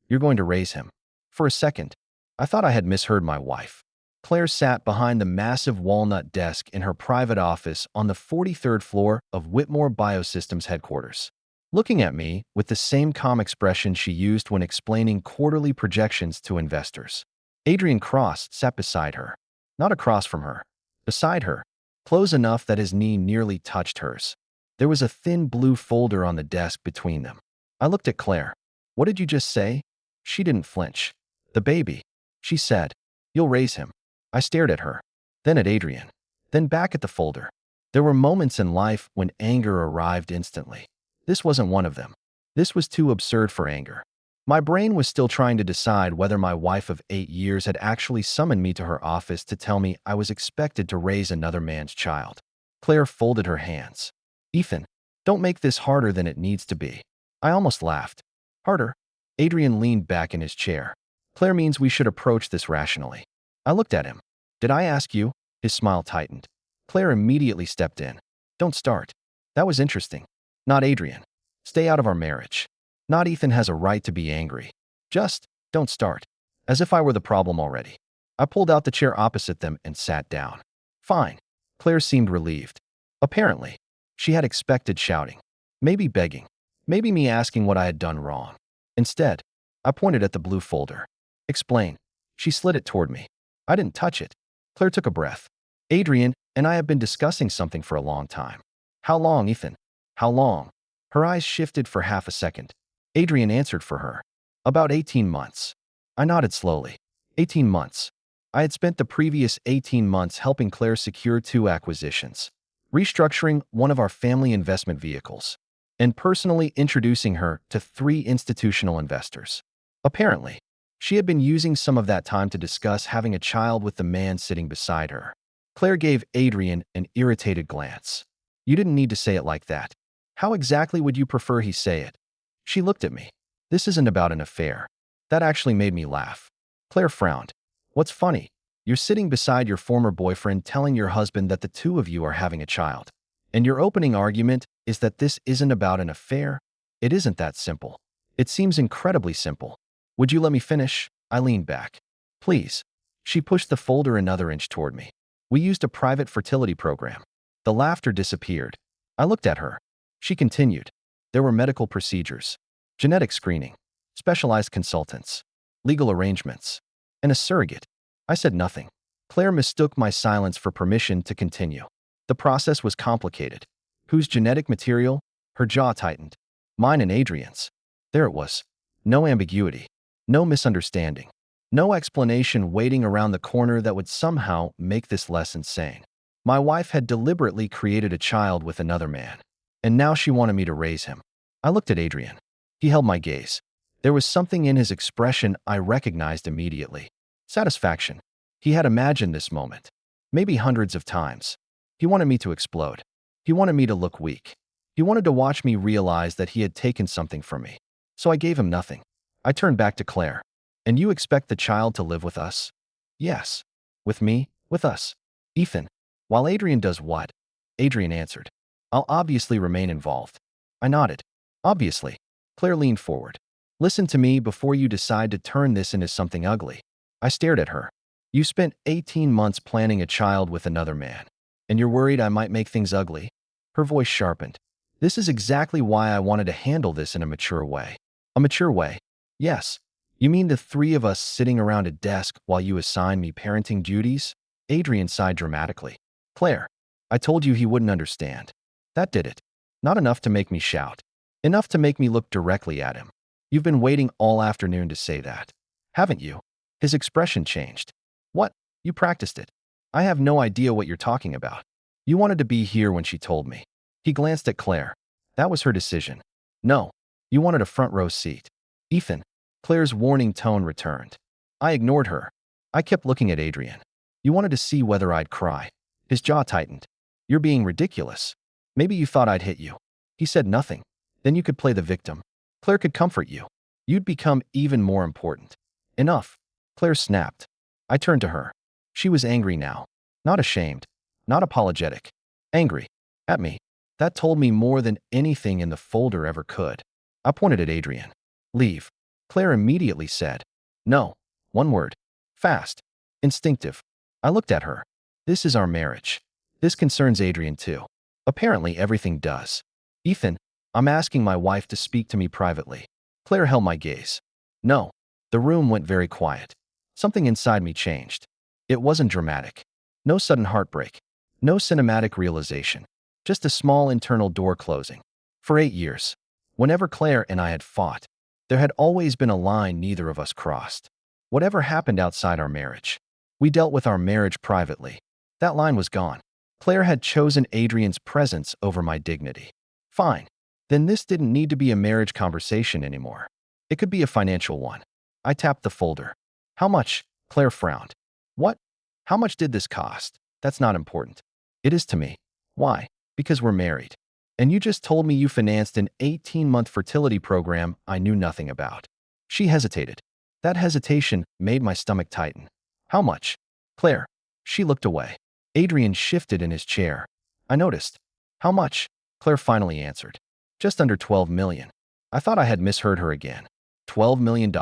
You're going to raise him. For a second, I thought I had misheard my wife. Claire sat behind the massive walnut desk in her private office on the 43rd floor of Whitmore Biosystems headquarters, looking at me with the same calm expression she used when explaining quarterly projections to investors. Adrian Cross sat beside her, not across from her, beside her, close enough that his knee nearly touched hers. There was a thin blue folder on the desk between them. I looked at Claire. What did you just say? She didn't flinch. The baby, she said. You'll raise him. I stared at her, then at Adrian, then back at the folder. There were moments in life when anger arrived instantly. This wasn't one of them. This was too absurd for anger. My brain was still trying to decide whether my wife of 8 years had actually summoned me to her office to tell me I was expected to raise another man's child. Claire folded her hands. Ethan, don't make this harder than it needs to be. I almost laughed. Harder? Adrian leaned back in his chair. Claire means we should approach this rationally. I looked at him. Did I ask you? His smile tightened. Claire immediately stepped in. Don't start. That was interesting. Not Adrian. Stay out of our marriage. Not Ethan has a right to be angry. Just, don't start. As if I were the problem already. I pulled out the chair opposite them and sat down. Fine. Claire seemed relieved. Apparently, she had expected shouting. Maybe begging. Maybe me asking what I had done wrong. Instead, I pointed at the blue folder. Explain. She slid it toward me. I didn't touch it. Claire took a breath. Adrian and I have been discussing something for a long time. How long, Ethan? How long? Her eyes shifted for half a second. Adrian answered for her. About 18 months. I nodded slowly. 18 months. I had spent the previous 18 months helping Claire secure 2 acquisitions, restructuring one of our family investment vehicles, and personally introducing her to 3 institutional investors. Apparently, she had been using some of that time to discuss having a child with the man sitting beside her. Claire gave Adrian an irritated glance. You didn't need to say it like that. How exactly would you prefer he say it? She looked at me. This isn't about an affair. That actually made me laugh. Claire frowned. What's funny? You're sitting beside your former boyfriend telling your husband that the 2 of you are having a child. And your opening argument is that this isn't about an affair? It isn't that simple. It seems incredibly simple. Would you let me finish? I leaned back. Please. She pushed the folder another inch toward me. We used a private fertility program. The laughter disappeared. I looked at her. She continued. There were medical procedures, genetic screening, specialized consultants, legal arrangements, and a surrogate. I said nothing. Claire mistook my silence for permission to continue. The process was complicated. Whose genetic material? Her jaw tightened. Mine and Adrian's. There it was. No ambiguity. No misunderstanding. No explanation waiting around the corner that would somehow make this less insane. My wife had deliberately created a child with another man, and now she wanted me to raise him. I looked at Adrian. He held my gaze. There was something in his expression I recognized immediately. Satisfaction. He had imagined this moment. Maybe hundreds of times. He wanted me to explode. He wanted me to look weak. He wanted to watch me realize that he had taken something from me. So I gave him nothing. I turned back to Claire. And you expect the child to live with us? Yes. With me? With us. Ethan. While Adrian does what? Adrian answered. I'll obviously remain involved. I nodded. Obviously. Claire leaned forward. Listen to me before you decide to turn this into something ugly. I stared at her. You spent 18 months planning a child with another man, and you're worried I might make things ugly? Her voice sharpened. This is exactly why I wanted to handle this in a mature way. A mature way? Yes. You mean the 3 of us sitting around a desk while you assign me parenting duties? Adrian sighed dramatically. Claire, I told you he wouldn't understand. That did it. Not enough to make me shout. Enough to make me look directly at him. You've been waiting all afternoon to say that, haven't you? His expression changed. What? You practiced it. I have no idea what you're talking about. You wanted to be here when she told me. He glanced at Claire. That was her decision. No. You wanted a front row seat. Ethan. Claire's warning tone returned. I ignored her. I kept looking at Adrian. You wanted to see whether I'd cry. His jaw tightened. You're being ridiculous. Maybe you thought I'd hit you. He said nothing. Then you could play the victim. Claire could comfort you. You'd become even more important. Enough. Claire snapped. I turned to her. She was angry now. Not ashamed. Not apologetic. Angry. At me. That told me more than anything in the folder ever could. I pointed at Adrian. Leave. Claire immediately said, "No." One word. Fast. Instinctive. I looked at her. This is our marriage. This concerns Adrian too. Apparently everything does. Ethan, I'm asking my wife to speak to me privately. Claire held my gaze. No. The room went very quiet. Something inside me changed. It wasn't dramatic. No sudden heartbreak. No cinematic realization. Just a small internal door closing. For 8 years, whenever Claire and I had fought, there had always been a line neither of us crossed. Whatever happened outside our marriage, we dealt with our marriage privately. That line was gone. Claire had chosen Adrian's presence over my dignity. Fine. Then this didn't need to be a marriage conversation anymore. It could be a financial one. I tapped the folder. How much? Claire frowned. What? How much did this cost? That's not important. It is to me. Why? Because we're married. And you just told me you financed an 18-month fertility program I knew nothing about. She hesitated. That hesitation made my stomach tighten. How much? Claire. She looked away. Adrian shifted in his chair. I noticed. How much? Claire finally answered. Just under $12 million. I thought I had misheard her again. $12 million.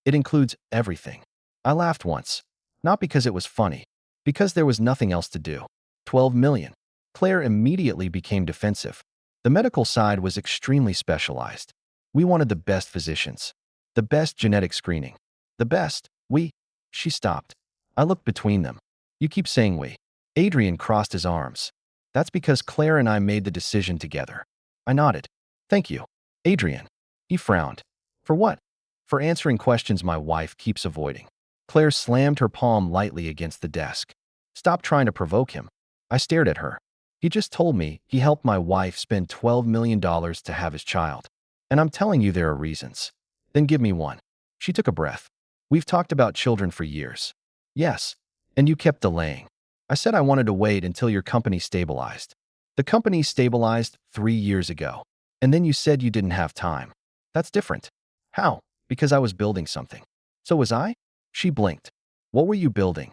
It includes everything. I laughed once. Not because it was funny. Because there was nothing else to do. $12 million. Claire immediately became defensive. The medical side was extremely specialized. We wanted the best physicians. The best genetic screening. The best. She stopped. I looked between them. You keep saying we. Adrian crossed his arms. That's because Claire and I made the decision together. I nodded. Thank you. Adrian. He frowned. For what? For answering questions my wife keeps avoiding. Claire slammed her palm lightly against the desk. Stop trying to provoke him. I stared at her. He just told me he helped my wife spend $12 million to have his child. And I'm telling you there are reasons. Then give me one. She took a breath. We've talked about children for years. Yes. And you kept delaying. I said I wanted to wait until your company stabilized. The company stabilized 3 years ago. And then you said you didn't have time. That's different. How? Because I was building something. So was I? She blinked. What were you building?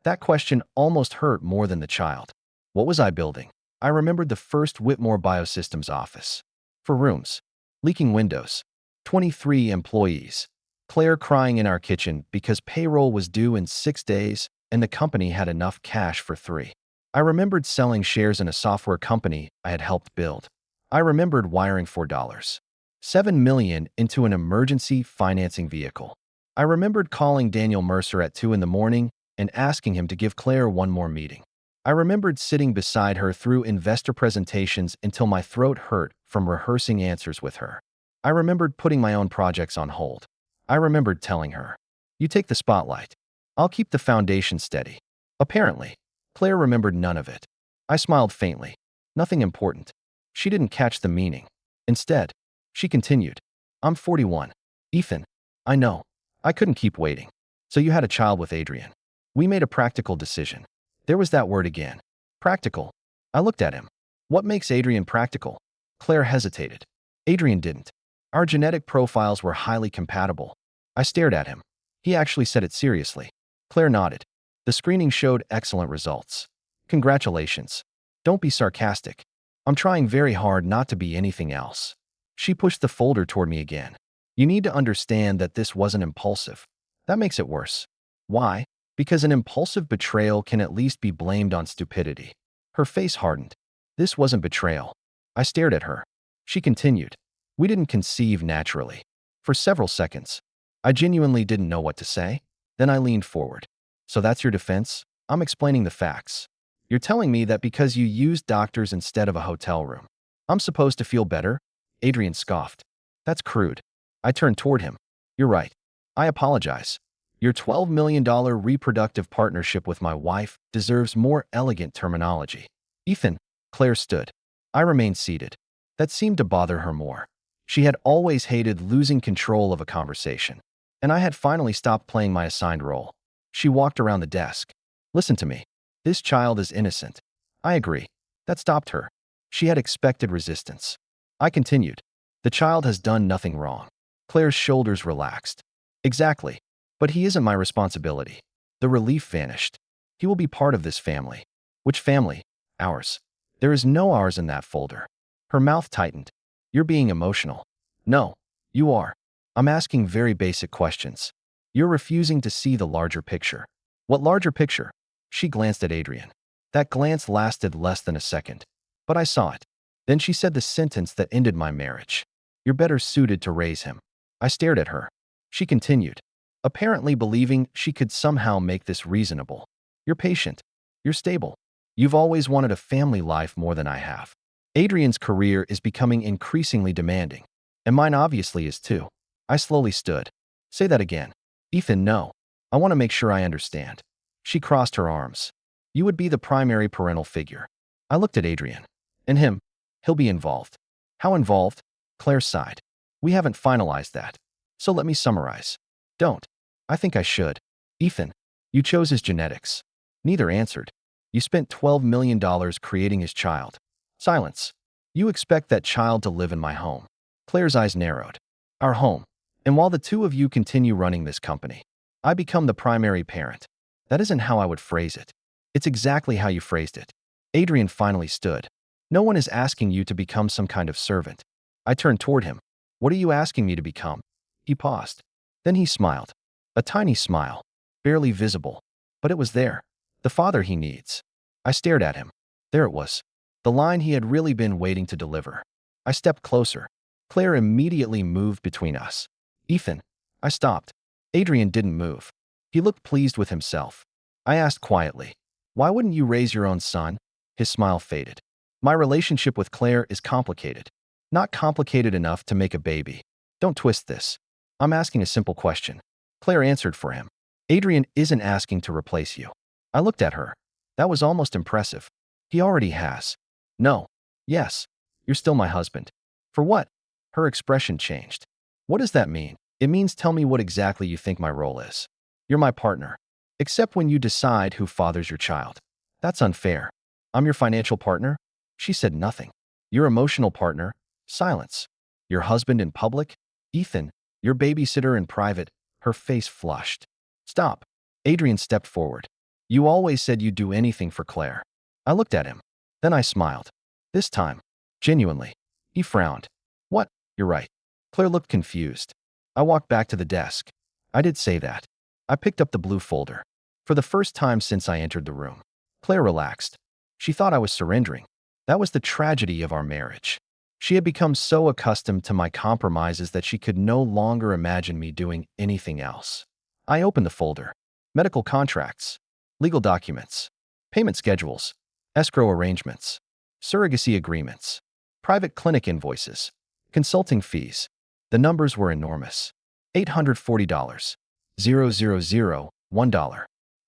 That question almost hurt more than the child. What was I building? I remembered the first Whitmore Biosystems office. 4 rooms. Leaking windows. 23 employees. Claire crying in our kitchen because payroll was due in 6 days and the company had enough cash for 3. I remembered selling shares in a software company I had helped build. I remembered wiring $7 million into an emergency financing vehicle. I remembered calling Daniel Mercer at 2 in the morning and asking him to give Claire one more meeting. I remembered sitting beside her through investor presentations until my throat hurt from rehearsing answers with her. I remembered putting my own projects on hold. I remembered telling her, "You take the spotlight. I'll keep the foundation steady." Apparently, Claire remembered none of it. I smiled faintly. Nothing important. She didn't catch the meaning. Instead, she continued, "I'm 41. Ethan, I know. I couldn't keep waiting. So you had a child with Adrian. We made a practical decision." There was that word again. Practical. I looked at him. What makes Adrian practical? Claire hesitated. Adrian didn't. Our genetic profiles were highly compatible. I stared at him. He actually said it seriously. Claire nodded. The screening showed excellent results. Congratulations. Don't be sarcastic. I'm trying very hard not to be anything else. She pushed the folder toward me again. You need to understand that this wasn't impulsive. That makes it worse. Why? Because an impulsive betrayal can at least be blamed on stupidity. Her face hardened. This wasn't betrayal. I stared at her. She continued. We didn't conceive naturally. For several seconds, I genuinely didn't know what to say. Then I leaned forward. So that's your defense? I'm explaining the facts. You're telling me that because you used doctors instead of a hotel room, I'm supposed to feel better? Adrian scoffed. That's crude. I turned toward him. You're right. I apologize. Your $12 million reproductive partnership with my wife deserves more elegant terminology. Ethan. Claire stood. I remained seated. That seemed to bother her more. She had always hated losing control of a conversation. And I had finally stopped playing my assigned role. She walked around the desk. Listen to me. This child is innocent. I agree. That stopped her. She had expected resistance. I continued. The child has done nothing wrong. Claire's shoulders relaxed. Exactly. But he isn't my responsibility. The relief vanished. He will be part of this family. Which family? Ours. There is no ours in that folder. Her mouth tightened. You're being emotional. No, you are. I'm asking very basic questions. You're refusing to see the larger picture. What larger picture? She glanced at Adrian. That glance lasted less than a second. But I saw it. Then she said the sentence that ended my marriage. You're better suited to raise him. I stared at her. She continued, apparently believing she could somehow make this reasonable. You're patient. You're stable. You've always wanted a family life more than I have. Adrian's career is becoming increasingly demanding. And mine obviously is too. I slowly stood. Say that again. Ethan, no. I want to make sure I understand. She crossed her arms. You would be the primary parental figure. I looked at Adrian. And him. He'll be involved. How involved? Claire sighed. We haven't finalized that. So let me summarize. Don't. I think I should. Ethan, you chose his genetics. Neither answered. You spent $12 million creating his child. Silence. You expect that child to live in my home. Claire's eyes narrowed. Our home. And while the two of you continue running this company, I become the primary parent. That isn't how I would phrase it. It's exactly how you phrased it. Adrian finally stood. No one is asking you to become some kind of servant. I turned toward him. What are you asking me to become? He paused. Then he smiled. A tiny smile. Barely visible. But it was there. The father he needs. I stared at him. There it was. The line he had really been waiting to deliver. I stepped closer. Claire immediately moved between us. Ethan. I stopped. Adrian didn't move. He looked pleased with himself. I asked quietly, why wouldn't you raise your own son? His smile faded. My relationship with Claire is complicated. Not complicated enough to make a baby. Don't twist this. I'm asking a simple question. Claire answered for him. Adrian isn't asking to replace you. I looked at her. That was almost impressive. He already has. No. Yes. You're still my husband. For what? Her expression changed. What does that mean? It means tell me what exactly you think my role is. You're my partner. Except when you decide who fathers your child. That's unfair. I'm your financial partner? She said nothing. Your emotional partner? Silence. Your husband in public? Ethan. Your babysitter in private? Her face flushed. Stop. Adrian stepped forward. You always said you'd do anything for Claire. I looked at him. Then I smiled. This time. Genuinely. He frowned. What? You're right. Claire looked confused. I walked back to the desk. I did say that. I picked up the blue folder. For the first time since I entered the room. Claire relaxed. She thought I was surrendering. That was the tragedy of our marriage. She had become so accustomed to my compromises that she could no longer imagine me doing anything else. I opened the folder. Medical contracts. Legal documents. Payment schedules. Escrow arrangements. Surrogacy agreements. Private clinic invoices. Consulting fees. The numbers were enormous. $840. $000. $1.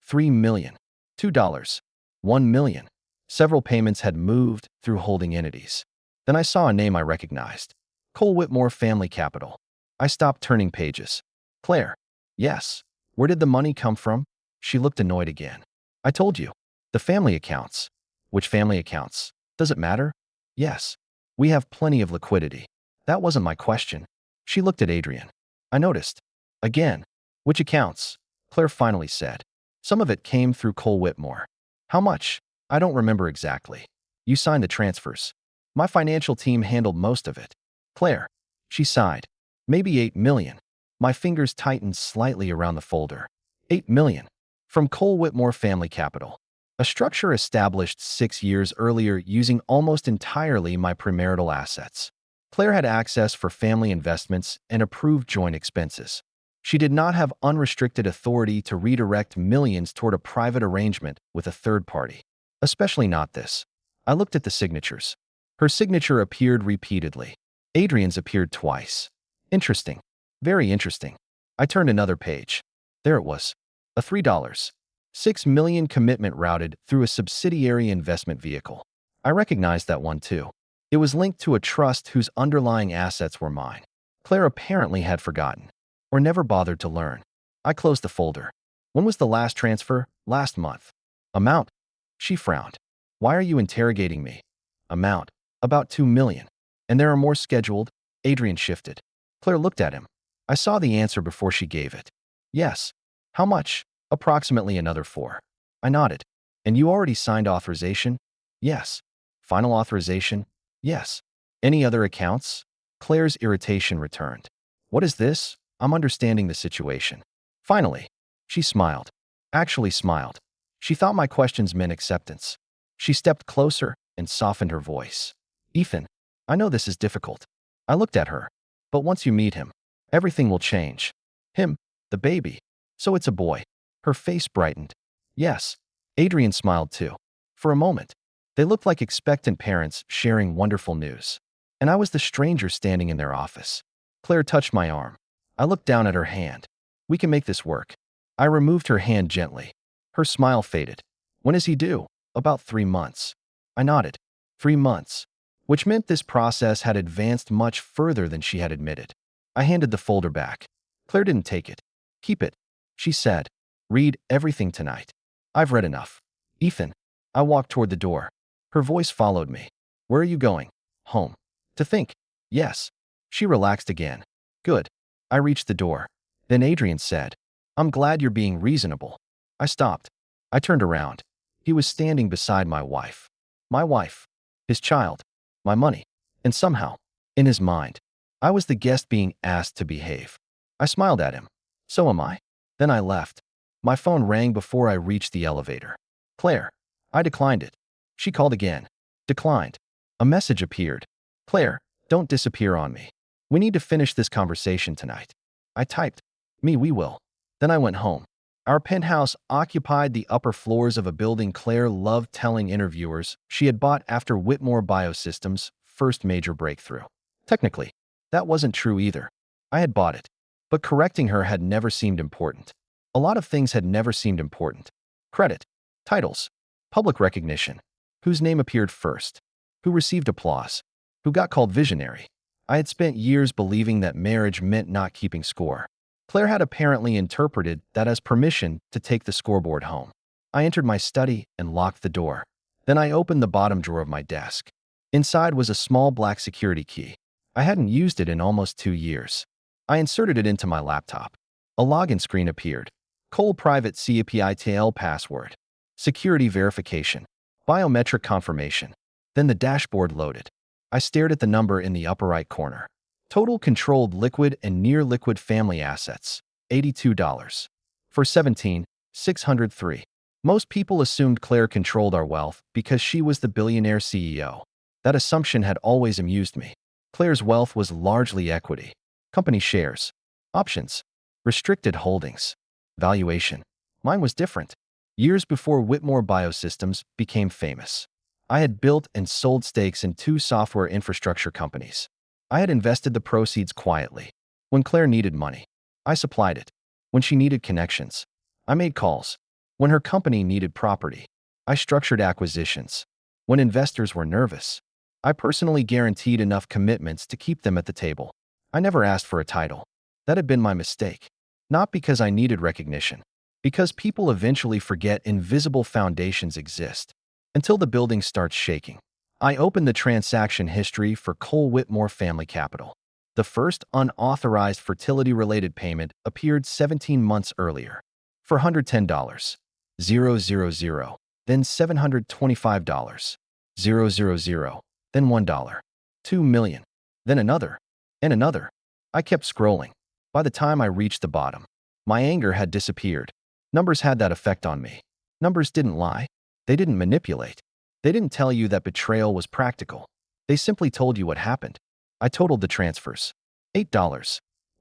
$3 million. $2. $1 million. Several payments had moved through holding entities. Then I saw a name I recognized. Cole Whitmore Family Capital. I stopped turning pages. Claire. Yes. Where did the money come from? She looked annoyed again. I told you. The family accounts. Which family accounts? Does it matter? Yes. We have plenty of liquidity. That wasn't my question. She looked at Adrian. I noticed. Again. Which accounts? Claire finally said. Some of it came through Cole Whitmore. How much? I don't remember exactly. You signed the transfers. My financial team handled most of it. Claire. She sighed. Maybe $8 million. My fingers tightened slightly around the folder. $8 million. From Cole Whitmore Family Capital. A structure established 6 years earlier using almost entirely my premarital assets. Claire had access for family investments and approved joint expenses. She did not have unrestricted authority to redirect millions toward a private arrangement with a third party. Especially not this. I looked at the signatures. Her signature appeared repeatedly. Adrian's appeared twice. Interesting. Very interesting. I turned another page. There it was. A $3.6 million commitment routed through a subsidiary investment vehicle. I recognized that one too. It was linked to a trust whose underlying assets were mine. Claire apparently had forgotten. Or never bothered to learn. I closed the folder. When was the last transfer? Last month. Amount? She frowned. Why are you interrogating me? Amount. About $2 million. And there are more scheduled? Adrian shifted. Claire looked at him. I saw the answer before she gave it. Yes. How much? Approximately another 4. I nodded. And you already signed authorization? Yes. Final authorization? Yes. Any other accounts? Claire's irritation returned. What is this? I'm understanding the situation. Finally, she smiled. Actually smiled. She thought my questions meant acceptance. She stepped closer and softened her voice. Ethan, I know this is difficult. I looked at her. But once you meet him, everything will change. Him, the baby. So it's a boy. Her face brightened. Yes. Adrian smiled too. For a moment, they looked like expectant parents sharing wonderful news. And I was the stranger standing in their office. Claire touched my arm. I looked down at her hand. We can make this work. I removed her hand gently. Her smile faded. When is he due? About 3 months. I nodded. 3 months. Which meant this process had advanced much further than she had admitted. I handed the folder back. Claire didn't take it. Keep it, she said. Read everything tonight. I've read enough. Ethan. I walked toward the door. Her voice followed me. Where are you going? Home. To think. Yes. She relaxed again. Good. I reached the door. Then Adrian said, I'm glad you're being reasonable. I stopped. I turned around. He was standing beside my wife. My wife. His child. My money. And somehow, in his mind, I was the guest being asked to behave. I smiled at him. So am I. Then I left. My phone rang before I reached the elevator. Claire. I declined it. She called again. Declined. A message appeared. Claire, don't disappear on me. We need to finish this conversation tonight. I typed. We will. Then I went home. Our penthouse occupied the upper floors of a building Claire loved telling interviewers she had bought after Whitmore Biosystems' first major breakthrough. Technically, that wasn't true either. I had bought it. But correcting her had never seemed important. A lot of things had never seemed important. Credit, titles, public recognition, whose name appeared first, who received applause, who got called visionary. I had spent years believing that marriage meant not keeping score. Claire had apparently interpreted that as permission to take the scoreboard home. I entered my study and locked the door. Then I opened the bottom drawer of my desk. Inside was a small black security key. I hadn't used it in almost 2 years. I inserted it into my laptop. A login screen appeared. Cole Private CAPITL password. Security verification. Biometric confirmation. Then the dashboard loaded. I stared at the number in the upper right corner. Total controlled liquid and near liquid family assets, $82. For 17,603. Most people assumed Claire controlled our wealth because she was the billionaire CEO. That assumption had always amused me. Claire's wealth was largely equity, company shares, options, restricted holdings, valuation. Mine was different. Years before Whitmore Biosystems became famous, I had built and sold stakes in 2 software infrastructure companies. I had invested the proceeds quietly. When Claire needed money, I supplied it. When she needed connections, I made calls. When her company needed property, I structured acquisitions. When investors were nervous, I personally guaranteed enough commitments to keep them at the table. I never asked for a title. That had been my mistake. Not because I needed recognition, because people eventually forget invisible foundations exist until the building starts shaking. I opened the transaction history for Cole Whitmore Family Capital. The first unauthorized fertility-related payment appeared 17 months earlier for $110. 000, then $725. 000, then $1. 2 million, then another, and another. I kept scrolling. By the time I reached the bottom, my anger had disappeared. Numbers had that effect on me. Numbers didn't lie. They didn't manipulate. They didn't tell you that betrayal was practical. They simply told you what happened. I totaled the transfers. $8.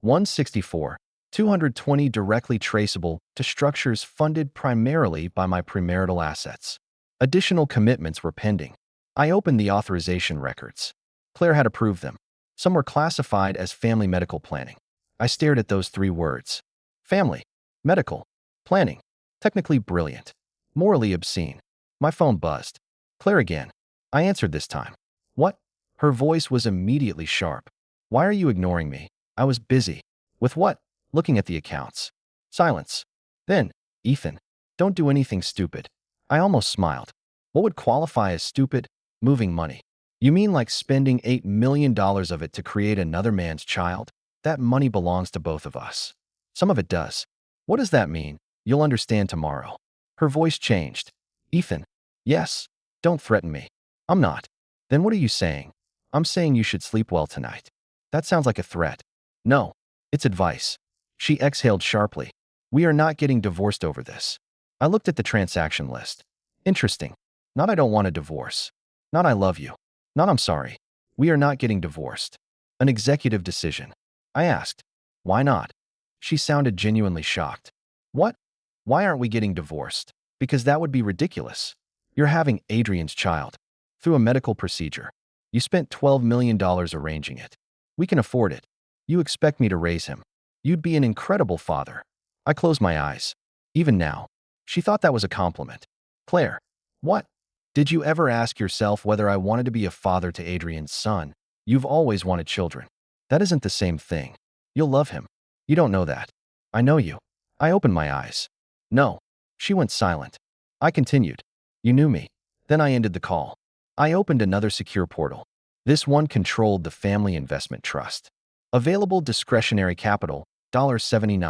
164. 220 directly traceable to structures funded primarily by my premarital assets. Additional commitments were pending. I opened the authorization records. Claire had approved them. Some were classified as family medical planning. I stared at those 3 words. Family, medical, planning. Technically brilliant. Morally obscene. My phone buzzed. Claire again. I answered this time. What? Her voice was immediately sharp. Why are you ignoring me? I was busy. With what? Looking at the accounts. Silence. Then, Ethan, don't do anything stupid. I almost smiled. What would qualify as stupid? Moving money. You mean like spending $8 million of it to create another man's child? That money belongs to both of us. Some of it does. What does that mean? You'll understand tomorrow. Her voice changed. Ethan. Yes. Don't threaten me. I'm not. Then what are you saying? I'm saying you should sleep well tonight. That sounds like a threat. No. It's advice. She exhaled sharply. We are not getting divorced over this. I looked at the transaction list. Interesting. Not I don't want a divorce. Not I love you. Not I'm sorry. We are not getting divorced. An executive decision. I asked, why not? She sounded genuinely shocked. What? Why aren't we getting divorced? Because that would be ridiculous. You're having Adrian's child. Through a medical procedure. You spent $12 million arranging it. We can afford it. You expect me to raise him. You'd be an incredible father. I closed my eyes. Even now. She thought that was a compliment. Claire. What? Did you ever ask yourself whether I wanted to be a father to Adrian's son? You've always wanted children. That isn't the same thing. You'll love him. You don't know that. I know you. I opened my eyes. No. She went silent. I continued. You knew me. Then I ended the call. I opened another secure portal. This one controlled the Family Investment Trust. Available discretionary capital, $79.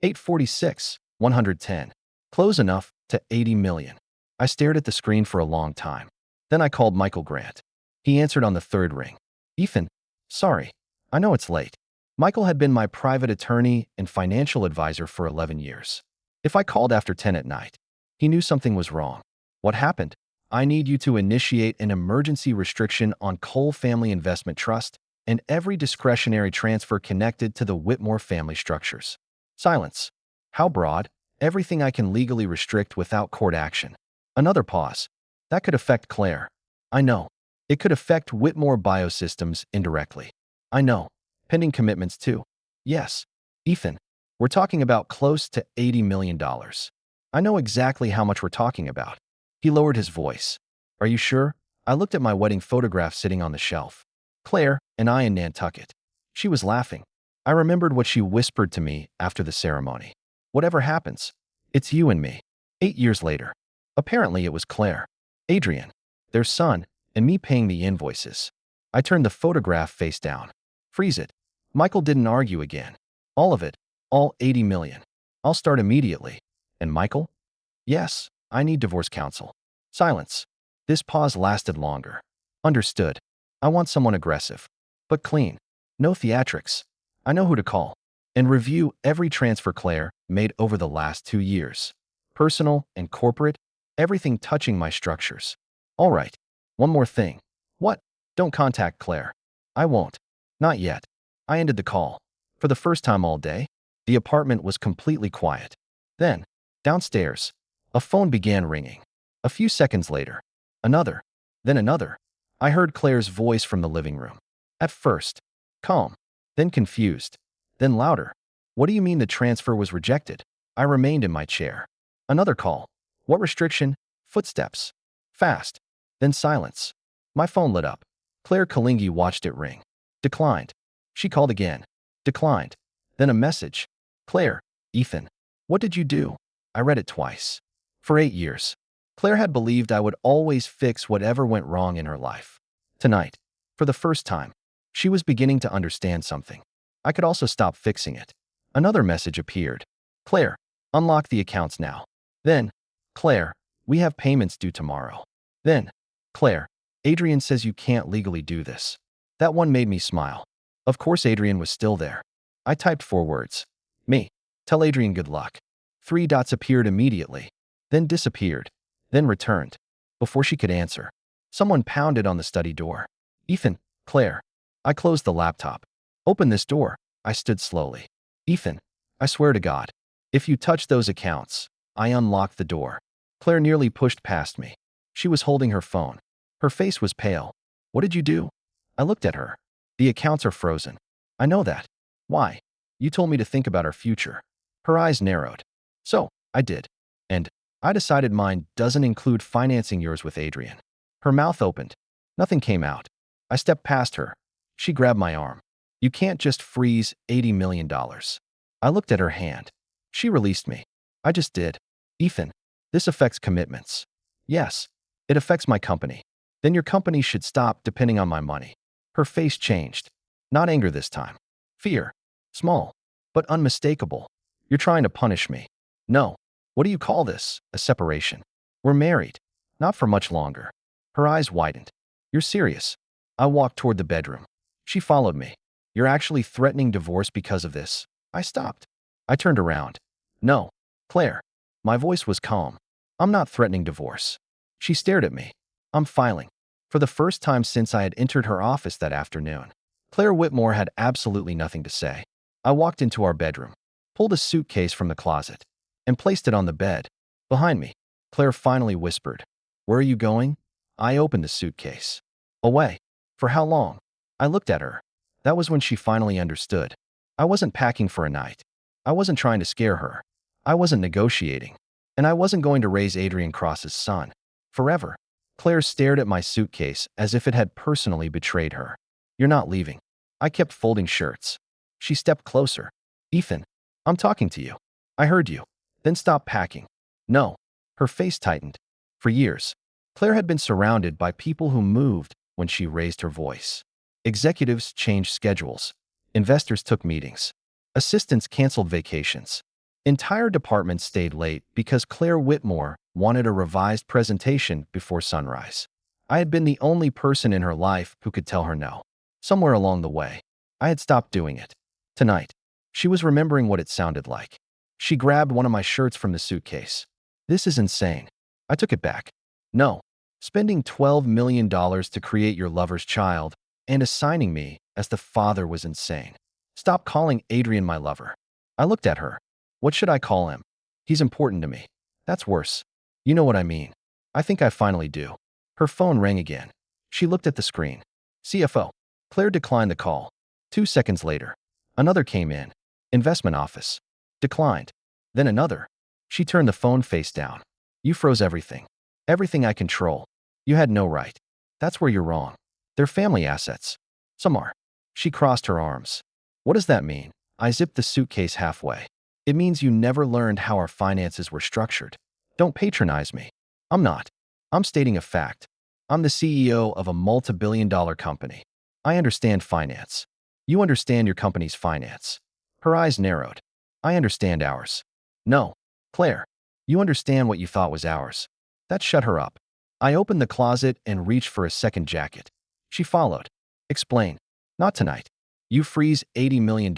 846, 110. Close enough to 80 million. I stared at the screen for a long time. Then I called Michael Grant. He answered on the third ring. Ethan, sorry. I know it's late. Michael had been my private attorney and financial advisor for 11 years. If I called after 10 at night, he knew something was wrong. What happened? I need you to initiate an emergency restriction on Cole Family Investment Trust and every discretionary transfer connected to the Whitmore family structures. Silence. How broad? Everything I can legally restrict without court action. Another pause. That could affect Claire. I know. It could affect Whitmore Biosystems indirectly. I know. Pending commitments too. Yes. Ethan, we're talking about close to $80 million. I know exactly how much we're talking about. He lowered his voice. Are you sure? I looked at my wedding photograph sitting on the shelf. Claire and I in Nantucket. She was laughing. I remembered what she whispered to me after the ceremony. Whatever happens, it's you and me. 8 years later. Apparently it was Claire, Adrian, their son, and me paying the invoices. I turned the photograph face down. Freeze it. Michael didn't argue again. All of it, all 80 million. I'll start immediately. And Michael? Yes, I need divorce counsel. Silence. This pause lasted longer. Understood. I want someone aggressive, but clean. No theatrics. I know who to call. And review every transfer Claire made over the last 2 years. Personal and corporate, everything touching my structures. All right. One more thing. What? Don't contact Claire. I won't. Not yet. I ended the call. For the first time all day, the apartment was completely quiet. Then, downstairs, a phone began ringing. A few seconds later, another, then another. I heard Claire's voice from the living room. At first, calm, then confused, then louder. What do you mean the transfer was rejected? I remained in my chair. Another call. What restriction? Footsteps. Fast. Then silence. My phone lit up. Claire Kalingi watched it ring. Declined. She called again. Declined. Then a message. Claire, Ethan, what did you do? I read it twice. For 8 years, Claire had believed I would always fix whatever went wrong in her life. Tonight, for the first time, she was beginning to understand something. I could also stop fixing it. Another message appeared. Claire, unlock the accounts now. Then, Claire, we have payments due tomorrow. Then, Claire, Adrian says you can't legally do this. That one made me smile. Of course Adrian was still there. I typed 4 words. Me. Tell Adrian good luck. 3 dots appeared immediately, then disappeared, then returned. Before she could answer, someone pounded on the study door. Ethan, Claire. I closed the laptop. Open this door. I stood slowly. Ethan, I swear to God, if you touch those accounts, I unlocked the door. Claire nearly pushed past me. She was holding her phone. Her face was pale. What did you do? I looked at her. The accounts are frozen. I know that. Why? You told me to think about our future. Her eyes narrowed. So, I did. And I decided mine doesn't include financing yours with Adrian. Her mouth opened. Nothing came out. I stepped past her. She grabbed my arm. You can't just freeze $80 million. I looked at her hand. She released me. I just did. Ethan, this affects commitments. Yes, it affects my company. Then your company should stop depending on my money. Her face changed. Not anger this time. Fear. Small, but unmistakable. You're trying to punish me. No. What do you call this? A separation. We're married. Not for much longer. Her eyes widened. You're serious. I walked toward the bedroom. She followed me. You're actually threatening divorce because of this. I stopped. I turned around. No, Claire. My voice was calm. I'm not threatening divorce. She stared at me. I'm filing. For the first time since I had entered her office that afternoon, Claire Whitmore had absolutely nothing to say. I walked into our bedroom, pulled a suitcase from the closet, and placed it on the bed. Behind me, Claire finally whispered, "Where are you going?" I opened the suitcase. "Away." "For how long?" I looked at her. That was when she finally understood. I wasn't packing for a night. I wasn't trying to scare her. I wasn't negotiating. And I wasn't going to raise Adrian Cross's son. Forever. Claire stared at my suitcase as if it had personally betrayed her. "You're not leaving." I kept folding shirts. She stepped closer. "Ethan, I'm talking to you." "I heard you." "Then stop packing." "No." Her face tightened. For years, Claire had been surrounded by people who moved when she raised her voice. Executives changed schedules. Investors took meetings. Assistants canceled vacations. Entire departments stayed late because Claire Whitmore wanted a revised presentation before sunrise. I had been the only person in her life who could tell her no. Somewhere along the way, I had stopped doing it. Tonight, she was remembering what it sounded like. She grabbed one of my shirts from the suitcase. "This is insane." I took it back. "No. Spending $12 million to create your lover's child and assigning me as the father was insane. Stop calling Adrian my lover." I looked at her. "What should I call him?" "He's important to me." "That's worse." "You know what I mean." "I think I finally do." Her phone rang again. She looked at the screen. "CFO." Claire declined the call. 2 seconds later, another came in. "Investment office." Declined. Then another. She turned the phone face down. "You froze everything. Everything I control. You had no right." "That's where you're wrong. They're family assets." "Some are." She crossed her arms. "What does that mean?" I zipped the suitcase halfway. "It means you never learned how our finances were structured. Don't patronize me." "I'm not. I'm stating a fact. I'm the CEO of a multi-billion-dollar company. I understand finance. You understand your company's finance." Her eyes narrowed. "I understand ours." "No. Claire, you understand what you thought was ours." That shut her up. I opened the closet and reached for a second jacket. She followed. "Explain." "Not tonight. You freeze $80 million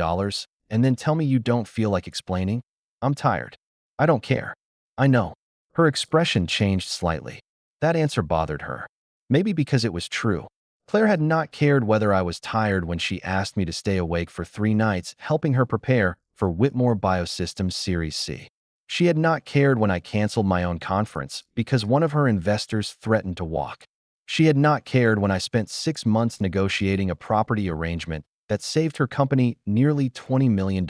and then tell me you don't feel like explaining?" "I'm tired." "I don't care." "I know." Her expression changed slightly. That answer bothered her. Maybe because it was true. Claire had not cared whether I was tired when she asked me to stay awake for 3 nights helping her prepare for Whitmore Biosystems Series C. She had not cared when I canceled my own conference because one of her investors threatened to walk. She had not cared when I spent 6 months negotiating a property arrangement that saved her company nearly $20 million.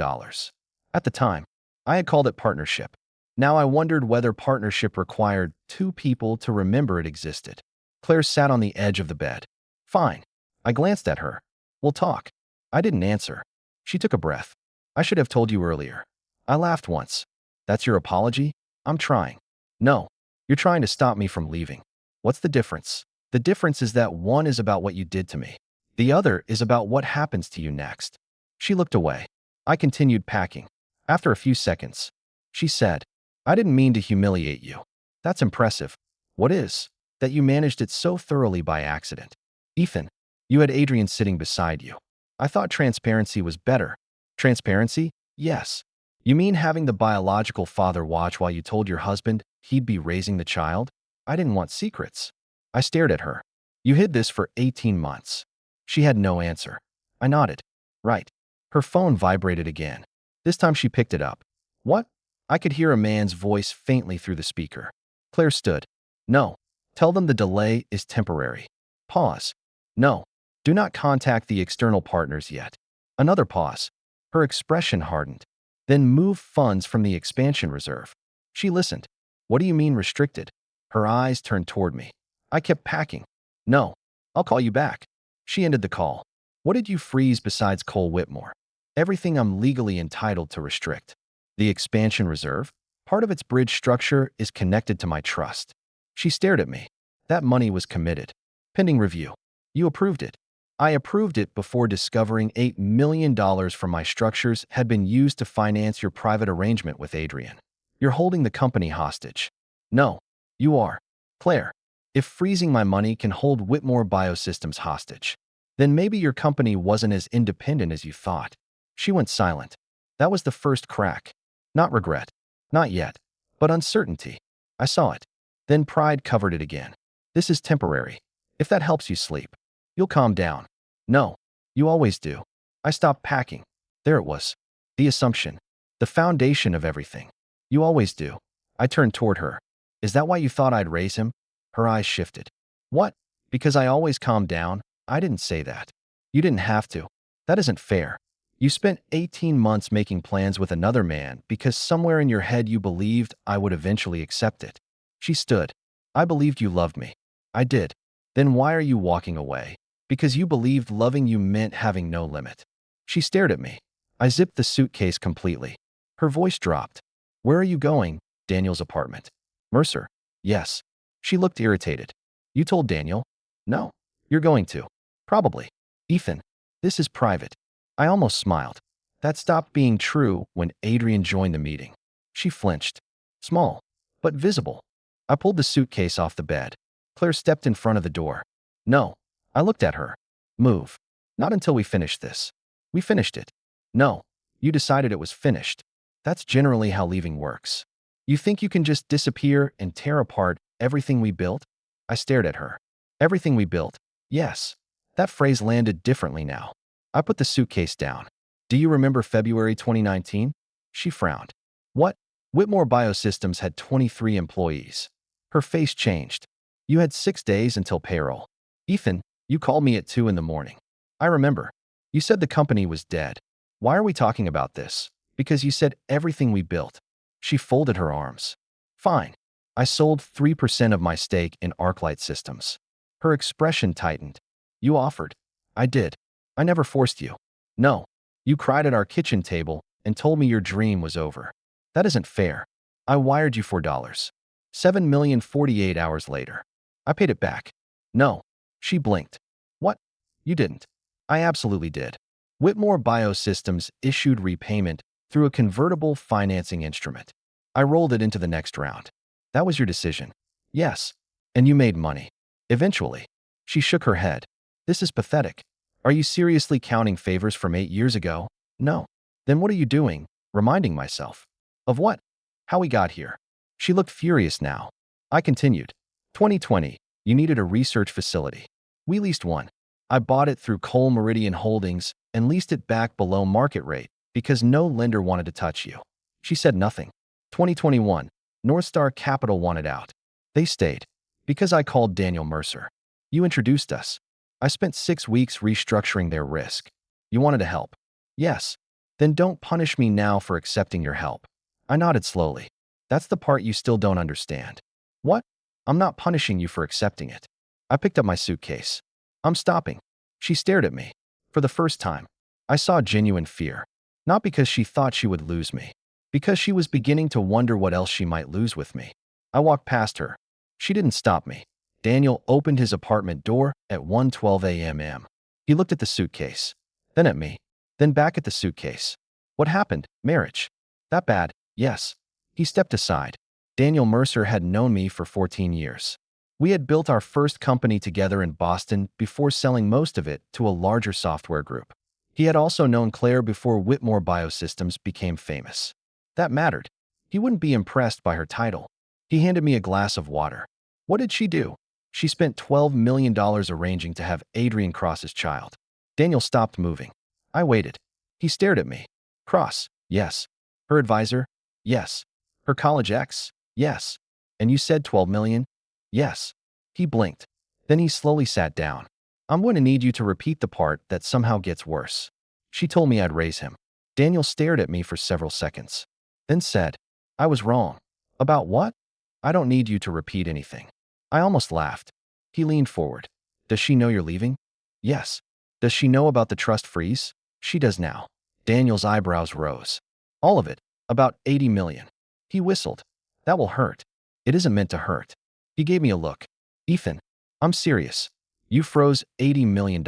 At the time, I had called it partnership. Now I wondered whether partnership required two people to remember it existed. Claire sat on the edge of the bed. "Fine." I glanced at her. "We'll talk." I didn't answer. She took a breath. "I should have told you earlier." I laughed once. "That's your apology?" "I'm trying." "No. You're trying to stop me from leaving." "What's the difference?" "The difference is that one is about what you did to me. The other is about what happens to you next." She looked away. I continued packing. After a few seconds, she said, "I didn't mean to humiliate you." "That's impressive." "What is?" "That you managed it so thoroughly by accident." "Ethan, you had Adrian sitting beside you." "I thought transparency was better." "Transparency? Yes." "You mean having the biological father watch while you told your husband he'd be raising the child?" "I didn't want secrets." I stared at her. "You hid this for 18 months. She had no answer. I nodded. "Right." Her phone vibrated again. This time she picked it up. "What?" I could hear a man's voice faintly through the speaker. Claire stood. "No. Tell them the delay is temporary." Pause. "No. Do not contact the external partners yet." Another pause. Her expression hardened. "Then move funds from the expansion reserve." She listened. "What do you mean restricted?" Her eyes turned toward me. I kept packing. "No. I'll call you back." She ended the call. "What did you freeze besides Cole Whitmore?" "Everything I'm legally entitled to restrict." "The expansion reserve?" "Part of its bridge structure is connected to my trust." She stared at me. "That money was committed." "Pending review." "You approved it." "I approved it before discovering $8 million from my structures had been used to finance your private arrangement with Adrian. You're holding the company hostage." "No. You are." "Claire, if freezing my money can hold Whitmore Biosystems hostage, Then maybe your company wasn't as independent as you thought. She went silent. That was the first crack. Not regret. Not yet. But uncertainty. I saw it. Then pride covered it again. This is temporary. If that helps you sleep, you'll calm down. No. You always do. I stopped packing. There it was. The assumption. The foundation of everything. You always do. I turned toward her. Is that why you thought I'd raise him? Her eyes shifted. What? Because I always calm down? I didn't say that. You didn't have to. That isn't fair. You spent 18 months making plans with another man because somewhere in your head you believed I would eventually accept it. She stood. I believed you loved me. I did. Then why are you walking away? Because you believed loving you meant having no limit. She stared at me. I zipped the suitcase completely. Her voice dropped. Where are you going? Daniel's apartment. Mercer. Yes. She looked irritated. You told Daniel? No. You're going to. Probably. Ethan. This is private. I almost smiled. That stopped being true when Adrian joined the meeting. She flinched. Small, but visible. I pulled the suitcase off the bed. Claire stepped in front of the door. No. I looked at her. Move. Not until we finish this. We finished it. No. You decided it was finished. That's generally how leaving works. You think you can just disappear and tear apart everything we built? I stared at her. Everything we built. Yes. That phrase landed differently now. I put the suitcase down. Do you remember February 2019? She frowned. What? Whitmore Biosystems had 23 employees. Her face changed. You had 6 days until payroll. Ethan, you called me at 2 in the morning. I remember. You said the company was dead. Why are we talking about this? Because you said everything we built. She folded her arms. Fine. I sold 3% of my stake in ArcLight Systems. Her expression tightened. You offered. I did. I never forced you. No. You cried at our kitchen table and told me your dream was over. That isn't fair. I wired you $4. 7,048 hours later. I paid it back. No. She blinked. What? You didn't. I absolutely did. Whitmore Biosystems issued repayment through a convertible financing instrument. I rolled it into the next round. That was your decision. Yes. And you made money. Eventually. She shook her head. This is pathetic. Are you seriously counting favors from 8 years ago? No. Then what are you doing? Reminding myself. Of what? How we got here. She looked furious now. I continued. 2020, you needed a research facility. We leased one. I bought it through Cole Meridian Holdings and leased it back below market rate because no lender wanted to touch you. She said nothing. 2021, Northstar Capital wanted out. They stayed. Because I called Daniel Mercer. You introduced us. I spent 6 weeks restructuring their risk. You wanted to help. Yes. Then don't punish me now for accepting your help. I nodded slowly. That's the part you still don't understand. What? I'm not punishing you for accepting it. I picked up my suitcase. I'm stopping. She stared at me. For the first time, I saw genuine fear. Not because she thought she would lose me. Because she was beginning to wonder what else she might lose with me. I walked past her. She didn't stop me. Daniel opened his apartment door at 1:12 a.m. He looked at the suitcase. Then at me. Then back at the suitcase. What happened? Marriage. That bad? Yes. He stepped aside. Daniel Mercer had known me for 14 years. We had built our first company together in Boston before selling most of it to a larger software group. He had also known Claire before Whitmore Biosystems became famous. That mattered. He wouldn't be impressed by her title. He handed me a glass of water. What did she do? She spent $12 million arranging to have Adrian Cross's child. Daniel stopped moving. I waited. He stared at me. Cross. Yes. Her advisor? Yes. Her college ex? Yes. And you said 12 million? Yes. He blinked. Then he slowly sat down. I'm going to need you to repeat the part that somehow gets worse. She told me I'd raise him. Daniel stared at me for several seconds. Then said, I was wrong. About what? I don't need you to repeat anything. I almost laughed. He leaned forward. Does she know you're leaving? Yes. Does she know about the trust freeze? She does now. Daniel's eyebrows rose. All of it. About 80 million. He whistled. That will hurt. It isn't meant to hurt. He gave me a look. Ethan, I'm serious. You froze $80 million.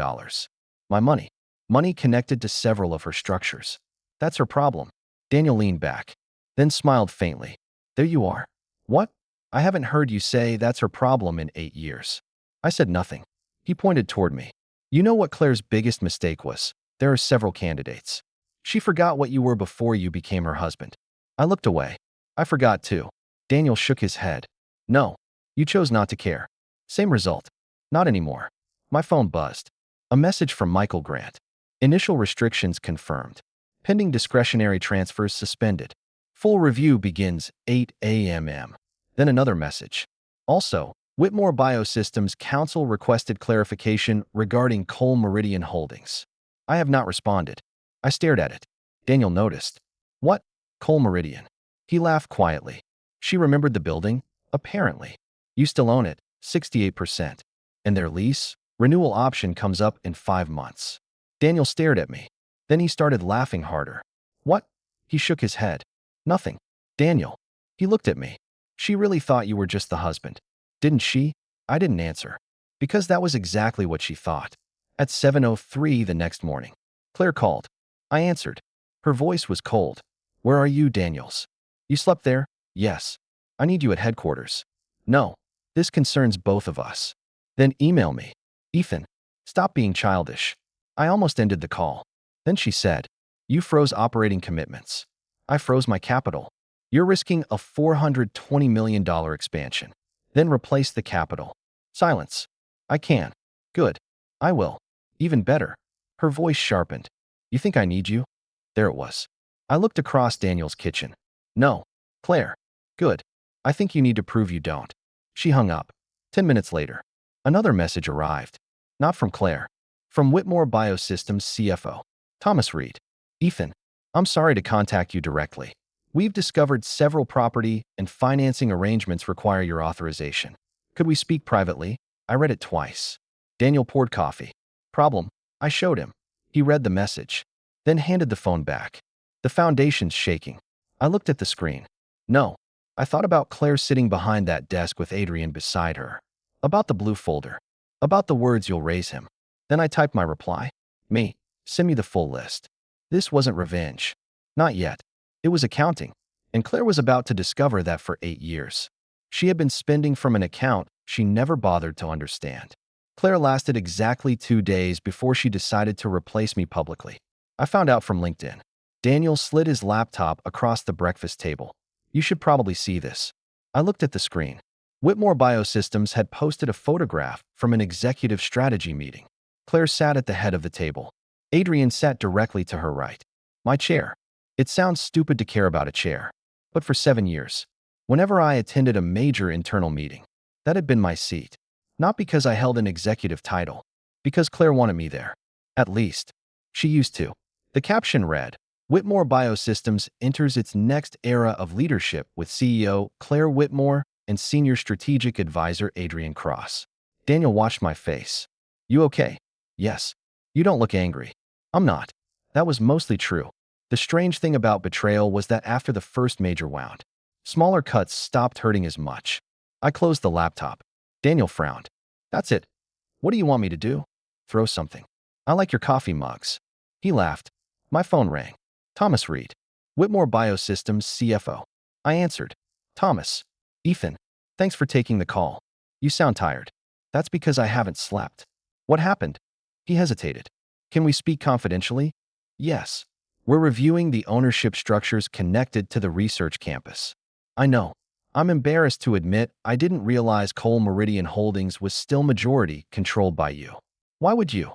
My money. Money connected to several of her structures. That's her problem. Daniel leaned back. Then smiled faintly. There you are. What? I haven't heard you say that's her problem in 8 years. I said nothing. He pointed toward me. You know what Claire's biggest mistake was? There are several candidates. She forgot what you were before you became her husband. I looked away. I forgot too. Daniel shook his head. No, you chose not to care. Same result. Not anymore. My phone buzzed. A message from Michael Grant. Initial restrictions confirmed. Pending discretionary transfers suspended. Full review begins 8 a.m. Then another message. Also, Whitmore Biosystems Council requested clarification regarding Cole Meridian Holdings. I have not responded. I stared at it. Daniel noticed. What? Cole Meridian. He laughed quietly. She remembered the building? Apparently. You still own it, 68%. And their lease? Renewal option comes up in 5 months. Daniel stared at me. Then he started laughing harder. What? He shook his head. Nothing. Daniel. He looked at me. She really thought you were just the husband. Didn't she? I didn't answer. Because that was exactly what she thought. At 7:03 the next morning, Claire called. I answered. Her voice was cold. Where are you, Daniels? You slept there? Yes. I need you at headquarters. No. This concerns both of us. Then email me. Ethan. Stop being childish. I almost ended the call. Then she said, you froze operating commitments. I froze my capital. You're risking a $420 million expansion. Then replace the capital. Silence. I can. Good. I will. Even better. Her voice sharpened. You think I need you? There it was. I looked across Daniel's kitchen. No. Claire. Good. I think you need to prove you don't. She hung up. 10 minutes later, another message arrived. Not from Claire. From Whitmore Biosystems CFO. Thomas Reed. Ethan. I'm sorry to contact you directly. We've discovered several property and financing arrangements require your authorization. Could we speak privately? I read it twice. Daniel poured coffee. Problem. I showed him. He read the message. Then handed the phone back. The foundation's shaking. I looked at the screen. No. I thought about Claire sitting behind that desk with Adrian beside her. About the blue folder. About the words you'll raise him. Then I typed my reply. Me. Send me the full list. This wasn't revenge. Not yet. It was accounting. And Claire was about to discover that for 8 years. She had been spending from an account she never bothered to understand. Claire lasted exactly 2 days before she decided to replace me publicly. I found out from LinkedIn. Daniel slid his laptop across the breakfast table. You should probably see this. I looked at the screen. Whitmore Biosystems had posted a photograph from an executive strategy meeting. Claire sat at the head of the table. Adrian sat directly to her right. My chair. It sounds stupid to care about a chair. But for 7 years, whenever I attended a major internal meeting, that had been my seat. Not because I held an executive title. Because Claire wanted me there. At least. She used to. The caption read, Whitmore Biosystems enters its next era of leadership with CEO Claire Whitmore and Senior Strategic Advisor Adrian Cross. Daniel watched my face. You okay? Yes. You don't look angry. I'm not. That was mostly true. The strange thing about betrayal was that after the first major round, smaller cuts stopped hurting as much. I closed the laptop. Daniel frowned. That's it. What do you want me to do? Throw something. I like your coffee mugs. He laughed. My phone rang. Thomas Reed. Whitmore Biosystems CFO. I answered. Thomas. Ethan. Thanks for taking the call. You sound tired. That's because I haven't slept. What happened? He hesitated. Can we speak confidentially? Yes. We're reviewing the ownership structures connected to the research campus. I know. I'm embarrassed to admit I didn't realize Cole Meridian Holdings was still majority controlled by you. Why would you?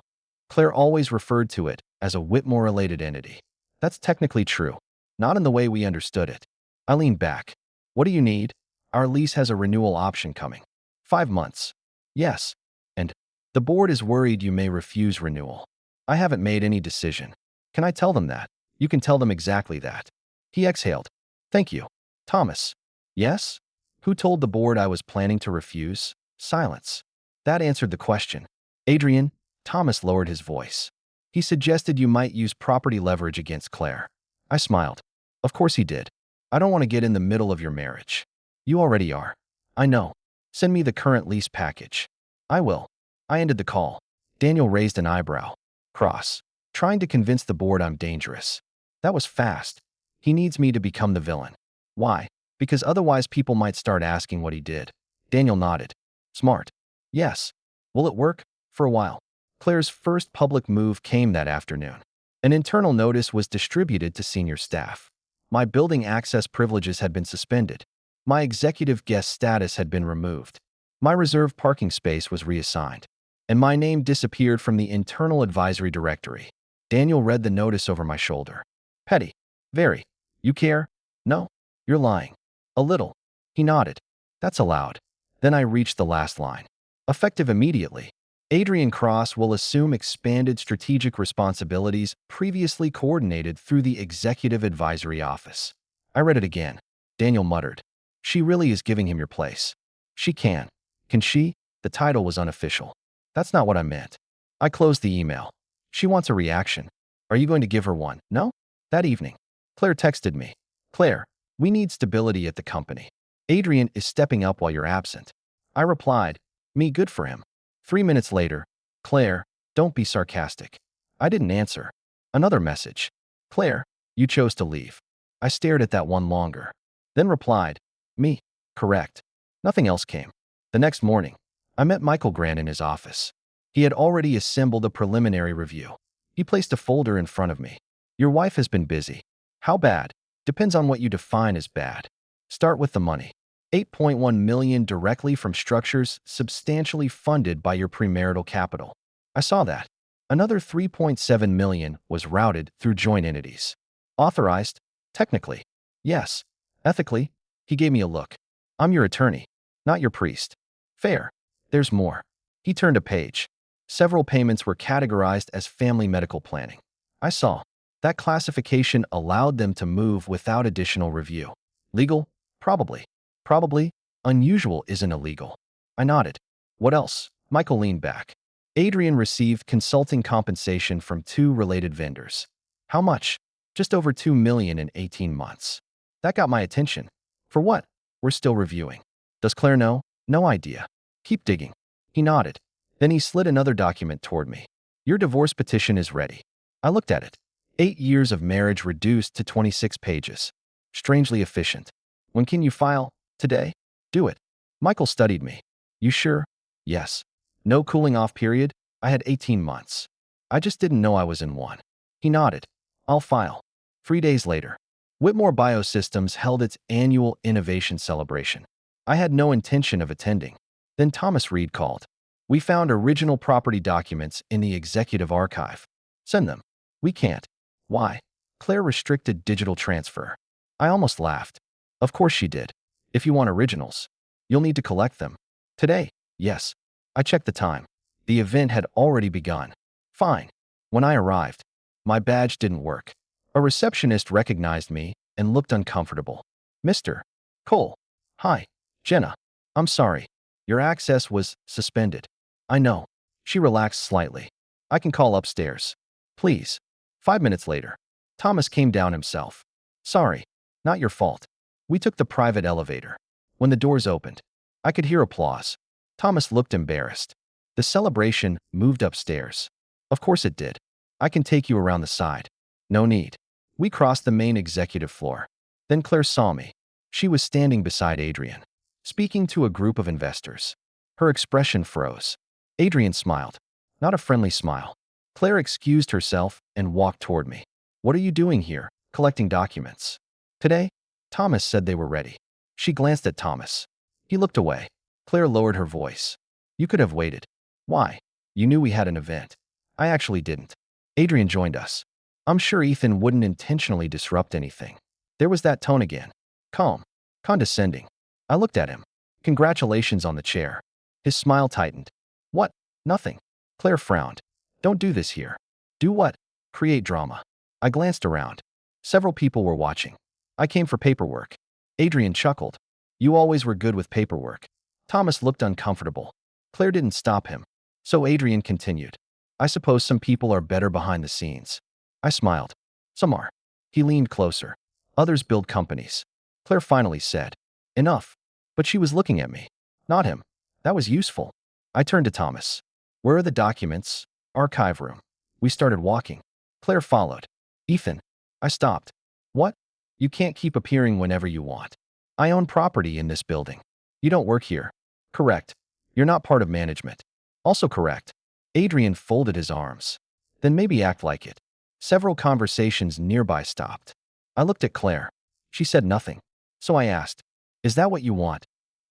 Claire always referred to it as a Whitmore-related entity. That's technically true. Not in the way we understood it. I leaned back. What do you need? Our lease has a renewal option coming. 5 months. Yes. And the board is worried you may refuse renewal. I haven't made any decision. Can I tell them that? You can tell them exactly that. He exhaled. Thank you. Thomas. Yes? Who told the board I was planning to refuse? Silence. That answered the question. Adrian. Thomas lowered his voice. He suggested you might use property leverage against Claire. I smiled. Of course he did. I don't want to get in the middle of your marriage. You already are. I know. Send me the current lease package. I will. I ended the call. Daniel raised an eyebrow. Cross. Trying to convince the board I'm dangerous. That was fast. He needs me to become the villain. Why? Because otherwise people might start asking what he did. Daniel nodded. Smart. Yes. Will it work? For a while. Claire's first public move came that afternoon. An internal notice was distributed to senior staff. My building access privileges had been suspended. My executive guest status had been removed. My reserved parking space was reassigned. And my name disappeared from the internal advisory directory. Daniel read the notice over my shoulder. Petty. Very. You care? No. You're lying. A little. He nodded. That's allowed. Then I reached the last line. Effective immediately. Adrian Cross will assume expanded strategic responsibilities previously coordinated through the Executive Advisory Office. I read it again. Daniel muttered. She really is giving him your place. She can. Can she? The title was unofficial. That's not what I meant. I closed the email. She wants a reaction. Are you going to give her one? No? That evening, Claire texted me. Claire, we need stability at the company. Adrian is stepping up while you're absent. I replied, me good for him. 3 minutes later, Claire, don't be sarcastic. I didn't answer. Another message. Claire, you chose to leave. I stared at that one longer. Then replied, me, correct. Nothing else came. The next morning, I met Michael Grant in his office. He had already assembled a preliminary review. He placed a folder in front of me. Your wife has been busy. How bad? Depends on what you define as bad. Start with the money. 8.1 million directly from structures substantially funded by your premarital capital. I saw that. Another 3.7 million was routed through joint entities. Authorized? Technically. Yes. Ethically? He gave me a look. I'm your attorney, not your priest. Fair. There's more. He turned a page. Several payments were categorized as family medical planning. I saw. That classification allowed them to move without additional review. Legal? Probably. Probably. Unusual isn't illegal. I nodded. What else? Michael leaned back. Adrian received consulting compensation from 2 related vendors. How much? Just over 2 million in 18 months. That got my attention. For what? We're still reviewing. Does Claire know? No idea. Keep digging. He nodded. Then he slid another document toward me. Your divorce petition is ready. I looked at it. 8 years of marriage reduced to 26 pages. Strangely efficient. When can you file? Today? Do it. Michael studied me. You sure? Yes. No cooling off period? I had 18 months. I just didn't know I was in one. He nodded. I'll file. 3 days later, Whitmore Biosystems held its annual innovation celebration. I had no intention of attending. Then Thomas Reed called. We found original property documents in the executive archive. Send them. We can't. Why? Claire restricted digital transfer. I almost laughed. Of course she did. If you want originals, you'll need to collect them. Today? Yes. I checked the time. The event had already begun. Fine. When I arrived, my badge didn't work. A receptionist recognized me and looked uncomfortable. Mr. Cole. Hi, Jenna. I'm sorry. Your access was suspended. I know. She relaxed slightly. I can call upstairs. Please. 5 minutes later, Thomas came down himself. Sorry. Not your fault. We took the private elevator. When the doors opened, I could hear applause. Thomas looked embarrassed. The celebration moved upstairs. Of course it did. I can take you around the side. No need. We crossed the main executive floor. Then Claire saw me. She was standing beside Adrian, speaking to a group of investors. Her expression froze. Adrian smiled. Not a friendly smile. Claire excused herself and walked toward me. What are you doing here? Collecting documents. Today? Thomas said they were ready. She glanced at Thomas. He looked away. Claire lowered her voice. You could have waited. Why? You knew we had an event. I actually didn't. Adrian joined us. I'm sure Ethan wouldn't intentionally disrupt anything. There was that tone again. Calm. Condescending. I looked at him. Congratulations on the chair. His smile tightened. What? Nothing. Claire frowned. Don't do this here. Do what? Create drama. I glanced around. Several people were watching. I came for paperwork. Adrian chuckled. You always were good with paperwork. Thomas looked uncomfortable. Claire didn't stop him. So Adrian continued. I suppose some people are better behind the scenes. I smiled. Some are. He leaned closer. Others build companies. Claire finally said. Enough. But she was looking at me. Not him. That was useful. I turned to Thomas. Where are the documents? Archive room. We started walking. Claire followed. Ethan. I stopped. What? You can't keep appearing whenever you want. I own property in this building. You don't work here. Correct. You're not part of management. Also correct. Adrian folded his arms. Then maybe act like it. Several conversations nearby stopped. I looked at Claire. She said nothing. So I asked, "Is that what you want?"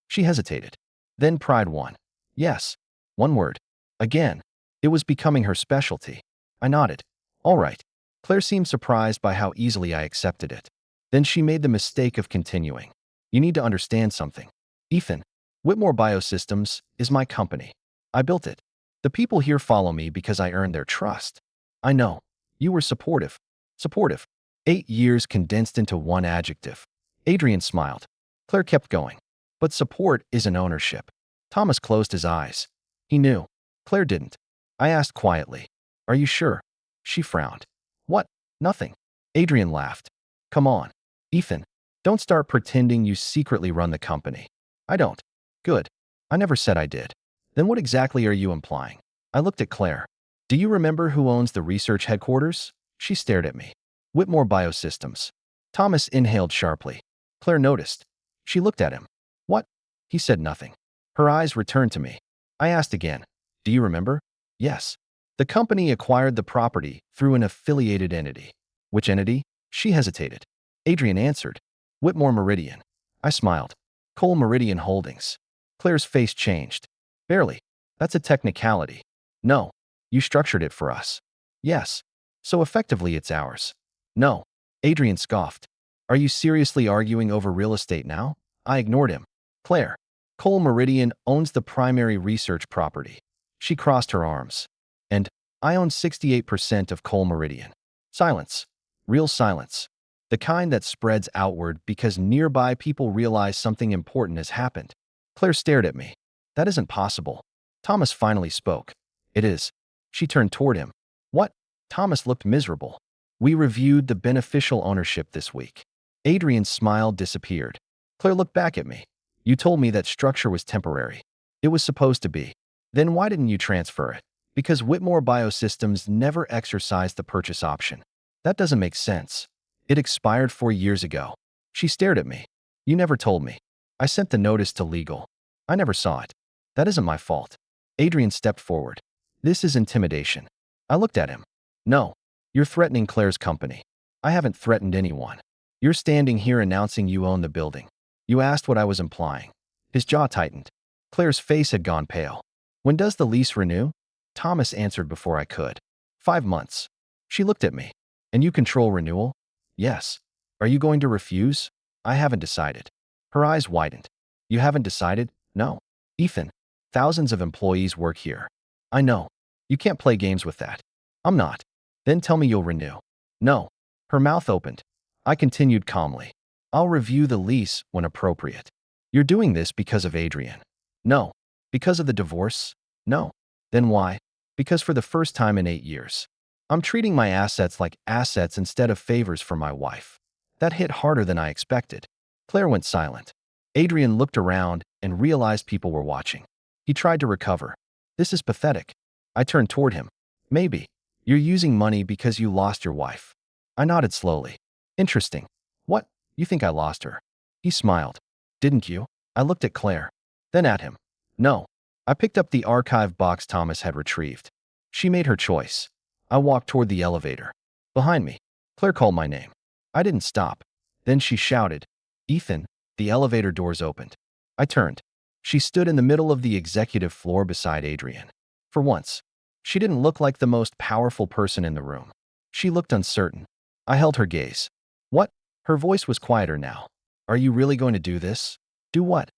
She hesitated. Then pride won. Yes. One word. Again. It was becoming her specialty. I nodded. All right. Claire seemed surprised by how easily I accepted it. Then she made the mistake of continuing. You need to understand something. Ethan, Whitmore Biosystems is my company. I built it. The people here follow me because I earned their trust. I know. You were supportive. Supportive. 8 years condensed into one adjective. Adrian smiled. Claire kept going. But support isn't ownership. Thomas closed his eyes. He knew. Claire didn't. I asked quietly, "Are you sure?" She frowned. What? Nothing. Adrian laughed. Come on. Ethan, don't start pretending you secretly run the company. I don't. Good. I never said I did. Then what exactly are you implying? I looked at Claire. Do you remember who owns the research headquarters? She stared at me. Whitmore Biosystems. Thomas inhaled sharply. Claire noticed. She looked at him. What? He said nothing. Her eyes returned to me. I asked again. Do you remember? Yes. The company acquired the property through an affiliated entity. Which entity? She hesitated. Adrian answered. Whitmore Meridian. I smiled. Cole Meridian Holdings. Claire's face changed. Barely. That's a technicality. No. You structured it for us. Yes. So effectively it's ours. No. Adrian scoffed. Are you seriously arguing over real estate now? I ignored him. Claire. Cole Meridian owns the primary research property. She crossed her arms. And I own 68% of Cole Meridian. Silence. Real silence. The kind that spreads outward because nearby people realize something important has happened. Claire stared at me. That isn't possible. Thomas finally spoke. It is. She turned toward him. What? Thomas looked miserable. We reviewed the beneficial ownership this week. Adrian's smile disappeared. Claire looked back at me. You told me that structure was temporary. It was supposed to be. Then why didn't you transfer it? Because Whitmore Biosystems never exercised the purchase option. That doesn't make sense. It expired 4 years ago. She stared at me. You never told me. I sent the notice to legal. I never saw it. That isn't my fault. Adrian stepped forward. This is intimidation. I looked at him. No. You're threatening Claire's company. I haven't threatened anyone. You're standing here announcing you own the building. You asked what I was implying. His jaw tightened. Claire's face had gone pale. When does the lease renew? Thomas answered before I could. 5 months. She looked at me. And you control renewal? Yes. Are you going to refuse? I haven't decided. Her eyes widened. You haven't decided? No. Ethan, thousands of employees work here. I know. You can't play games with that. I'm not. Then tell me you'll renew. No. Her mouth opened. I continued calmly. I'll review the lease when appropriate. You're doing this because of Adrian. No. Because of the divorce? No. Then why? Because for the first time in 8 years, I'm treating my assets like assets instead of favors for my wife. That hit harder than I expected. Claire went silent. Adrian looked around and realized people were watching. He tried to recover. This is pathetic. I turned toward him. Maybe. You're using money because you lost your wife. I nodded slowly. Interesting. What? You think I lost her? He smiled. Didn't you? I looked at Claire. Then at him. No. I picked up the archive box Thomas had retrieved. She made her choice. I walked toward the elevator. Behind me, Claire called my name. I didn't stop. Then she shouted, Ethan. The elevator doors opened. I turned. She stood in the middle of the executive floor beside Adrian. For once, she didn't look like the most powerful person in the room. She looked uncertain. I held her gaze. What? Her voice was quieter now. Are you really going to do this? Do what?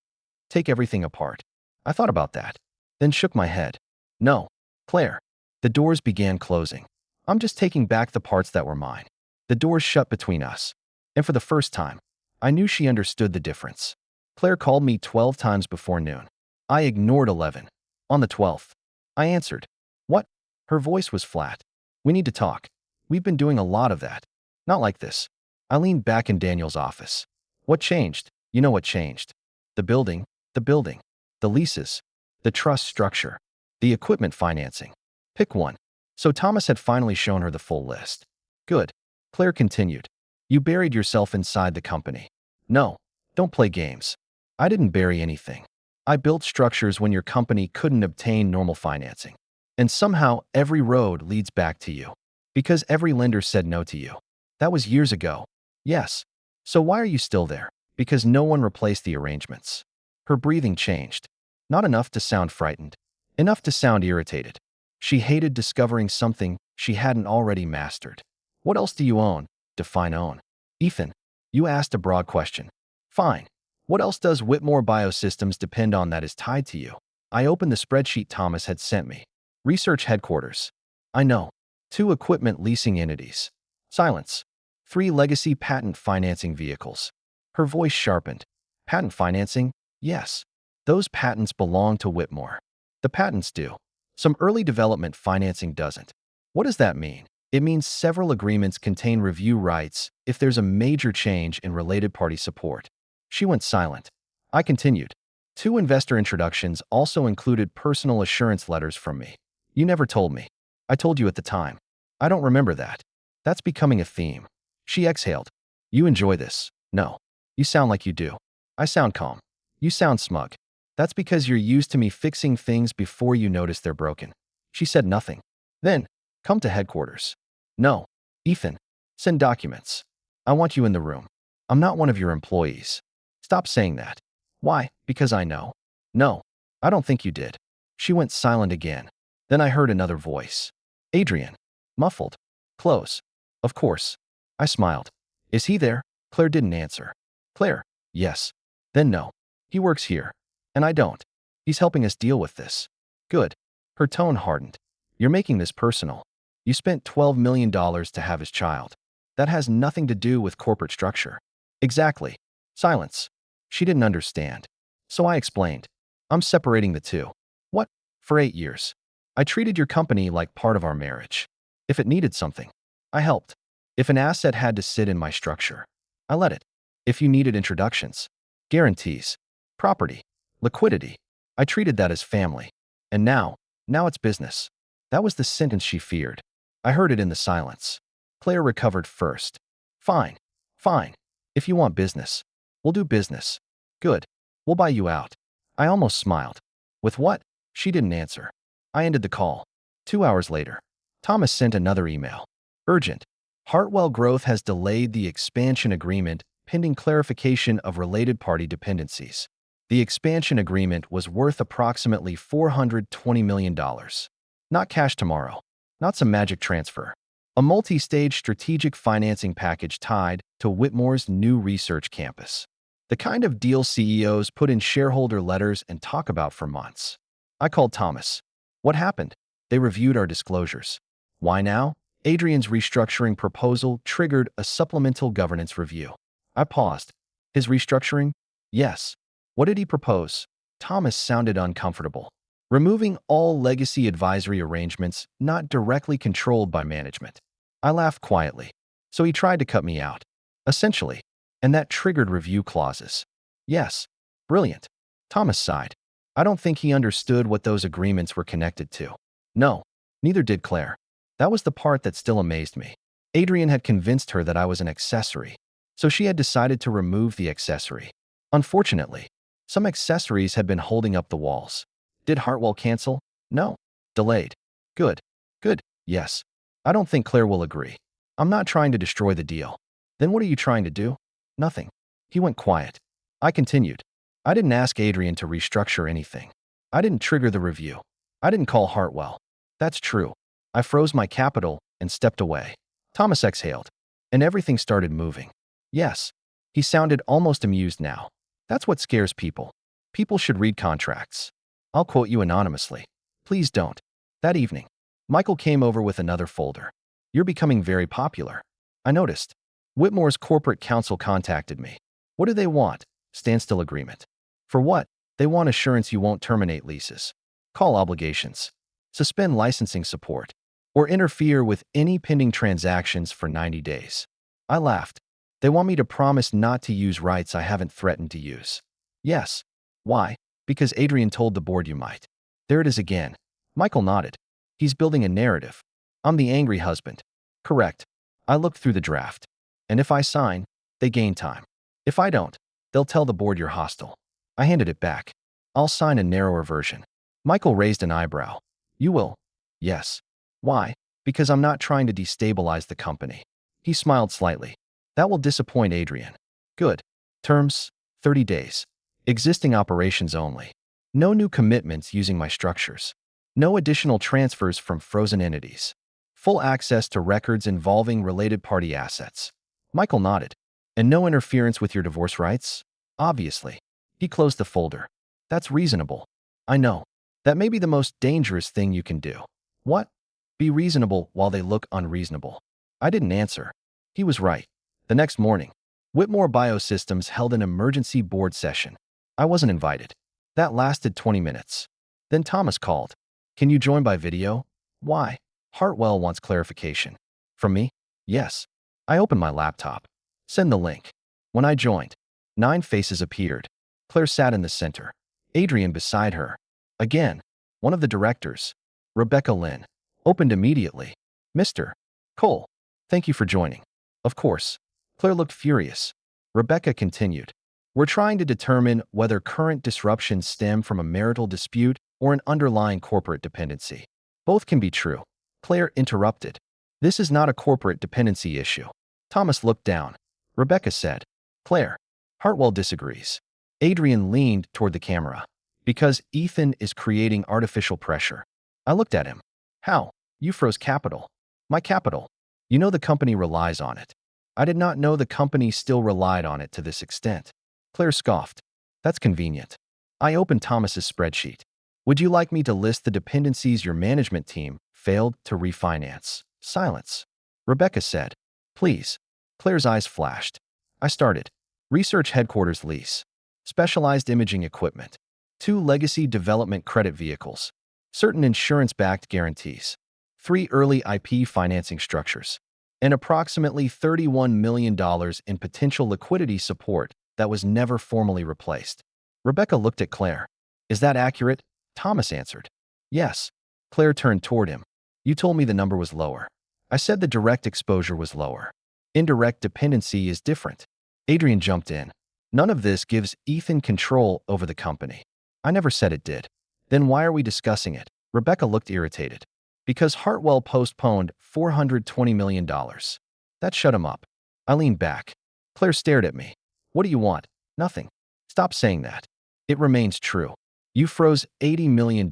Take everything apart. I thought about that, then shook my head. No, Claire. The doors began closing. I'm just taking back the parts that were mine. The doors shut between us. And for the first time, I knew she understood the difference. Claire called me 12 times before noon. I ignored 11. On the 12th, I answered. What? Her voice was flat. We need to talk. We've been doing a lot of that. Not like this. I leaned back in Daniel's office. What changed? You know what changed. The building, the leases, the trust structure, the equipment financing. Pick one. So Thomas had finally shown her the full list. Good. Claire continued. You buried yourself inside the company. No, don't play games. I didn't bury anything. I built structures when your company couldn't obtain normal financing. And somehow every road leads back to you. Because every lender said no to you. That was years ago. Yes. So why are you still there? Because no one replaced the arrangements. Her breathing changed. Not enough to sound frightened. Enough to sound irritated. She hated discovering something she hadn't already mastered. What else do you own? Define own. Ethan, you asked a broad question. Fine. What else does Whitmore Biosystems depend on that is tied to you? I opened the spreadsheet Thomas had sent me. Research headquarters. I know. 2 equipment leasing entities. Silence. 3 legacy patent financing vehicles. Her voice sharpened. Patent financing? Yes. Those patents belong to Whitmore. The patents do. Some early development financing doesn't. What does that mean? It means several agreements contain review rights if there's a major change in related party support. She went silent. I continued. 2 investor introductions also included personal assurance letters from me. You never told me. I told you at the time. I don't remember that. That's becoming a theme. She exhaled. You enjoy this. No. You sound like you do. I sound calm. You sound smug. That's because you're used to me fixing things before you notice they're broken. She said nothing. Then, come to headquarters. No. Ethan, send documents. I want you in the room. I'm not one of your employees. Stop saying that. Why? Because I know. No. I don't think you did. She went silent again. Then I heard another voice. Adrian. Muffled. Close. Of course. I smiled. Is he there? Claire didn't answer. Claire. Yes. Then no. He works here. And I don't. He's helping us deal with this. Good. Her tone hardened. You're making this personal. You spent $12 million to have his child. That has nothing to do with corporate structure. Exactly. Silence. She didn't understand. So I explained. I'm separating the two. What? For 8 years. I treated your company like part of our marriage. If it needed something, I helped. If an asset had to sit in my structure, I let it. If you needed introductions, guarantees, property, liquidity, I treated that as family. And now it's business. That was the sentence she feared. I heard it in the silence. Claire recovered first. Fine. Fine. If you want business, we'll do business. Good. We'll buy you out. I almost smiled. With what? She didn't answer. I ended the call. 2 hours later, Thomas sent another email. Urgent. Hartwell Growth has delayed the expansion agreement pending clarification of related party dependencies. The expansion agreement was worth approximately $420 million. Not cash tomorrow. Not some magic transfer. A multi-stage strategic financing package tied to Whitmore's new research campus. The kind of deal CEOs put in shareholder letters and talk about for months. I called Thomas. What happened? They reviewed our disclosures. Why now? Adrian's restructuring proposal triggered a supplemental governance review. I paused. His restructuring? Yes. What did he propose? Thomas sounded uncomfortable. Removing all legacy advisory arrangements not directly controlled by management. I laughed quietly. So he tried to cut me out. Essentially. And that triggered review clauses. Yes. Brilliant. Thomas sighed. I don't think he understood what those agreements were connected to. No. Neither did Claire. That was the part that still amazed me. Adrian had convinced her that I was an accessory. So she had decided to remove the accessory. Unfortunately, some accessories had been holding up the walls. Did Hartwell cancel? No. Delayed. Good. Good. Yes. I don't think Claire will agree. I'm not trying to destroy the deal. Then what are you trying to do? Nothing. He went quiet. I continued. I didn't ask Adrian to restructure anything. I didn't trigger the review. I didn't call Hartwell. That's true. I froze my capital and stepped away. Thomas exhaled. And everything started moving. Yes. He sounded almost amused now. That's what scares people. People should read contracts. I'll quote you anonymously. Please don't. That evening, Michael came over with another folder. You're becoming very popular. I noticed. Whitmore's corporate counsel contacted me. What do they want? Standstill agreement. For what? They want assurance you won't terminate leases, call obligations, suspend licensing support, or interfere with any pending transactions for 90 days. I laughed. They want me to promise not to use rights I haven't threatened to use. Yes. Why? Because Adrian told the board you might. There it is again. Michael nodded. He's building a narrative. I'm the angry husband. Correct. I looked through the draft. And if I sign, they gain time. If I don't, they'll tell the board you're hostile. I handed it back. I'll sign a narrower version. Michael raised an eyebrow. You will? Yes. Why? Because I'm not trying to destabilize the company. He smiled slightly. That will disappoint Adrian. Good. Terms, 30 days. Existing operations only. No new commitments using my structures. No additional transfers from frozen entities. Full access to records involving related party assets. Michael nodded. And no interference with your divorce rights? Obviously. He closed the folder. That's reasonable. I know. That may be the most dangerous thing you can do. What? Be reasonable while they look unreasonable. I didn't answer. He was right. The next morning, Whitmore Biosystems held an emergency board session. I wasn't invited. That lasted 20 minutes. Then Thomas called. Can you join by video? Why? Hartwell wants clarification. From me? Yes. I opened my laptop. Send the link. When I joined, 9 faces appeared. Claire sat in the center. Adrian beside her. Again, one of the directors, Rebecca Lynn, opened immediately. Mr. Cole, thank you for joining. Of course. Claire looked furious. Rebecca continued. We're trying to determine whether current disruptions stem from a marital dispute or an underlying corporate dependency. Both can be true. Claire interrupted. This is not a corporate dependency issue. Thomas looked down. Rebecca said. Claire. Hartwell disagrees. Adrian leaned toward the camera. Because Ethan is creating artificial pressure. I looked at him. How? You froze capital. My capital. You know the company relies on it. I did not know the company still relied on it to this extent. Claire scoffed. That's convenient. I opened Thomas's spreadsheet. Would you like me to list the dependencies your management team failed to refinance? Silence. Rebecca said. Please. Claire's eyes flashed. I started. Research headquarters lease. Specialized imaging equipment. 2 legacy development credit vehicles. Certain insurance-backed guarantees. 3 early IP financing structures. And approximately $31 million in potential liquidity support that was never formally replaced. Rebecca looked at Claire. Is that accurate? Thomas answered. Yes. Claire turned toward him. You told me the number was lower. I said the direct exposure was lower. Indirect dependency is different. Adrian jumped in. None of this gives Ethan control over the company. I never said it did. Then why are we discussing it? Rebecca looked irritated. Because Hartwell postponed $420 million. That shut him up. I leaned back. Claire stared at me. What do you want? Nothing. Stop saying that. It remains true. You froze $80 million,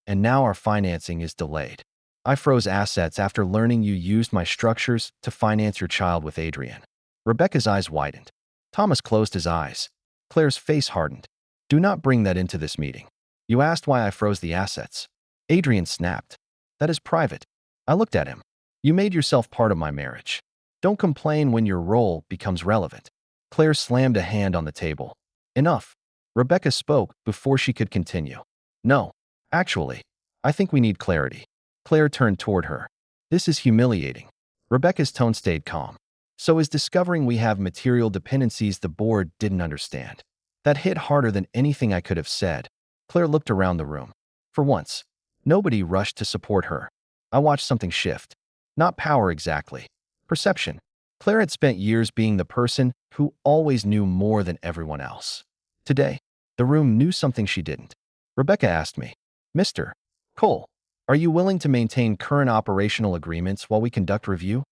and now our financing is delayed. I froze assets after learning you used my structures to finance your child with Adrian. Rebecca's eyes widened. Thomas closed his eyes. Claire's face hardened. Do not bring that into this meeting. You asked why I froze the assets. Adrian snapped. That is private. I looked at him. You made yourself part of my marriage. Don't complain when your role becomes relevant. Claire slammed a hand on the table. Enough. Rebecca spoke before she could continue. No. Actually, I think we need clarity. Claire turned toward her. This is humiliating. Rebecca's tone stayed calm. So is discovering we have material dependencies the board didn't understand. That hit harder than anything I could have said. Claire looked around the room. For once, nobody rushed to support her. I watched something shift. Not power exactly. Perception. Claire had spent years being the person who always knew more than everyone else. Today, the room knew something she didn't. Rebecca asked me, Mr. Cole, are you willing to maintain current operational agreements while we conduct review?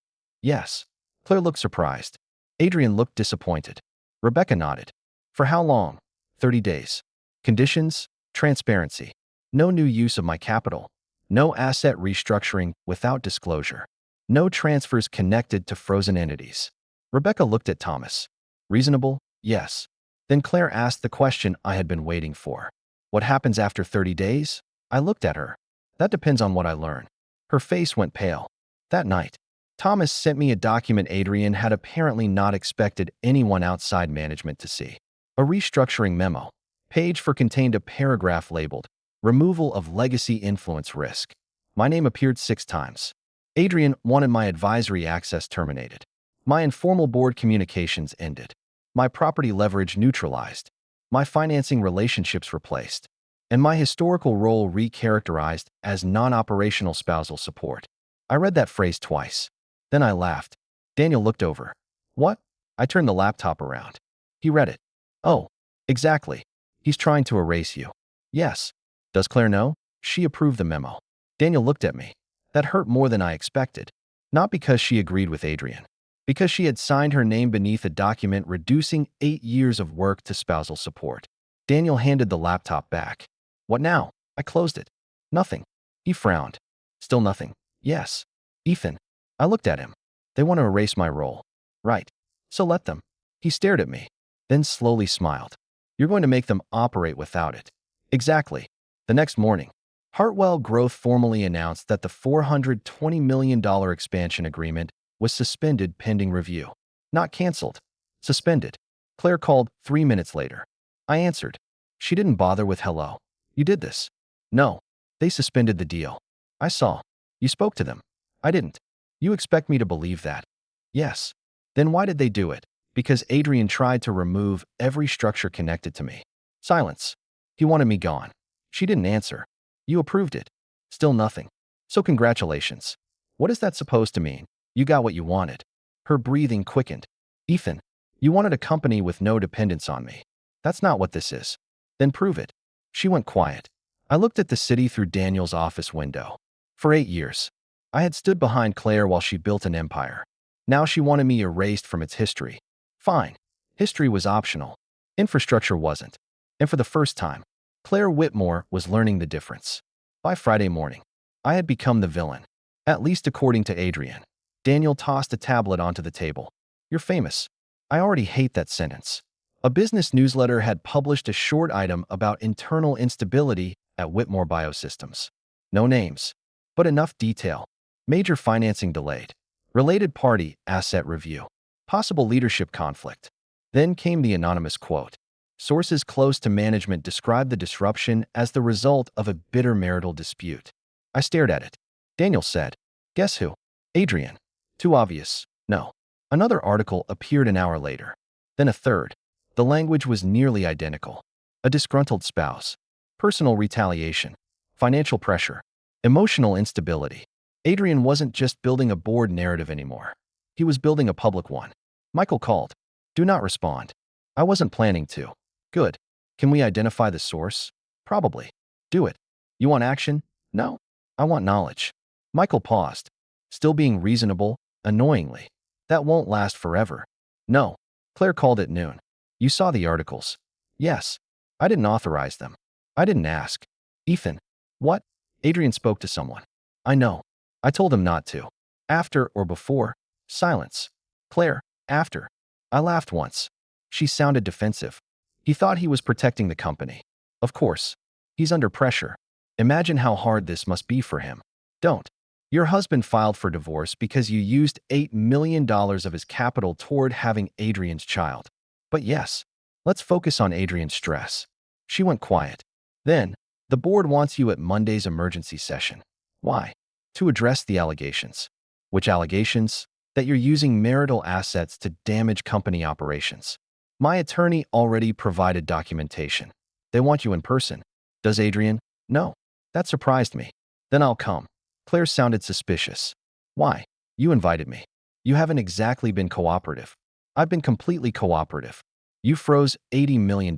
Yes. Claire looked surprised. Adrian looked disappointed. Rebecca nodded. For how long? 30 days. Conditions? Transparency. No new use of my capital. No asset restructuring without disclosure. No transfers connected to frozen entities. Rebecca looked at Thomas. Reasonable? Yes. Then Claire asked the question I had been waiting for. What happens after 30 days? I looked at her. That depends on what I learn. Her face went pale. That night, Thomas sent me a document Adrian had apparently not expected anyone outside management to see. A restructuring memo. Page 4 contained a paragraph labeled, Removal of Legacy Influence Risk. My name appeared 6 times. Adrian wanted my advisory access terminated. My informal board communications ended. My property leverage neutralized. My financing relationships replaced. And my historical role recharacterized as non-operational spousal support. I read that phrase twice. Then I laughed. Daniel looked over. What? I turned the laptop around. He read it. Oh, exactly. He's trying to erase you. Yes. Does Claire know? She approved the memo. Daniel looked at me. That hurt more than I expected. Not because she agreed with Adrian. Because she had signed her name beneath a document reducing 8 years of work to spousal support. Daniel handed the laptop back. What now? I closed it. Nothing. He frowned. Still nothing. Yes. Ethan. I looked at him. They want to erase my role. Right. So let them. He stared at me, then slowly smiled. You're going to make them operate without it. Exactly. The next morning, Hartwell Growth formally announced that the $420 million expansion agreement was suspended pending review. Not canceled. Suspended. Claire called 3 minutes later. I answered. She didn't bother with hello. You did this. No. They suspended the deal. I saw. You spoke to them. I didn't. You expect me to believe that? Yes. Then why did they do it? Because Adrian tried to remove every structure connected to me. Silence. He wanted me gone. She didn't answer. You approved it. Still nothing. So congratulations. What is that supposed to mean? You got what you wanted. Her breathing quickened. Ethan, you wanted a company with no dependence on me. That's not what this is. Then prove it. She went quiet. I looked at the city through Daniel's office window. For 8 years, I had stood behind Claire while she built an empire. Now she wanted me erased from its history. Fine. History was optional. Infrastructure wasn't. And for the first time, Claire Whitmore was learning the difference. By Friday morning, I had become the villain. At least according to Adrian. Daniel tossed a tablet onto the table. You're famous. I already hate that sentence. A business newsletter had published a short item about internal instability at Whitmore Biosystems. No names, but enough detail. Major financing delayed. Related party asset review. Possible leadership conflict. Then came the anonymous quote. Sources close to management described the disruption as the result of a bitter marital dispute. I stared at it. Daniel said, guess who? Adrian. Too obvious. No. Another article appeared an hour later. Then a third. The language was nearly identical. A disgruntled spouse. Personal retaliation. Financial pressure. Emotional instability. Adrian wasn't just building a board narrative anymore. He was building a public one. Michael called. Do not respond. I wasn't planning to. Good. Can we identify the source? Probably. Do it. You want action? No. I want knowledge. Michael paused. Still being reasonable, annoyingly. That won't last forever. No. Claire called at noon. You saw the articles. Yes. I didn't authorize them. I didn't ask. Ethan. What? Adrian spoke to someone. I know. I told him not to. After or before? Silence. Claire. After. I laughed once. She sounded defensive. He thought he was protecting the company. Of course. He's under pressure. Imagine how hard this must be for him. Don't. Your husband filed for divorce because you used $8 million of his capital toward having Adrian's child. But yes, let's focus on Adrian's stress. She went quiet. Then, the board wants you at Monday's emergency session. Why? To address the allegations. Which allegations? That you're using marital assets to damage company operations. My attorney already provided documentation. They want you in person. Does Adrian? No. That surprised me. Then I'll come. Claire sounded suspicious. Why? You invited me. You haven't exactly been cooperative. I've been completely cooperative. You froze $80 million.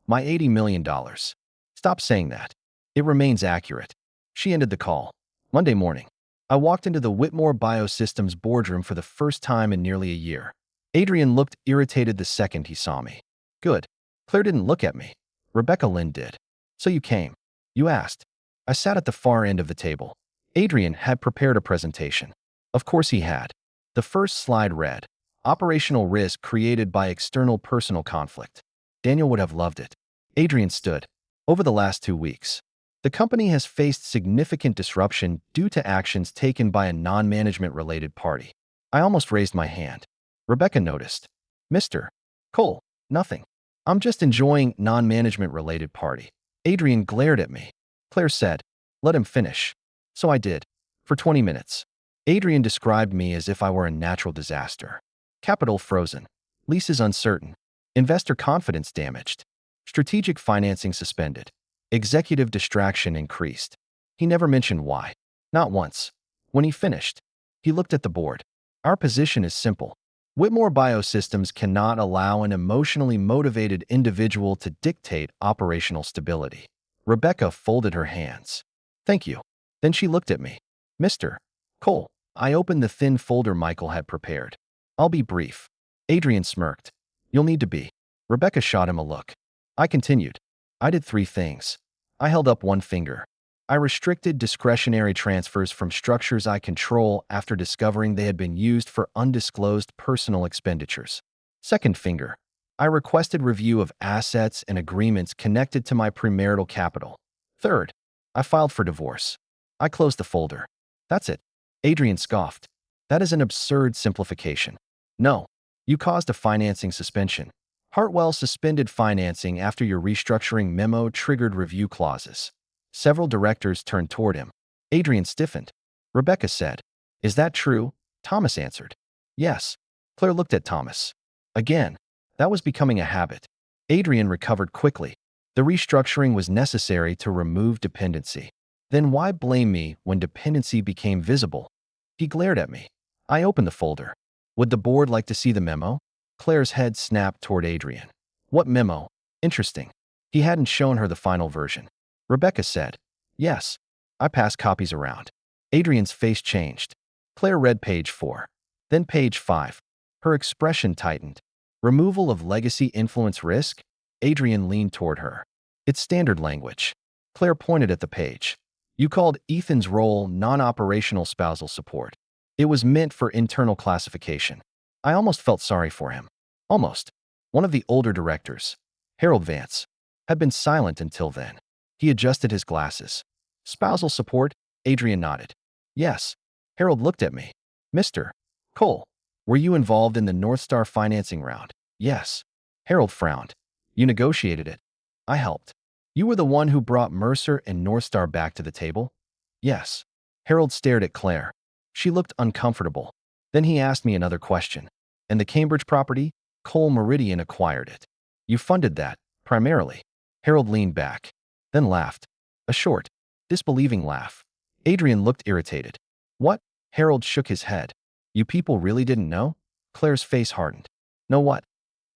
My $80 million. Stop saying that. It remains accurate. She ended the call. Monday morning, I walked into the Whitmore Biosystems boardroom for the first time in nearly a year. Adrian looked irritated the second he saw me. Good. Claire didn't look at me. Rebecca Lynn did. So you came. You asked. I sat at the far end of the table. Adrian had prepared a presentation. Of course he had. The first slide read, Operational risk created by external personal conflict. Daniel would have loved it. Adrian stood. Over the last 2 weeks, the company has faced significant disruption due to actions taken by a non-management related party. I almost raised my hand. Rebecca noticed. Mr. Cole, nothing. I'm just enjoying non-management related party. Adrian glared at me. Claire said, let him finish. So I did. For 20 minutes. Adrian described me as if I were a natural disaster. Capital frozen. Leases uncertain. Investor confidence damaged. Strategic financing suspended. Executive distraction increased. He never mentioned why. Not once. When he finished, he looked at the board. Our position is simple. Whitmore Biosystems cannot allow an emotionally motivated individual to dictate operational stability. Rebecca folded her hands. Thank you. Then she looked at me. Mr. Cole. I opened the thin folder Michael had prepared. I'll be brief. Adrian smirked. You'll need to be. Rebecca shot him a look. I continued. I did 3 things. I held up one finger. I restricted discretionary transfers from structures I control after discovering they had been used for undisclosed personal expenditures. Second finger. I requested review of assets and agreements connected to my premarital capital. Third, I filed for divorce. I closed the folder. That's it. Adrian scoffed. That is an absurd simplification. No, you caused a financing suspension. Hartwell suspended financing after your restructuring memo triggered review clauses. Several directors turned toward him. Adrian stiffened. Rebecca said, "Is that true?" Thomas answered, "Yes." Claire looked at Thomas. Again, that was becoming a habit. Adrian recovered quickly. The restructuring was necessary to remove dependency. Then why blame me when dependency became visible? He glared at me. I opened the folder. Would the board like to see the memo? Claire's head snapped toward Adrian. What memo? Interesting. He hadn't shown her the final version. Rebecca said, "Yes." I passed copies around. Adrian's face changed. Claire read page 4. Then page 5. Her expression tightened. Removal of legacy influence risk? Adrian leaned toward her. It's standard language. Claire pointed at the page. You called Ethan's role non-operational spousal support. It was meant for internal classification. I almost felt sorry for him. Almost. One of the older directors, Harold Vance, had been silent until then. He adjusted his glasses. Spousal support? Adrian nodded. Yes. Harold looked at me. Mr. Cole, were you involved in the North Star financing round? Yes. Harold frowned. You negotiated it. I helped. You were the one who brought Mercer and North Star back to the table? Yes. Harold stared at Claire. She looked uncomfortable. Then he asked me another question. And the Cambridge property? Cole Meridian acquired it. You funded that, primarily. Harold leaned back, then laughed. A short, disbelieving laugh. Adrian looked irritated. What? Harold shook his head. You people really didn't know? Claire's face hardened. Know what?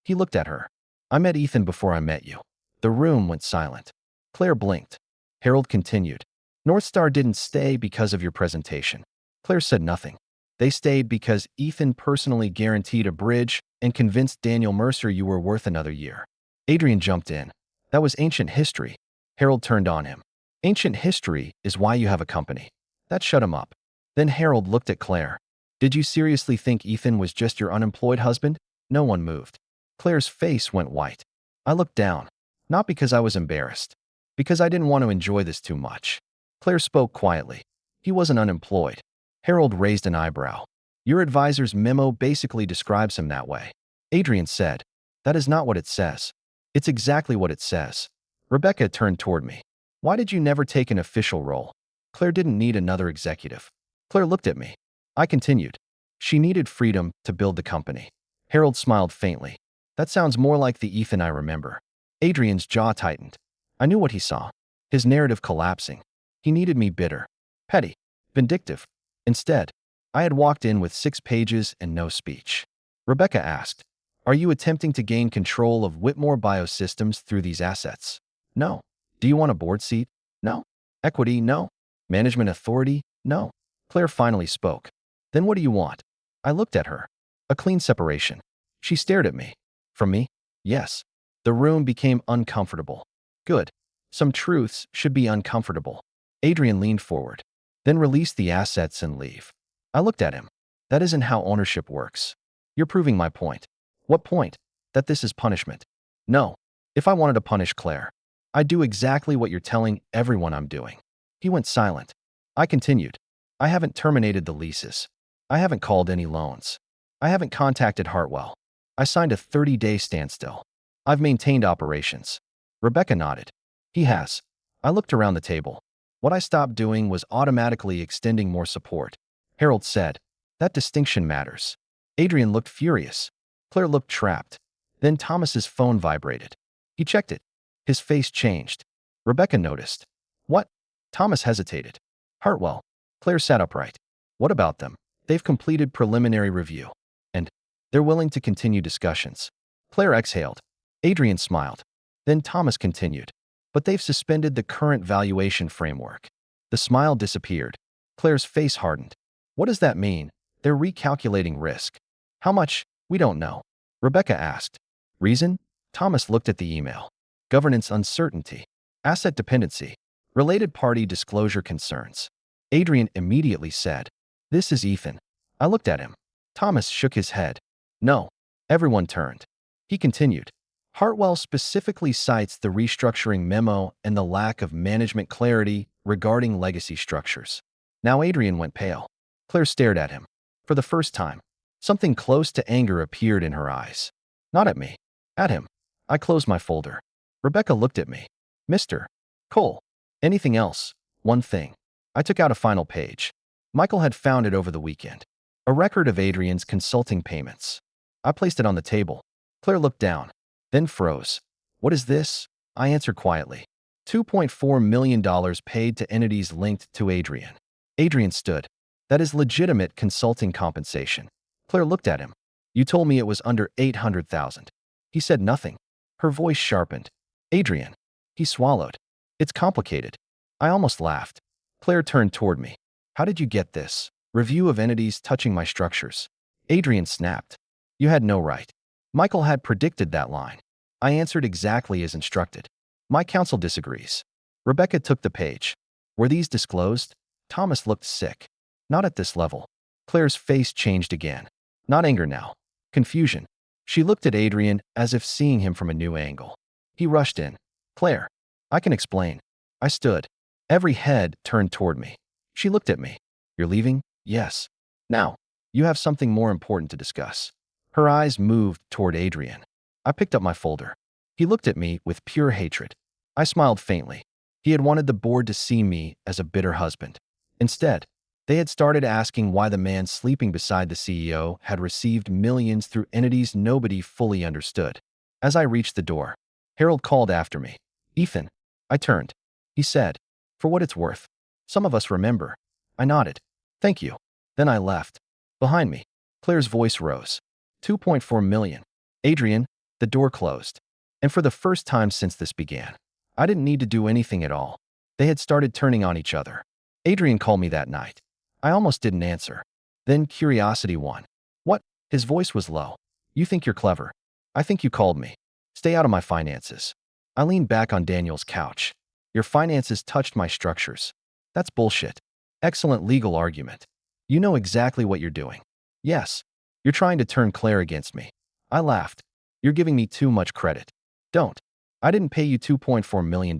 He looked at her. I met Ethan before I met you. The room went silent. Claire blinked. Harold continued. North Star didn't stay because of your presentation. Claire said nothing. They stayed because Ethan personally guaranteed a bridge and convinced Daniel Mercer you were worth another year. Adrian jumped in. That was ancient history. Harold turned on him. Ancient history is why you have a company. That shut him up. Then Harold looked at Claire. Did you seriously think Ethan was just your unemployed husband? No one moved. Claire's face went white. I looked down. Not because I was embarrassed. Because I didn't want to enjoy this too much. Claire spoke quietly. He wasn't unemployed. Harold raised an eyebrow. Your advisor's memo basically describes him that way. Adrian said, that is not what it says. It's exactly what it says. Rebecca turned toward me. Why did you never take an official role? Claire didn't need another executive. Claire looked at me. I continued. She needed freedom to build the company. Harold smiled faintly. That sounds more like the Ethan I remember. Adrian's jaw tightened. I knew what he saw. His narrative collapsing. He needed me bitter, petty, vindictive. Instead, I had walked in with 6 pages and no speech. Rebecca asked, are you attempting to gain control of Whitmore Biosystems through these assets? No. Do you want a board seat? No. Equity? No. Management authority? No. Claire finally spoke. Then what do you want? I looked at her. A clean separation. She stared at me. From me? Yes. The room became uncomfortable. Good. Some truths should be uncomfortable. Adrian leaned forward. Then release the assets and leave. I looked at him. That isn't how ownership works. You're proving my point. What point? That this is punishment. No. If I wanted to punish Claire, I'd do exactly what you're telling everyone I'm doing. He went silent. I continued. I haven't terminated the leases. I haven't called any loans. I haven't contacted Hartwell. I signed a 30-day standstill. I've maintained operations. Rebecca nodded. He has. I looked around the table. What I stopped doing was automatically extending more support. Harold said, that distinction matters. Adrian looked furious. Claire looked trapped. Then Thomas's phone vibrated. He checked it. His face changed. Rebecca noticed. What? Thomas hesitated. Hartwell. Claire sat upright. What about them? They've completed preliminary review. And they're willing to continue discussions. Claire exhaled. Adrian smiled. Then Thomas continued. But they've suspended the current valuation framework. The smile disappeared. Claire's face hardened. What does that mean? They're recalculating risk. How much? We don't know. Rebecca asked. Reason? Thomas looked at the email. Governance uncertainty. Asset dependency. Related party disclosure concerns. Adrian immediately said, This is Ethan. I looked at him. Thomas shook his head. No. Everyone turned. He continued. Hartwell specifically cites the restructuring memo and the lack of management clarity regarding legacy structures. Now Adrian went pale. Claire stared at him. For the first time, something close to anger appeared in her eyes. Not at me. At him. I closed my folder. Rebecca looked at me. Mr. Cole. Anything else? One thing. I took out a final page. Michael had found it over the weekend. A record of Adrian's consulting payments. I placed it on the table. Claire looked down, then froze. What is this? I answered quietly. $2.4 million paid to entities linked to Adrian. Adrian stood. That is legitimate consulting compensation. Claire looked at him. You told me it was under $800,000. He said nothing. Her voice sharpened. Adrian. He swallowed. It's complicated. I almost laughed. Claire turned toward me. How did you get this? Review of entities touching my structures. Adrian snapped. You had no right. Michael had predicted that line. I answered exactly as instructed. My counsel disagrees. Rebecca took the page. Were these disclosed? Thomas looked sick. Not at this level. Claire's face changed again. Not anger now. Confusion. She looked at Adrian as if seeing him from a new angle. He rushed in. Claire. I can explain. I stood. Every head turned toward me. She looked at me. You're leaving? Yes. Now, you have something more important to discuss. Her eyes moved toward Adrian. I picked up my folder. He looked at me with pure hatred. I smiled faintly. He had wanted the board to see me as a bitter husband. Instead, they had started asking why the man sleeping beside the CEO had received millions through entities nobody fully understood. As I reached the door, Harold called after me. Ethan. I turned. He said, For what it's worth. Some of us remember. I nodded. Thank you. Then I left. Behind me, Claire's voice rose. 2.4 million. Adrian, the door closed. And for the first time since this began, I didn't need to do anything at all. They had started turning on each other. Adrian called me that night. I almost didn't answer. Then curiosity won. What? His voice was low. You think you're clever. I think you called me. Stay out of my finances. I leaned back on Daniel's couch. Your finances touched my structures. That's bullshit. Excellent legal argument. You know exactly what you're doing. Yes. You're trying to turn Claire against me. I laughed. You're giving me too much credit. Don't. I didn't pay you $2.4 million.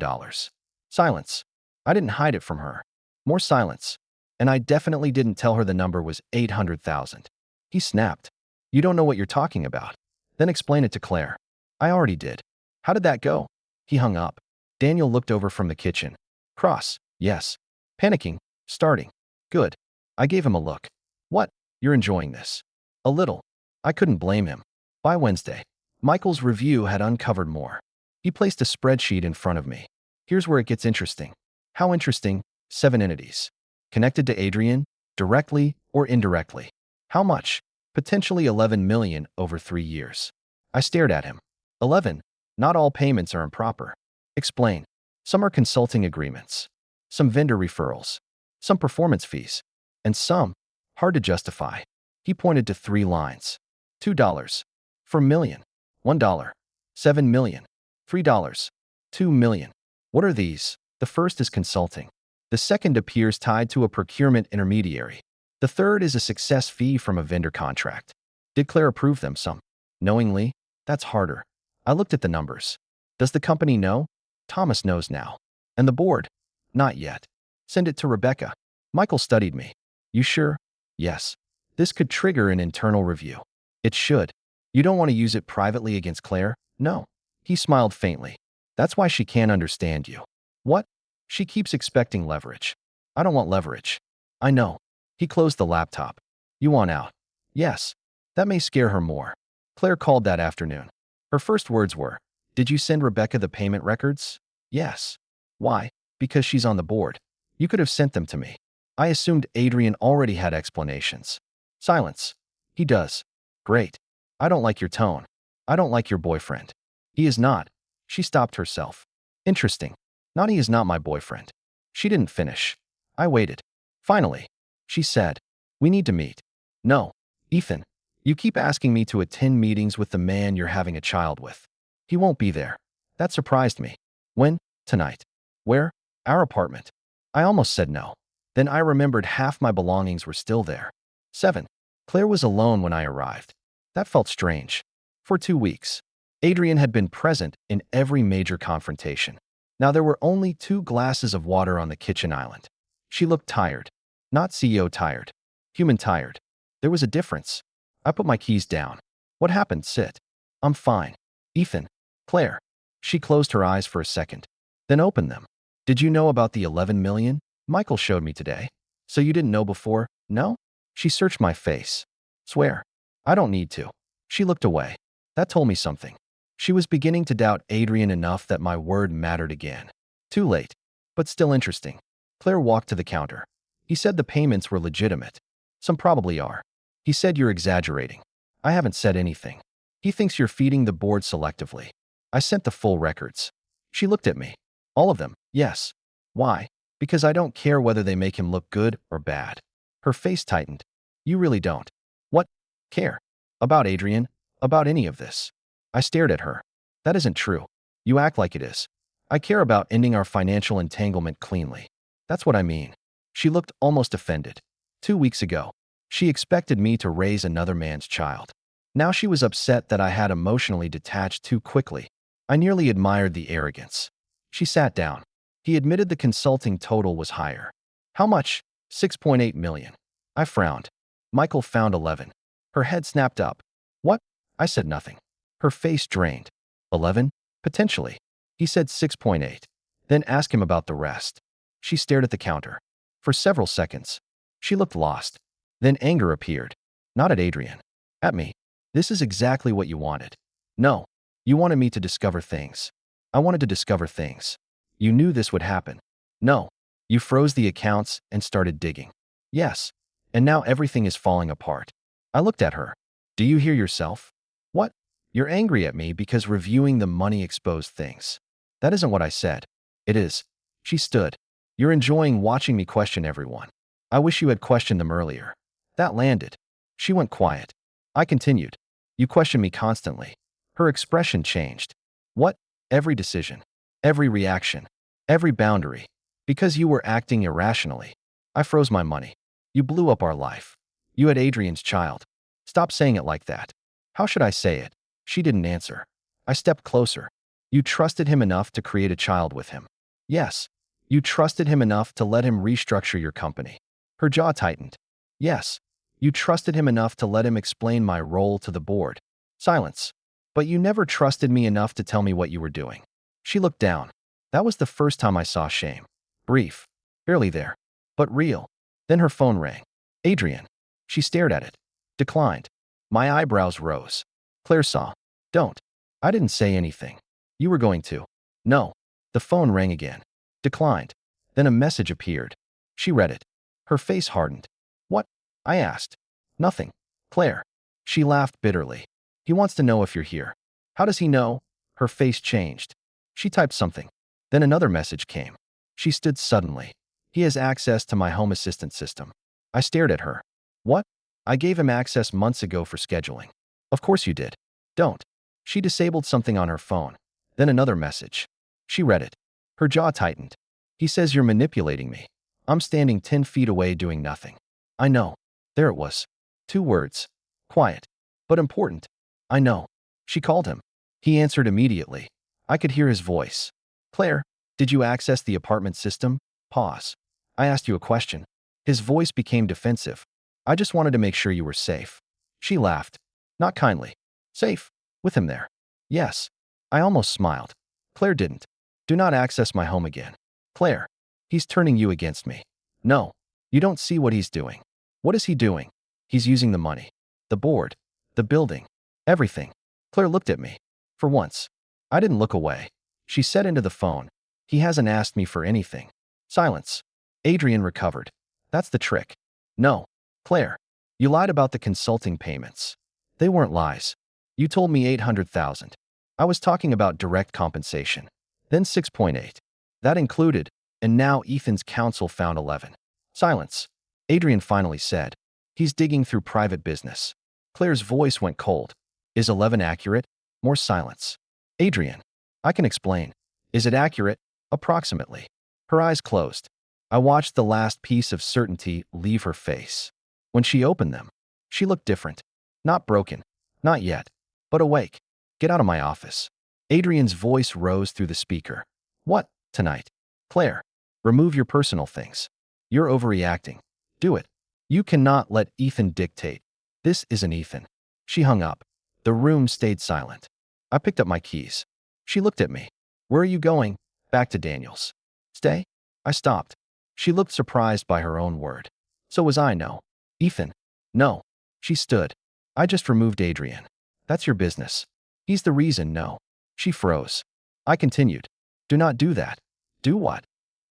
Silence. I didn't hide it from her. More silence. And I definitely didn't tell her the number was 800,000. He snapped. You don't know what you're talking about. Then explain it to Claire. I already did. How did that go? He hung up. Daniel looked over from the kitchen. Cross. Yes. Panicking. Starting. Good. I gave him a look. What? You're enjoying this. A little. I couldn't blame him. By Wednesday, Michael's review had uncovered more. He placed a spreadsheet in front of me. Here's where it gets interesting. How interesting? 7 entities. Connected to Adrian, directly or indirectly. How much? Potentially 11 million over 3 years. I stared at him. 11. Not all payments are improper. Explain. Some are consulting agreements. Some vendor referrals. Some performance fees. And some, hard to justify. He pointed to 3 lines. $2. For million. $1. 7 million. $3. 2 million. What are these? The first is consulting. The second appears tied to a procurement intermediary. The third is a success fee from a vendor contract. Did Claire approve them some? Knowingly? That's harder. I looked at the numbers. Does the company know? Thomas knows now. And the board? Not yet. Send it to Rebecca. Michael studied me. You sure? Yes. This could trigger an internal review. It should. You don't want to use it privately against Claire? No. He smiled faintly. That's why she can't understand you. What? She keeps expecting leverage. I don't want leverage. I know. He closed the laptop. You want out? Yes. That may scare her more. Claire called that afternoon. Her first words were, Did you send Rebecca the payment records? Yes. Why? Because she's on the board. You could have sent them to me. I assumed Adrian already had explanations. Silence. He does. Great. I don't like your tone. I don't like your boyfriend. He is not. She stopped herself. Interesting. Nani is not my boyfriend. She didn't finish. I waited. Finally, she said, "We need to meet." "No, Ethan. You keep asking me to attend meetings with the man you're having a child with. He won't be there." That surprised me. "When?" "Tonight." "Where?" "Our apartment." I almost said no. Then I remembered half my belongings were still there. 7. Claire was alone when I arrived. That felt strange. For 2 weeks, Adrian had been present in every major confrontation. Now there were only 2 glasses of water on the kitchen island. She looked tired. Not CEO tired. Human tired. There was a difference. I put my keys down. "What happened? Sit." "I'm fine." "Ethan." "Claire." She closed her eyes for a second, then opened them. "Did you know about the 11 million? Michael showed me today." "So you didn't know before?" "No." She searched my face. "Swear." "I don't need to." She looked away. That told me something. She was beginning to doubt Adrian enough that my word mattered again. Too late, but still interesting. Claire walked to the counter. "He said the payments were legitimate." "Some probably are." "He said you're exaggerating." "I haven't said anything." "He thinks you're feeding the board selectively." "I sent the full records." She looked at me. "All of them?" "Yes." "Why?" "Because I don't care whether they make him look good or bad." Her face tightened. "You really don't." "What?" "Care. About Adrian? About any of this?" I stared at her. "That isn't true." "You act like it is." "I care about ending our financial entanglement cleanly." "That's what I mean." She looked almost offended. 2 weeks ago, she expected me to raise another man's child. Now she was upset that I had emotionally detached too quickly. I nearly admired the arrogance. She sat down. "He admitted the consulting total was higher." "How much?" 6.8 million. I frowned. "Michael found 11. Her head snapped up. "What?" I said nothing. Her face drained. 11? Potentially. He said 6.8. Then ask him about the rest. She stared at the counter. For several seconds, she looked lost. Then anger appeared. Not at Adrian. At me. "This is exactly what you wanted." "No. You wanted me to discover things." "I wanted to discover things." "You knew this would happen." "No. You froze the accounts and started digging." "Yes. And now everything is falling apart." I looked at her. "Do you hear yourself?" "What?" "You're angry at me because reviewing the money exposed things." "That isn't what I said." "It is." She stood. "You're enjoying watching me question everyone." "I wish you had questioned them earlier." That landed. She went quiet. I continued. "You question me constantly." Her expression changed. "What?" "Every decision. Every reaction. Every boundary. Because you were acting irrationally." I froze my money. "You blew up our life. You had Adrian's child." "Stop saying it like that." "How should I say it?" She didn't answer. I stepped closer. "You trusted him enough to create a child with him." "Yes." "You trusted him enough to let him restructure your company." Her jaw tightened. "Yes." "You trusted him enough to let him explain my role to the board." Silence. "But you never trusted me enough to tell me what you were doing." She looked down. That was the first time I saw shame. Brief. Barely there. But real. Then her phone rang. "Adrian." She stared at it. Declined. My eyebrows rose. Claire saw. "Don't." I didn't say anything. "You were going to." "No." The phone rang again. Declined. Then a message appeared. She read it. Her face hardened. "What?" I asked. "Nothing." "Claire." She laughed bitterly. "He wants to know if you're here." "How does he know?" Her face changed. She typed something. Then another message came. She stood suddenly. "He has access to my home assistant system." I stared at her. "What?" "I gave him access months ago for scheduling." "Of course you did." "Don't." She disabled something on her phone. Then another message. She read it. Her jaw tightened. "He says you're manipulating me." I'm standing 10 feet away doing nothing. "I know." There it was. 2 words. Quiet. But important. "I know." She called him. He answered immediately. I could hear his voice. "Claire, did you access the apartment system?" Pause. "I asked you a question." His voice became defensive. "I just wanted to make sure you were safe." She laughed. Not kindly. "Safe? With him there?" "Yes." I almost smiled. Claire didn't. "Do not access my home again." "Claire." "He's turning you against me." "No. You don't see what he's doing." "What is he doing?" "He's using the money. The board. The building. Everything." Claire looked at me. For once. I didn't look away. She said into the phone, "He hasn't asked me for anything." Silence. Adrian recovered. "That's the trick." "No." "Claire, you lied about the consulting payments." "They weren't lies." "You told me 800,000. I was talking about direct compensation." Then 6.8. That included, and now Ethan's counsel found 11. Silence. Adrian finally said. He's digging through private business. Claire's voice went cold. Is 11 accurate? More silence. Adrian. I can explain. Is it accurate? Approximately. Her eyes closed. I watched the last piece of certainty leave her face. When she opened them, she looked different. Not broken. Not yet. But awake. Get out of my office. Adrian's voice rose through the speaker. What? Tonight? Claire. Remove your personal things. You're overreacting. Do it. You cannot let Ethan dictate. This isn't Ethan. She hung up. The room stayed silent. I picked up my keys. She looked at me. Where are you going? Back to Daniels. Stay? I stopped. She looked surprised by her own word. So was I. No. Ethan. No. She stood. I just removed Adrian. That's your business. He's the reason. No. She froze. I continued. Do not do that. Do what?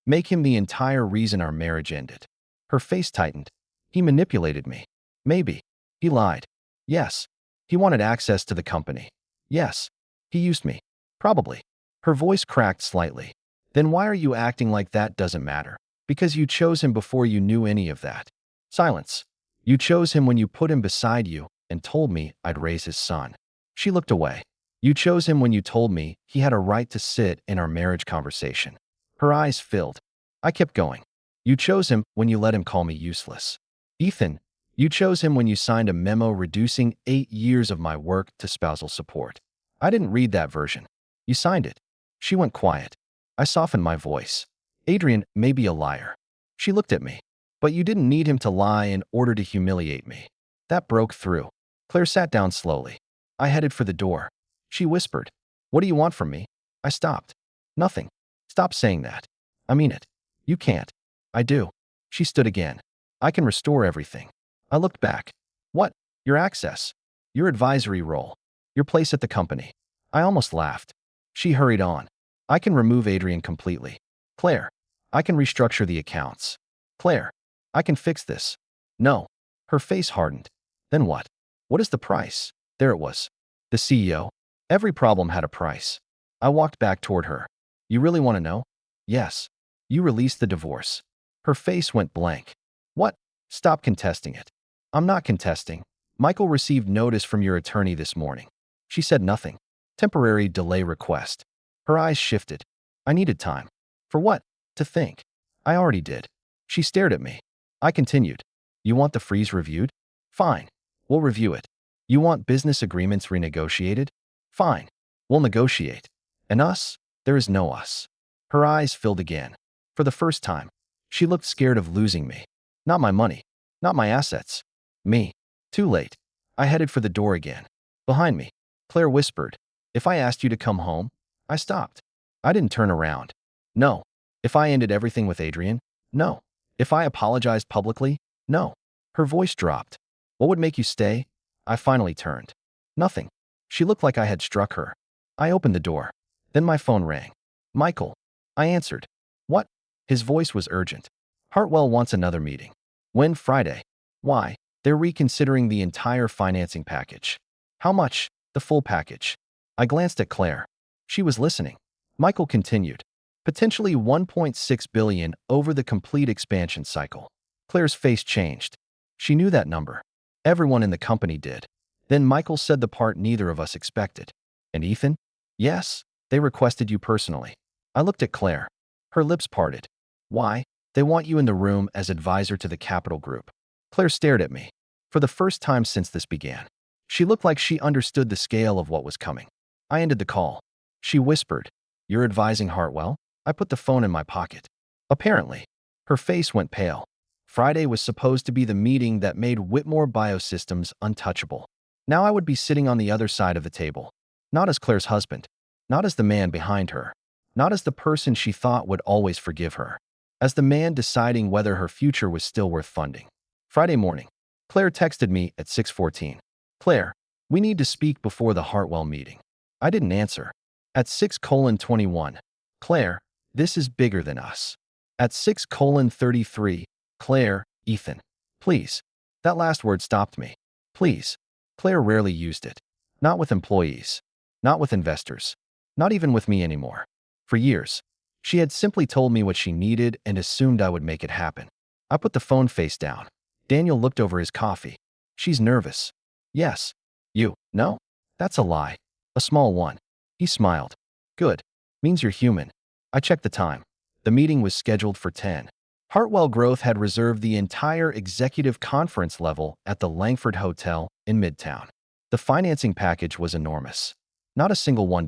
Make him the entire reason our marriage ended. Her face tightened. He manipulated me. Maybe. He lied. Yes. He wanted access to the company. Yes. He used me. Probably. Her voice cracked slightly. Then why are you acting like that doesn't matter? Because you chose him before you knew any of that. Silence. You chose him when you put him beside you and told me I'd raise his son. She looked away. You chose him when you told me he had a right to sit in our marriage conversation. Her eyes filled. I kept going. You chose him when you let him call me useless. Ethan, you chose him when you signed a memo reducing 8 years of my work to spousal support. I didn't read that version. You signed it. She went quiet. I softened my voice. Adrian may be a liar. She looked at me. But you didn't need him to lie in order to humiliate me. That broke through. Claire sat down slowly. I headed for the door. She whispered, What do you want from me? I stopped. Nothing. Stop saying that. I mean it. You can't. I do. She stood again. I can restore everything. I looked back. What? Your access. Your advisory role. Your place at the company. I almost laughed. She hurried on. I can remove Adrian completely. Claire. I can restructure the accounts. Claire. I can fix this. No. Her face hardened. Then what? What is the price? There it was. The CEO. Every problem had a price. I walked back toward her. You really want to know? Yes. You released the divorce. Her face went blank. What? Stop contesting it. I'm not contesting. Michael received notice from your attorney this morning. She said nothing. Temporary delay request. Her eyes shifted. I needed time. For what? To think. I already did. She stared at me. I continued. You want the freeze reviewed? Fine. We'll review it. You want business agreements renegotiated? Fine. We'll negotiate. And us? There is no us. Her eyes filled again. For the first time, she looked scared of losing me. Not my money. Not my assets. Me. Too late. I headed for the door again. Behind me, Claire whispered, If I asked you to come home? I stopped. I didn't turn around. No. If I ended everything with Adrian? No. If I apologized publicly? No. Her voice dropped. What would make you stay? I finally turned. Nothing. She looked like I had struck her. I opened the door. Then my phone rang. Michael. I answered. What? His voice was urgent. Hartwell wants another meeting. When? Friday. Why? They're reconsidering the entire financing package. How much? The full package. I glanced at Claire. She was listening. Michael continued. Potentially $1.6 billion over the complete expansion cycle. Claire's face changed. She knew that number. Everyone in the company did. Then Michael said the part neither of us expected. And Ethan? Yes, they requested you personally. I looked at Claire. Her lips parted. Why? They want you in the room as advisor to the Capital Group. Claire stared at me. For the first time since this began. She looked like she understood the scale of what was coming. I ended the call. She whispered, You're advising Hartwell? I put the phone in my pocket. Apparently. Her face went pale. Friday was supposed to be the meeting that made Whitmore Biosystems untouchable. Now I would be sitting on the other side of the table. Not as Claire's husband. Not as the man behind her. Not as the person she thought would always forgive her. As the man deciding whether her future was still worth funding. Friday morning. Claire texted me at 6:14. Claire, we need to speak before the Hartwell meeting. I didn't answer. At 6:21. Claire, this is bigger than us. At 6:33. Claire, Ethan. Please. That last word stopped me. Please. Claire rarely used it. Not with employees. Not with investors. Not even with me anymore. For years, she had simply told me what she needed and assumed I would make it happen. I put the phone face down. Daniel looked over his coffee. She's nervous. Yes. You? No? That's a lie. A small one. He smiled. Good. Means you're human. I checked the time. The meeting was scheduled for 10. Hartwell Growth had reserved the entire executive conference level at the Langford Hotel in Midtown. The financing package was enormous. Not a single $1.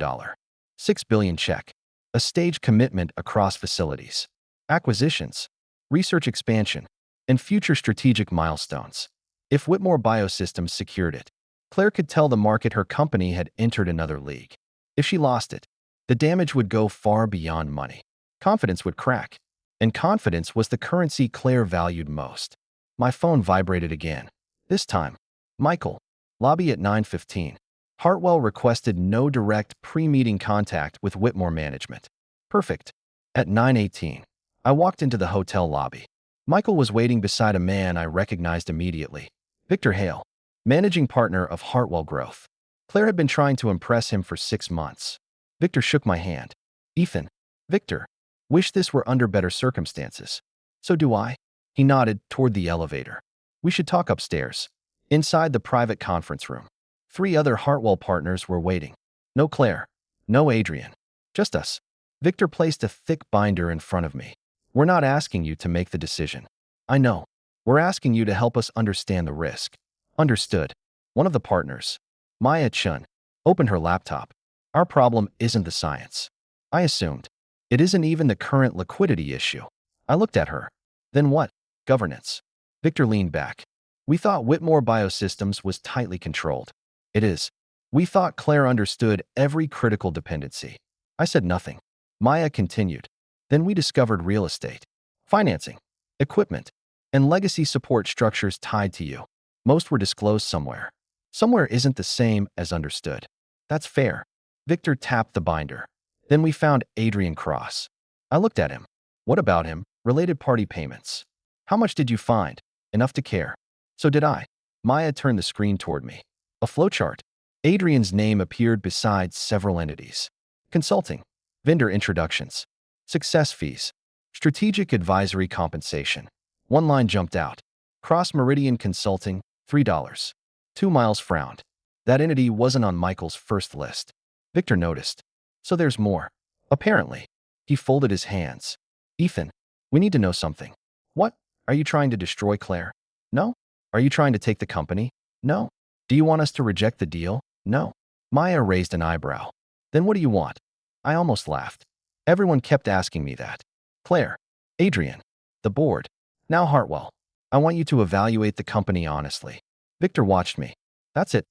$6 billion check. A staged commitment across facilities, acquisitions, research expansion, and future strategic milestones. If Whitmore Biosystems secured it, Claire could tell the market her company had entered another league. If she lost it, the damage would go far beyond money. Confidence would crack. And confidence was the currency Claire valued most. My phone vibrated again. This time, Michael. Lobby at 9:15. Hartwell requested no direct pre-meeting contact with Whitmore management. Perfect. At 9:18, I walked into the hotel lobby. Michael was waiting beside a man I recognized immediately. Victor Hale, managing partner of Hartwell Growth. Claire had been trying to impress him for 6 months. Victor shook my hand. Ethan. Victor. Wish this were under better circumstances. So do I. He nodded toward the elevator. We should talk upstairs. Inside the private conference room. 3 other Hartwell partners were waiting. No Claire. No Adrian. Just us. Victor placed a thick binder in front of me. We're not asking you to make the decision. I know. We're asking you to help us understand the risk. Understood. One of the partners, Maya Chun, opened her laptop. Our problem isn't the science. I assumed. It isn't even the current liquidity issue. I looked at her. Then what? Governance. Victor leaned back. We thought Whitmore Biosystems was tightly controlled. It is. We thought Claire understood every critical dependency. I said nothing. Maya continued. Then we discovered real estate, financing, equipment, and legacy support structures tied to you. Most were disclosed somewhere. Somewhere isn't the same as understood. That's fair. Victor tapped the binder. Then we found Adrian Cross. I looked at him. What about him? Related party payments. How much did you find? Enough to care. So did I. Maya turned the screen toward me. A flowchart. Adrian's name appeared beside several entities. Consulting, vendor introductions, success fees, strategic advisory compensation. One line jumped out. Cross Meridian Consulting, $3. 2 Miles frowned. That entity wasn't on Michael's first list. Victor noticed. So there's more. Apparently. He folded his hands. Ethan, we need to know something. What? Are you trying to destroy Claire? No. Are you trying to take the company? No. Do you want us to reject the deal? No. Maya raised an eyebrow. Then what do you want? I almost laughed. Everyone kept asking me that. Claire, Adrian, the board, now Hartwell. I want you to evaluate the company honestly. Victor watched me. That's it.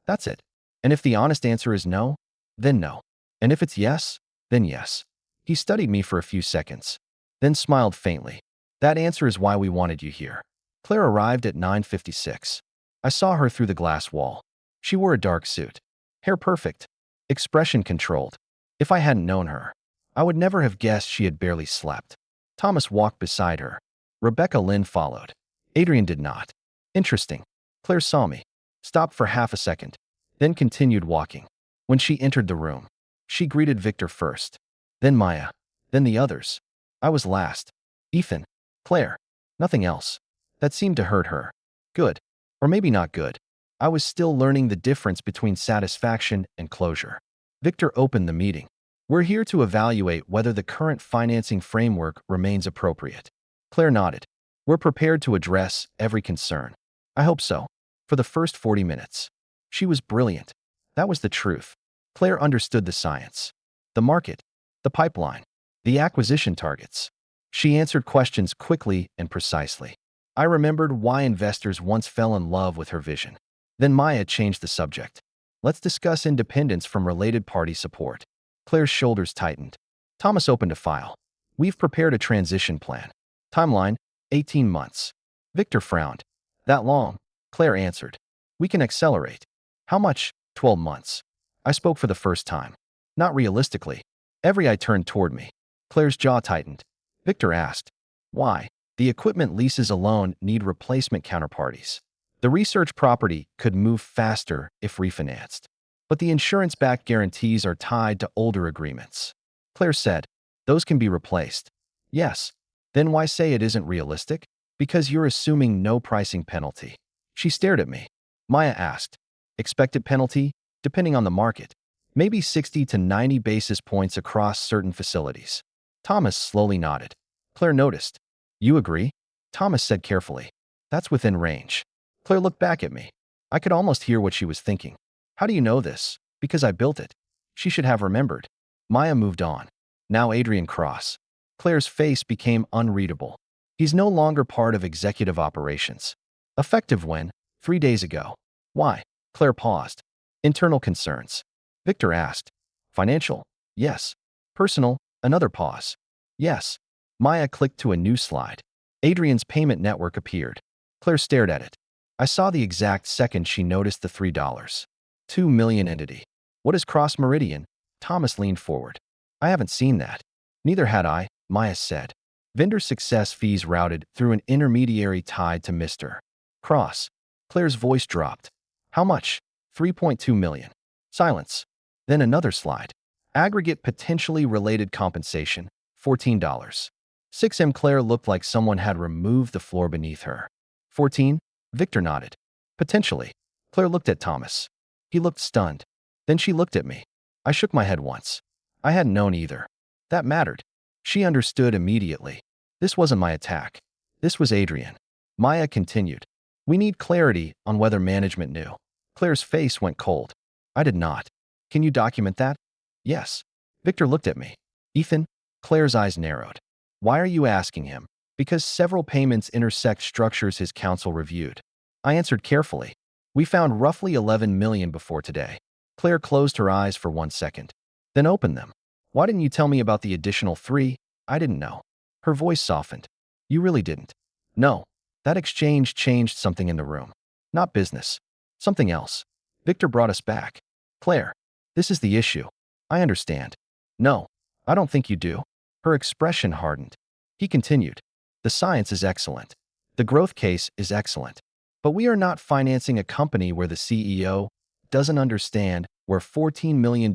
That's it. And if the honest answer is no, then no. And if it's yes, then yes. He studied me for a few seconds, then smiled faintly. That answer is why we wanted you here. Claire arrived at 9:56. I saw her through the glass wall. She wore a dark suit. Hair perfect. Expression controlled. If I hadn't known her, I would never have guessed she had barely slept. Thomas walked beside her. Rebecca Lynn followed. Adrian did not. Interesting. Claire saw me, stopped for half a second, then continued walking. When she entered the room, she greeted Victor first, then Maya, then the others. I was last. Ethan, Claire, nothing else. That seemed to hurt her. Good. Or maybe not good. I was still learning the difference between satisfaction and closure. Victor opened the meeting. We're here to evaluate whether the current financing framework remains appropriate. Claire nodded. We're prepared to address every concern. I hope so. For the first 40 minutes. She was brilliant. That was the truth. Claire understood the science, the market, the pipeline, the acquisition targets. She answered questions quickly and precisely. I remembered why investors once fell in love with her vision. Then Maya changed the subject. Let's discuss independence from related party support. Claire's shoulders tightened. Thomas opened a file. We've prepared a transition plan. Timeline, 18 months. Victor frowned. That long? Claire answered. We can accelerate. How much? 12 months. I spoke for the first time. Not realistically. Every eye turned toward me. Claire's jaw tightened. Victor asked. Why? The equipment leases alone need replacement counterparties. The research property could move faster if refinanced. But the insurance-backed guarantees are tied to older agreements. Claire said, those can be replaced. Yes. Then why say it isn't realistic? Because you're assuming no pricing penalty. She stared at me. Maya asked. Expected penalty? Depending on the market. Maybe 60 to 90 basis points across certain facilities. Thomas slowly nodded. Claire noticed. You agree? Thomas said carefully. That's within range. Claire looked back at me. I could almost hear what she was thinking. How do you know this? Because I built it. She should have remembered. Maya moved on. Now Adrian Cross. Claire's face became unreadable. He's no longer part of executive operations. Effective when? 3 days ago. Why? Claire paused. Internal concerns. Victor asked. Financial? Yes. Personal? Another pause. Yes. Maya clicked to a new slide. Adrian's payment network appeared. Claire stared at it. I saw the exact second she noticed the $3. 2 million entity. What is Cross Meridian? Thomas leaned forward. I haven't seen that. Neither had I, Maya said. Vendor success fees routed through an intermediary tied to Mr. Cross. Claire's voice dropped. How much? 3.2 million. Silence. Then another slide. Aggregate potentially related compensation, $14. 6M. Claire looked like someone had removed the floor beneath her. 14? Victor nodded. Potentially. Claire looked at Thomas. He looked stunned. Then she looked at me. I shook my head once. I hadn't known either. That mattered. She understood immediately. This wasn't my attack. This was Adrian. Maya continued. We need clarity on whether management knew. Claire's face went cold. I did not. Can you document that? Yes. Victor looked at me. Ethan? Claire's eyes narrowed. Why are you asking him? Because several payments intersect structures his counsel reviewed. I answered carefully. We found roughly 11 million before today. Claire closed her eyes for 1 second. Then opened them. Why didn't you tell me about the additional 3? I didn't know. Her voice softened. You really didn't. No. That exchange changed something in the room. Not business. Something else. Victor brought us back. Claire, this is the issue. I understand. No, I don't think you do. Her expression hardened. He continued. The science is excellent. The growth case is excellent. But we are not financing a company where the CEO doesn't understand where $14 million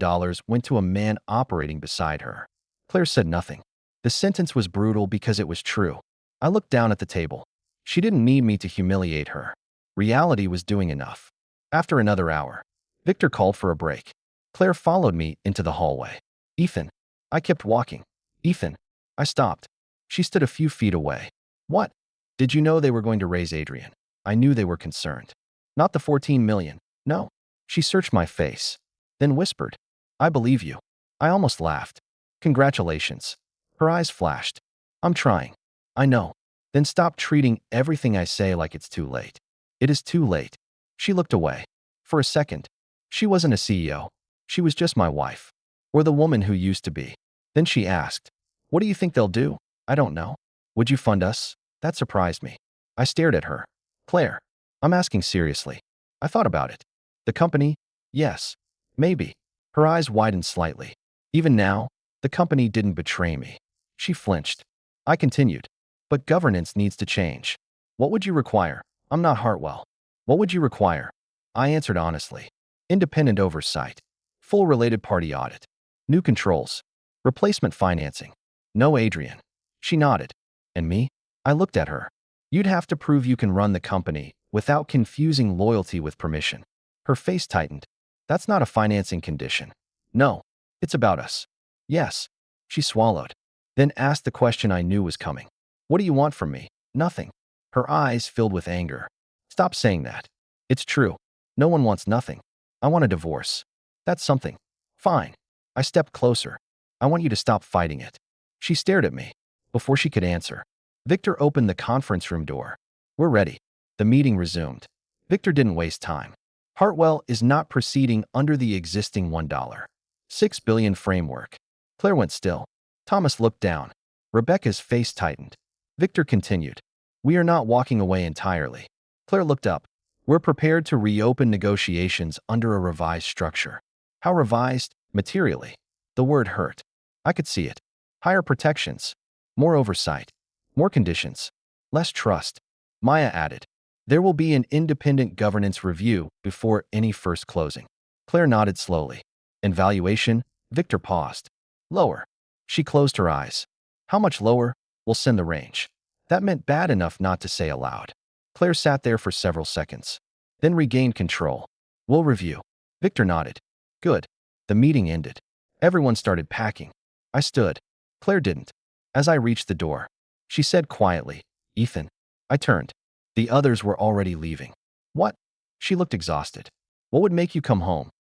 went to a man operating beside her. Claire said nothing. The sentence was brutal because it was true. I looked down at the table. She didn't need me to humiliate her. Reality was doing enough. After another hour, Victor called for a break. Claire followed me into the hallway. Ethan. I kept walking. Ethan. I stopped. She stood a few feet away. What? Did you know they were going to raise Adrian? I knew they were concerned. Not the 14 million. No. She searched my face. Then whispered. I believe you. I almost laughed. Congratulations. Her eyes flashed. I'm trying. I know. Then stop treating everything I say like it's too late. It is too late. She looked away. For a second. She wasn't a CEO. She was just my wife. Or the woman who used to be. Then she asked, what do you think they'll do? I don't know. Would you fund us? That surprised me. I stared at her. Claire, I'm asking seriously. I thought about it. The company? Yes. Maybe. Her eyes widened slightly. Even now, the company didn't betray me. She flinched. I continued. But governance needs to change. What would you require? I'm not Hartwell. What would you require? I answered honestly. Independent oversight. Full related party audit. New controls. Replacement financing. No Adrian. She nodded. And me? I looked at her. You'd have to prove you can run the company without confusing loyalty with permission. Her face tightened. That's not a financing condition. No. It's about us. Yes. She swallowed. Then asked the question I knew was coming. What do you want from me? Nothing. Her eyes filled with anger. Stop saying that. It's true. No one wants nothing. I want a divorce. That's something. Fine. I stepped closer. I want you to stop fighting it. She stared at me. Before she could answer, Victor opened the conference room door. We're ready. The meeting resumed. Victor didn't waste time. Hartwell is not proceeding under the existing $1.6 billion framework. Claire went still. Thomas looked down. Rebecca's face tightened. Victor continued. We are not walking away entirely. Claire looked up. We're prepared to reopen negotiations under a revised structure. How revised? Materially. The word hurt. I could see it. Higher protections. More oversight. More conditions. Less trust. Maya added. There will be an independent governance review before any first closing. Claire nodded slowly. And valuation? Victor paused. Lower. She closed her eyes. How much lower? We'll send the range. That meant bad enough not to say aloud. Claire sat there for several seconds, then regained control. We'll review. Victor nodded. Good. The meeting ended. Everyone started packing. I stood. Claire didn't. As I reached the door, she said quietly, Ethan. I turned. The others were already leaving. What? She looked exhausted. What would make you come home?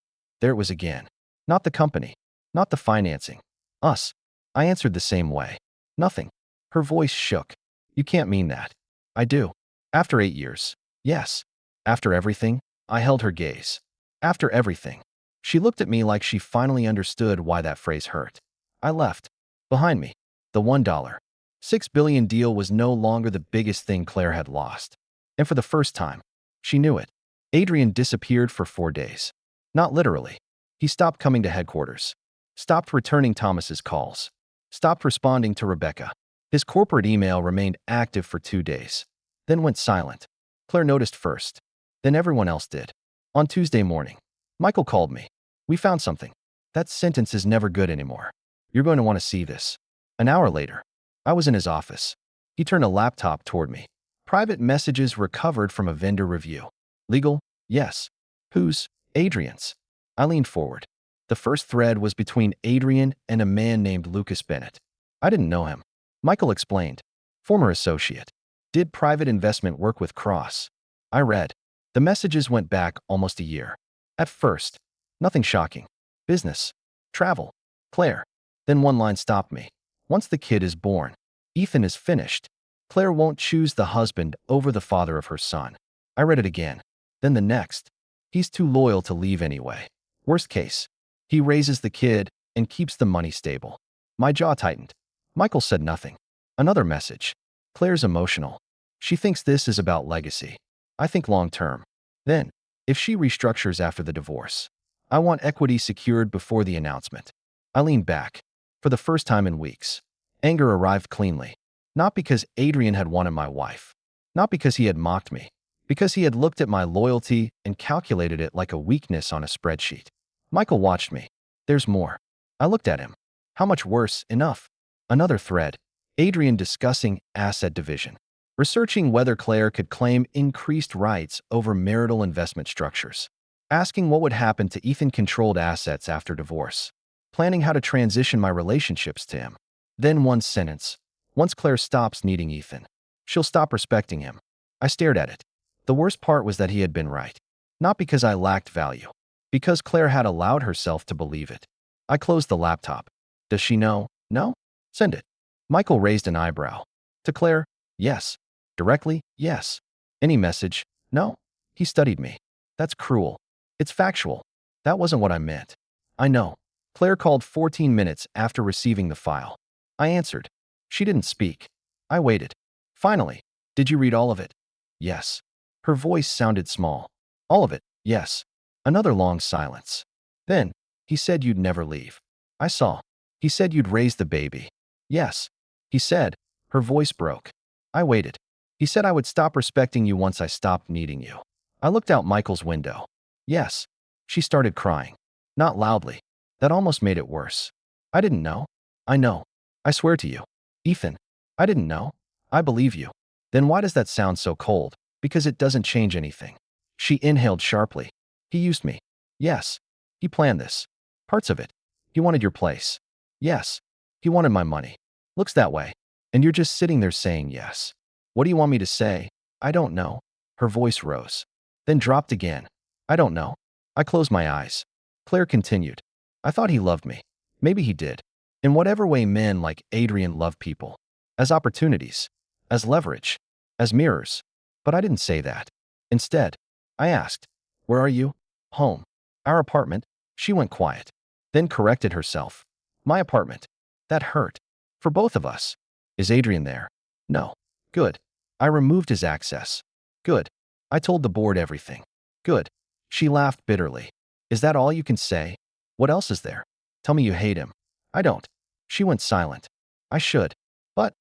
There it was again. Not the company. Not the financing. Us. I answered the same way. Nothing. Her voice shook. You can't mean that. I do. After 8 years. Yes. After everything, I held her gaze. After everything. She looked at me like she finally understood why that phrase hurt. I left. Behind me. The $1.6 billion deal was no longer the biggest thing Claire had lost. And for the first time, she knew it. Adrian disappeared for 4 days. Not literally. He stopped coming to headquarters. Stopped returning Thomas's calls. Stopped responding to Rebecca. His corporate email remained active for 2 days. Then went silent. Claire noticed first. Then everyone else did. On Tuesday morning, Michael called me. We found something. That sentence is never good anymore. You're going to want to see this. An hour later, I was in his office. He turned a laptop toward me. Private messages recovered from a vendor review. Legal? Yes. Whose? Adrian's. I leaned forward. The first thread was between Adrian and a man named Lucas Bennett. I didn't know him. Michael explained. Former associate. Did private investment work with Cross. I read. The messages went back almost a year. At first, nothing shocking. Business. Travel. Claire. Then one line stopped me. Once the kid is born, Ethan is finished. Claire won't choose the husband over the father of her son. I read it again. Then the next. He's too loyal to leave anyway. Worst case. He raises the kid and keeps the money stable. My jaw tightened. Michael said nothing. Another message. Claire's emotional. She thinks this is about legacy. I think long term. Then, if she restructures after the divorce, I want equity secured before the announcement. I leaned back. For the first time in weeks, anger arrived cleanly. Not because Adrian had wanted my wife. Not because he had mocked me. Because he had looked at my loyalty and calculated it like a weakness on a spreadsheet. Michael watched me. There's more. I looked at him. How much worse? Enough. Another thread. Adrian discussing asset division. Researching whether Claire could claim increased rights over marital investment structures. Asking what would happen to Ethan-controlled assets after divorce. Planning how to transition my relationships to him. Then one sentence. Once Claire stops needing Ethan, she'll stop respecting him. I stared at it. The worst part was that he had been right. Not because I lacked value. Because Claire had allowed herself to believe it. I closed the laptop. Does she know? No? Send it. Michael raised an eyebrow. To Claire? Yes. Directly? Yes. Any message? No. He studied me. That's cruel. It's factual. That wasn't what I meant. I know. Claire called 14 minutes after receiving the file. I answered. She didn't speak. I waited. Finally, did you read all of it? Yes. Her voice sounded small. All of it, yes. Another long silence. Then, he said you'd never leave. I saw. He said you'd raise the baby. Yes. He said. Her voice broke. I waited. He said I would stop respecting you once I stopped needing you. I looked out Michael's window. Yes. She started crying. Not loudly. That almost made it worse. I didn't know. I know. I swear to you. Ethan, I didn't know. I believe you. Then why does that sound so cold? Because it doesn't change anything. She inhaled sharply. He used me. Yes. He planned this. Parts of it. He wanted your place. Yes. He wanted my money. Looks that way. And you're just sitting there saying yes. What do you want me to say? I don't know. Her voice rose. Then dropped again. I don't know. I closed my eyes. Claire continued. I thought he loved me. Maybe he did. In whatever way men like Adrian love people. As opportunities. As leverage. As mirrors. But I didn't say that. Instead, I asked, where are you? Home. Our apartment. She went quiet. Then corrected herself. My apartment. That hurt. For both of us. Is Adrian there? No. Good. I removed his access. Good. I told the board everything. Good. She laughed bitterly. Is that all you can say? What else is there? Tell me you hate him. I don't. She went silent. I should. But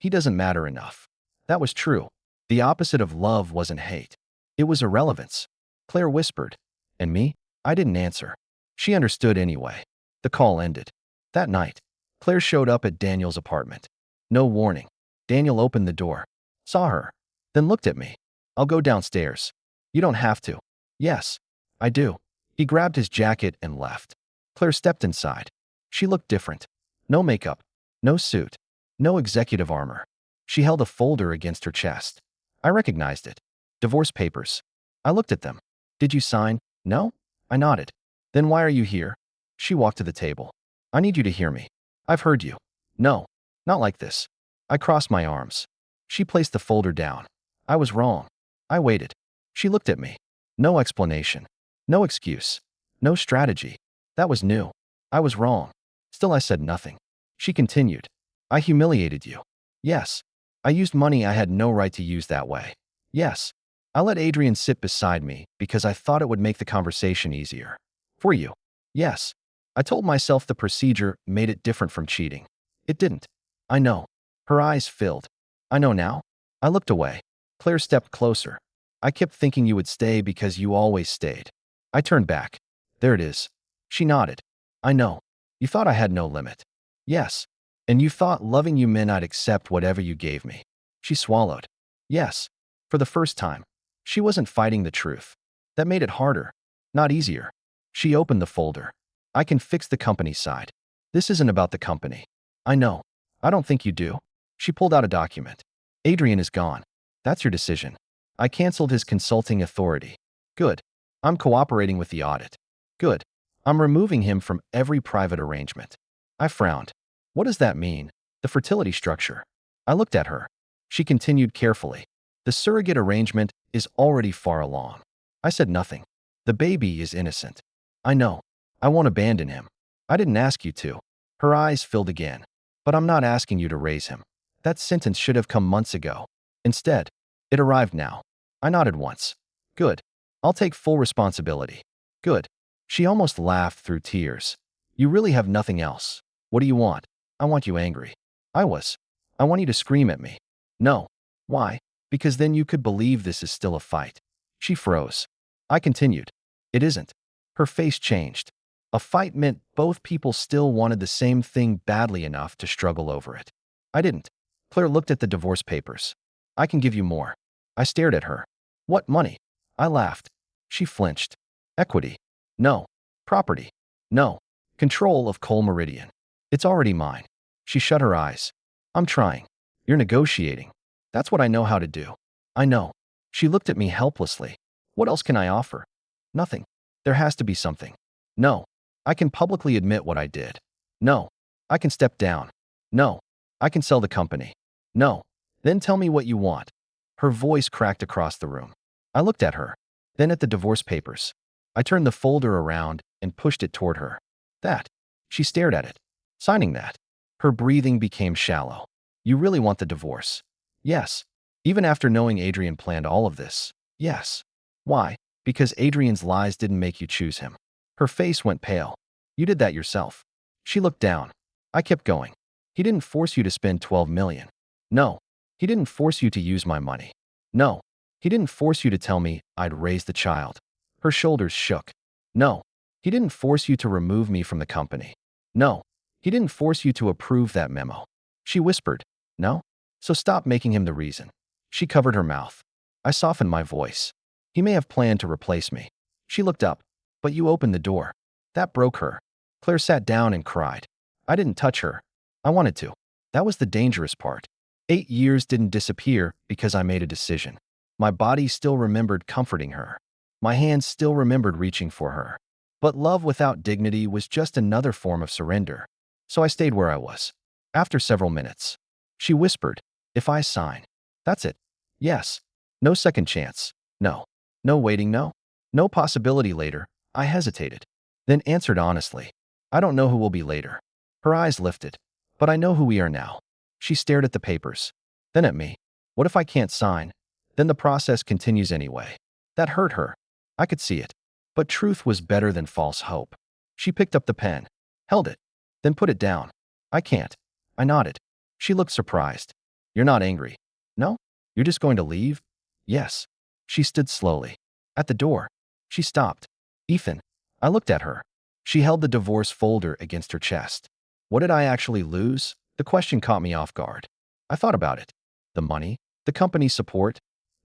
he doesn't matter enough. That was true. The opposite of love wasn't hate. It was irrelevance. Claire whispered. And me? I didn't answer. She understood anyway. The call ended. That night, Claire showed up at Daniel's apartment. No warning. Daniel opened the door. Saw her. Then looked at me. I'll go downstairs. You don't have to. Yes, I do. He grabbed his jacket and left. Claire stepped inside. She looked different. No makeup. No suit. No executive armor. She held a folder against her chest. I recognized it. Divorce papers. I looked at them. Did you sign? No? I nodded. Then why are you here? She walked to the table. I need you to hear me. I've heard you. No, not like this. I crossed my arms. She placed the folder down. I was wrong. I waited. She looked at me. No explanation. No excuse. No strategy. That was new. I was wrong. Still, I said nothing. She continued. I humiliated you. Yes. I used money I had no right to use that way. Yes. I let Adrian sit beside me because I thought it would make the conversation easier. For you. Yes. I told myself the procedure made it different from cheating. It didn't. I know. Her eyes filled. I know now. I looked away. Claire stepped closer. I kept thinking you would stay because you always stayed. I turned back. There it is. She nodded. I know. You thought I had no limit. Yes. And you thought loving you meant I'd accept whatever you gave me. She swallowed. Yes. For the first time. She wasn't fighting the truth. That made it harder, not easier. She opened the folder. I can fix the company side. This isn't about the company. I know. I don't think you do. She pulled out a document. Adrian is gone. That's your decision. I canceled his consulting authority. Good. I'm cooperating with the audit. Good. I'm removing him from every private arrangement. I frowned. What does that mean? The fertility structure. I looked at her. She continued carefully. The surrogate arrangement is already far along. I said nothing. The baby is innocent. I know. I won't abandon him. I didn't ask you to. Her eyes filled again. But I'm not asking you to raise him. That sentence should have come months ago. Instead, it arrived now. I nodded once. Good. I'll take full responsibility. Good. She almost laughed through tears. You really have nothing else. What do you want? I want you angry. I want you to scream at me. No. Why? Because then you could believe this is still a fight. She froze. I continued. It isn't. Her face changed. A fight meant both people still wanted the same thing badly enough to struggle over it. I didn't. Claire looked at the divorce papers. I can give you more. I stared at her. What money? I laughed. She flinched. Equity. No. Property. No. Control of Cole Meridian. It's already mine. She shut her eyes. I'm trying. You're negotiating. That's what I know how to do. I know. She looked at me helplessly. What else can I offer? Nothing. There has to be something. No. I can publicly admit what I did. No. I can step down. No. I can sell the company. No. Then tell me what you want. Her voice cracked across the room. I looked at her, then at the divorce papers. I turned the folder around and pushed it toward her. That. She stared at it. Signing that. Her breathing became shallow. You really want the divorce? Yes. Even after knowing Adrian planned all of this? Yes. Why? Because Adrian's lies didn't make you choose him. Her face went pale. You did that yourself. She looked down. I kept going. He didn't force you to spend $12 million. No. He didn't force you to use my money. No. He didn't force you to tell me I'd raise the child. Her shoulders shook. No. He didn't force you to remove me from the company. No. He didn't force you to approve that memo. She whispered. No? So stop making him the reason. She covered her mouth. I softened my voice. He may have planned to replace me. She looked up. But you opened the door. That broke her. Claire sat down and cried. I didn't touch her. I wanted to. That was the dangerous part. 8 years didn't disappear because I made a decision. My body still remembered comforting her. My hands still remembered reaching for her. But love without dignity was just another form of surrender. So I stayed where I was. After several minutes, she whispered, if I sign. That's it. Yes. No second chance. No. No waiting, no. No possibility later. I hesitated. Then answered honestly. I don't know who will be later. Her eyes lifted. But I know who we are now. She stared at the papers. Then at me. What if I can't sign? Then the process continues anyway. That hurt her. I could see it. But truth was better than false hope. She picked up the pen. Held it. Then put it down. I can't. I nodded. She looked surprised. You're not angry. No? You're just going to leave? Yes. She stood slowly. At the door. She stopped. Ethan. I looked at her. She held the divorce folder against her chest. What did I actually lose? The question caught me off guard. I thought about it. The money? The company support?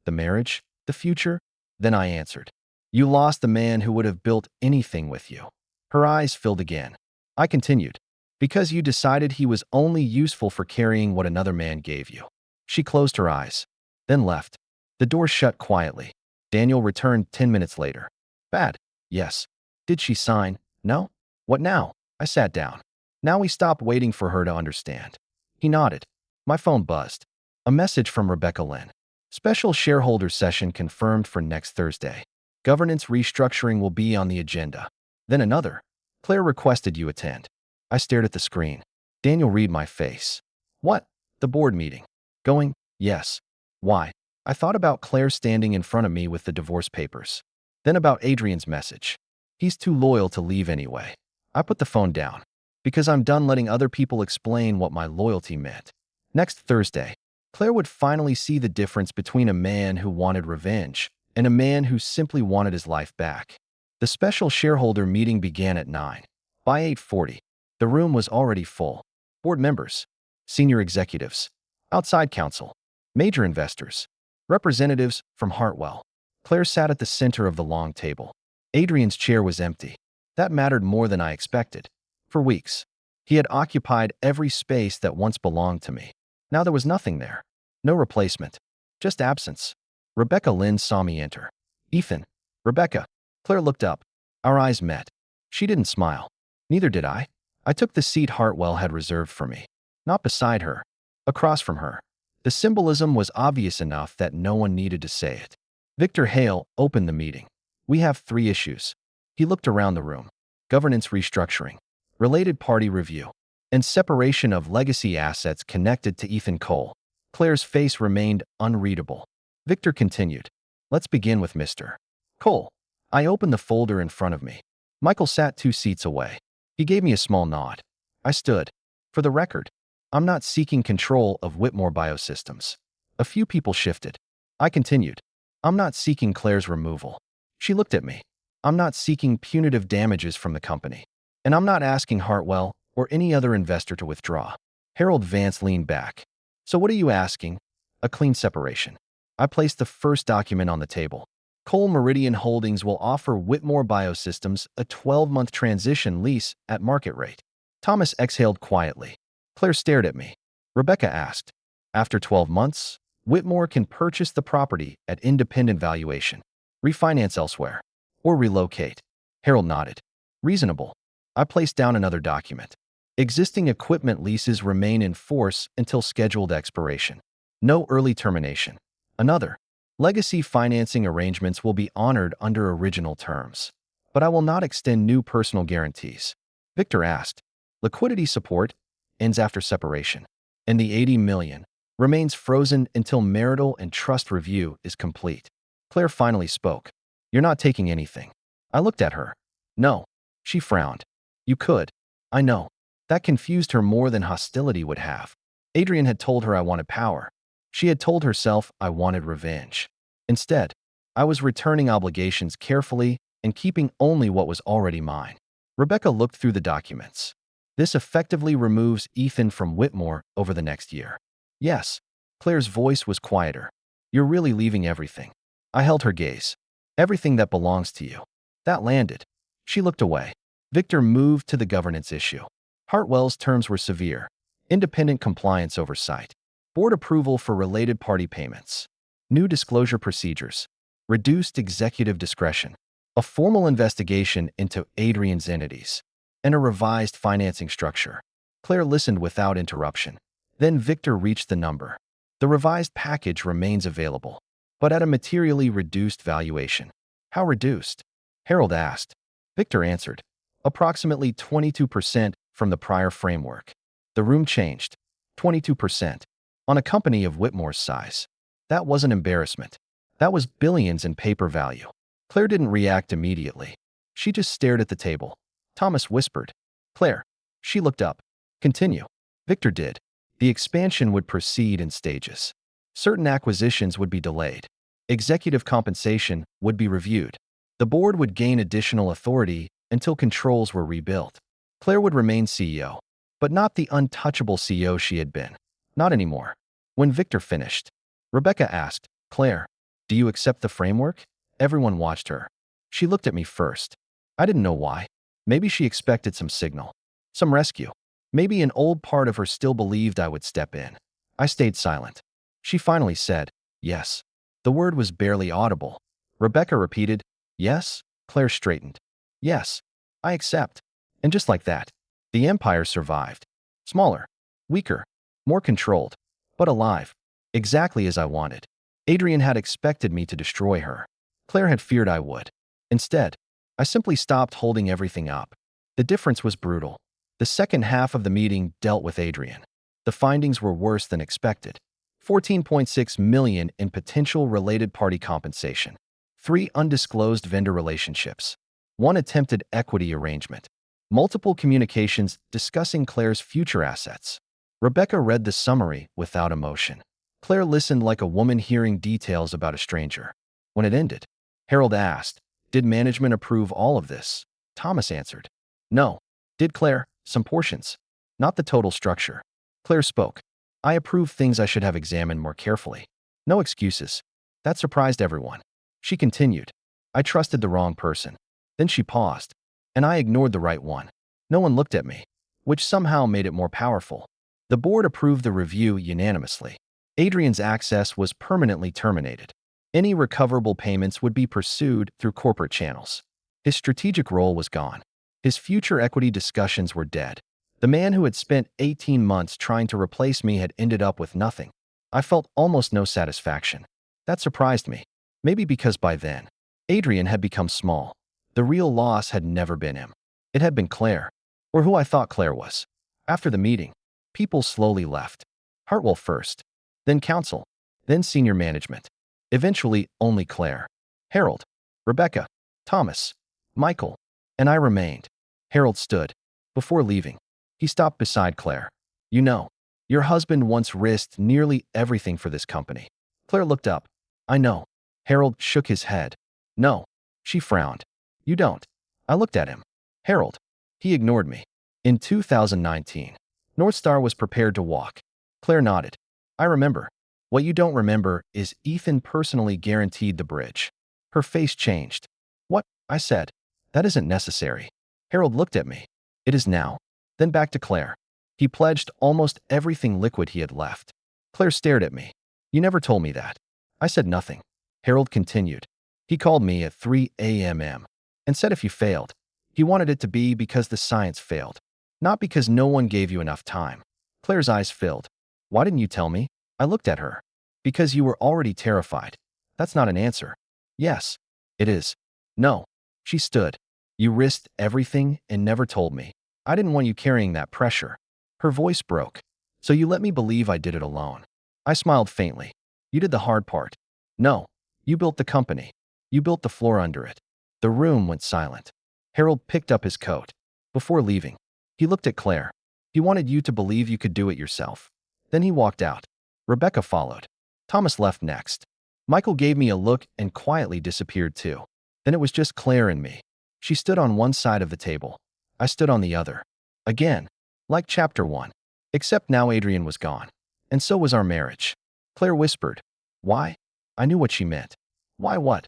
The marriage? The future? Then I answered, you lost the man who would have built anything with you. Her eyes filled again. I continued, because you decided he was only useful for carrying what another man gave you. She closed her eyes, then left. The door shut quietly. Daniel returned 10 minutes later. Bad. Yes. Did she sign? No. What now? I sat down. Now we stopped waiting for her to understand. He nodded. My phone buzzed. A message from Rebecca Lynn. Special shareholder session confirmed for next Thursday. Governance restructuring will be on the agenda. Then another. Claire requested you attend. I stared at the screen. Daniel read my face. What? The board meeting. Going? Yes. Why? I thought about Claire standing in front of me with the divorce papers. Then about Adrian's message. He's too loyal to leave anyway. I put the phone down. Because I'm done letting other people explain what my loyalty meant. Next Thursday, Claire would finally see the difference between a man who wanted revenge and a man who simply wanted his life back. The special shareholder meeting began at 9. By 8:40, the room was already full. Board members, senior executives, outside counsel, major investors, representatives from Hartwell. Claire sat at the center of the long table. Adrian's chair was empty. That mattered more than I expected. For weeks, he had occupied every space that once belonged to me. Now there was nothing there. No replacement. Just absence. Rebecca Lynn saw me enter. Ethan. Rebecca. Claire looked up. Our eyes met. She didn't smile. Neither did I. I took the seat Hartwell had reserved for me. Not beside her. Across from her. The symbolism was obvious enough that no one needed to say it. Victor Hale opened the meeting. We have 3 issues. He looked around the room. Governance restructuring, related party review, and separation of legacy assets connected to Ethan Cole. Claire's face remained unreadable. Victor continued. Let's begin with Mr. Cole. I opened the folder in front of me. Michael sat 2 seats away. He gave me a small nod. I stood. For the record, I'm not seeking control of Whitmore Biosystems. A few people shifted. I continued. I'm not seeking Claire's removal. She looked at me. I'm not seeking punitive damages from the company. And I'm not asking Hartwell or any other investor to withdraw. Harold Vance leaned back. So what are you asking? A clean separation. I placed the first document on the table. Cole Meridian Holdings will offer Whitmore Biosystems a 12-month transition lease at market rate. Thomas exhaled quietly. Claire stared at me. Rebecca asked, after 12 months, Whitmore can purchase the property at independent valuation, refinance elsewhere, or relocate. Harold nodded. Reasonable. I placed down another document. Existing equipment leases remain in force until scheduled expiration. No early termination. Another. Legacy financing arrangements will be honored under original terms. But I will not extend new personal guarantees. Victor asked. Liquidity support ends after separation, and the $80 million remains frozen until marital and trust review is complete. Claire finally spoke. You're not taking anything. I looked at her. No. She frowned. You could. I know. That confused her more than hostility would have. Adrian had told her I wanted power. She had told herself I wanted revenge. Instead, I was returning obligations carefully and keeping only what was already mine. Rebecca looked through the documents. This effectively removes Ethan from Whitmore over the next year. Yes. Claire's voice was quieter. You're really leaving everything. I held her gaze. Everything that belongs to you. That landed. She looked away. Victor moved to the governance issue. Hartwell's terms were severe. Independent compliance oversight. Board approval for related party payments. New disclosure procedures. Reduced executive discretion. A formal investigation into Adrian's entities. And a revised financing structure. Claire listened without interruption. Then Victor reached the number. The revised package remains available, but at a materially reduced valuation. How reduced? Harold asked. Victor answered. Approximately 22% from the prior framework. The room changed. 22%. On a company of Whitmore's size. That wasn't embarrassment. That was billions in paper value. Claire didn't react immediately. She just stared at the table. Thomas whispered. Claire. She looked up. Continue. Victor did. The expansion would proceed in stages. Certain acquisitions would be delayed. Executive compensation would be reviewed. The board would gain additional authority until controls were rebuilt. Claire would remain CEO, but not the untouchable CEO she had been. Not anymore. When Victor finished, Rebecca asked, Claire, do you accept the framework? Everyone watched her. She looked at me first. I didn't know why. Maybe she expected some signal. Some rescue. Maybe an old part of her still believed I would step in. I stayed silent. She finally said, yes. The word was barely audible. Rebecca repeated, yes? Claire straightened. Yes. I accept. And just like that, the empire survived. Smaller, weaker, more controlled, but alive. Exactly as I wanted. Adrian had expected me to destroy her. Claire had feared I would. Instead, I simply stopped holding everything up. The difference was brutal. The second half of the meeting dealt with Adrian. The findings were worse than expected. 14.6 million in potential related party compensation. 3 undisclosed vendor relationships. 1 attempted equity arrangement. Multiple communications discussing Claire's future assets. Rebecca read the summary without emotion. Claire listened like a woman hearing details about a stranger. When it ended, Harold asked, did management approve all of this? Thomas answered, no. Did Claire? Some portions. Not the total structure. Claire spoke. I approved things I should have examined more carefully. No excuses. That surprised everyone. She continued, I trusted the wrong person. Then she paused, and I ignored the right one. No one looked at me, which somehow made it more powerful. The board approved the review unanimously. Adrian's access was permanently terminated. Any recoverable payments would be pursued through corporate channels. His strategic role was gone. His future equity discussions were dead. The man who had spent 18 months trying to replace me had ended up with nothing. I felt almost no satisfaction. That surprised me. Maybe because by then, Adrian had become small. The real loss had never been him. It had been Claire, or who I thought Claire was. After the meeting, people slowly left. Hartwell first, then council, then senior management. Eventually, only Claire, Harold, Rebecca, Thomas, Michael, and I remained. Harold stood. Before leaving, he stopped beside Claire. You know, your husband once risked nearly everything for this company. Claire looked up. I know. Harold shook his head. No. She frowned. You don't. I looked at him. Harold. He ignored me. In 2019, North Star was prepared to walk. Claire nodded. I remember. What you don't remember is Ethan personally guaranteed the bridge. Her face changed. What? I said. That isn't necessary. Harold looked at me. It is now. Then back to Claire. He pledged almost everything liquid he had left. Claire stared at me. You never told me that. I said nothing. Harold continued. He called me at 3 a.m. and said if you failed, he wanted it to be because the science failed, not because no one gave you enough time. Claire's eyes filled. Why didn't you tell me? I looked at her. Because you were already terrified. That's not an answer. Yes, it is. No. She stood. You risked everything and never told me. I didn't want you carrying that pressure. Her voice broke. So you let me believe I did it alone. I smiled faintly. You did the hard part. No. You built the company. You built the floor under it. The room went silent. Harold picked up his coat. Before leaving, he looked at Claire. He wanted you to believe you could do it yourself. Then he walked out. Rebecca followed. Thomas left next. Michael gave me a look and quietly disappeared too. Then it was just Claire and me. She stood on one side of the table. I stood on the other. Again, like chapter 1. Except now Adrian was gone. And so was our marriage. Claire whispered. Why? I knew what she meant. Why what?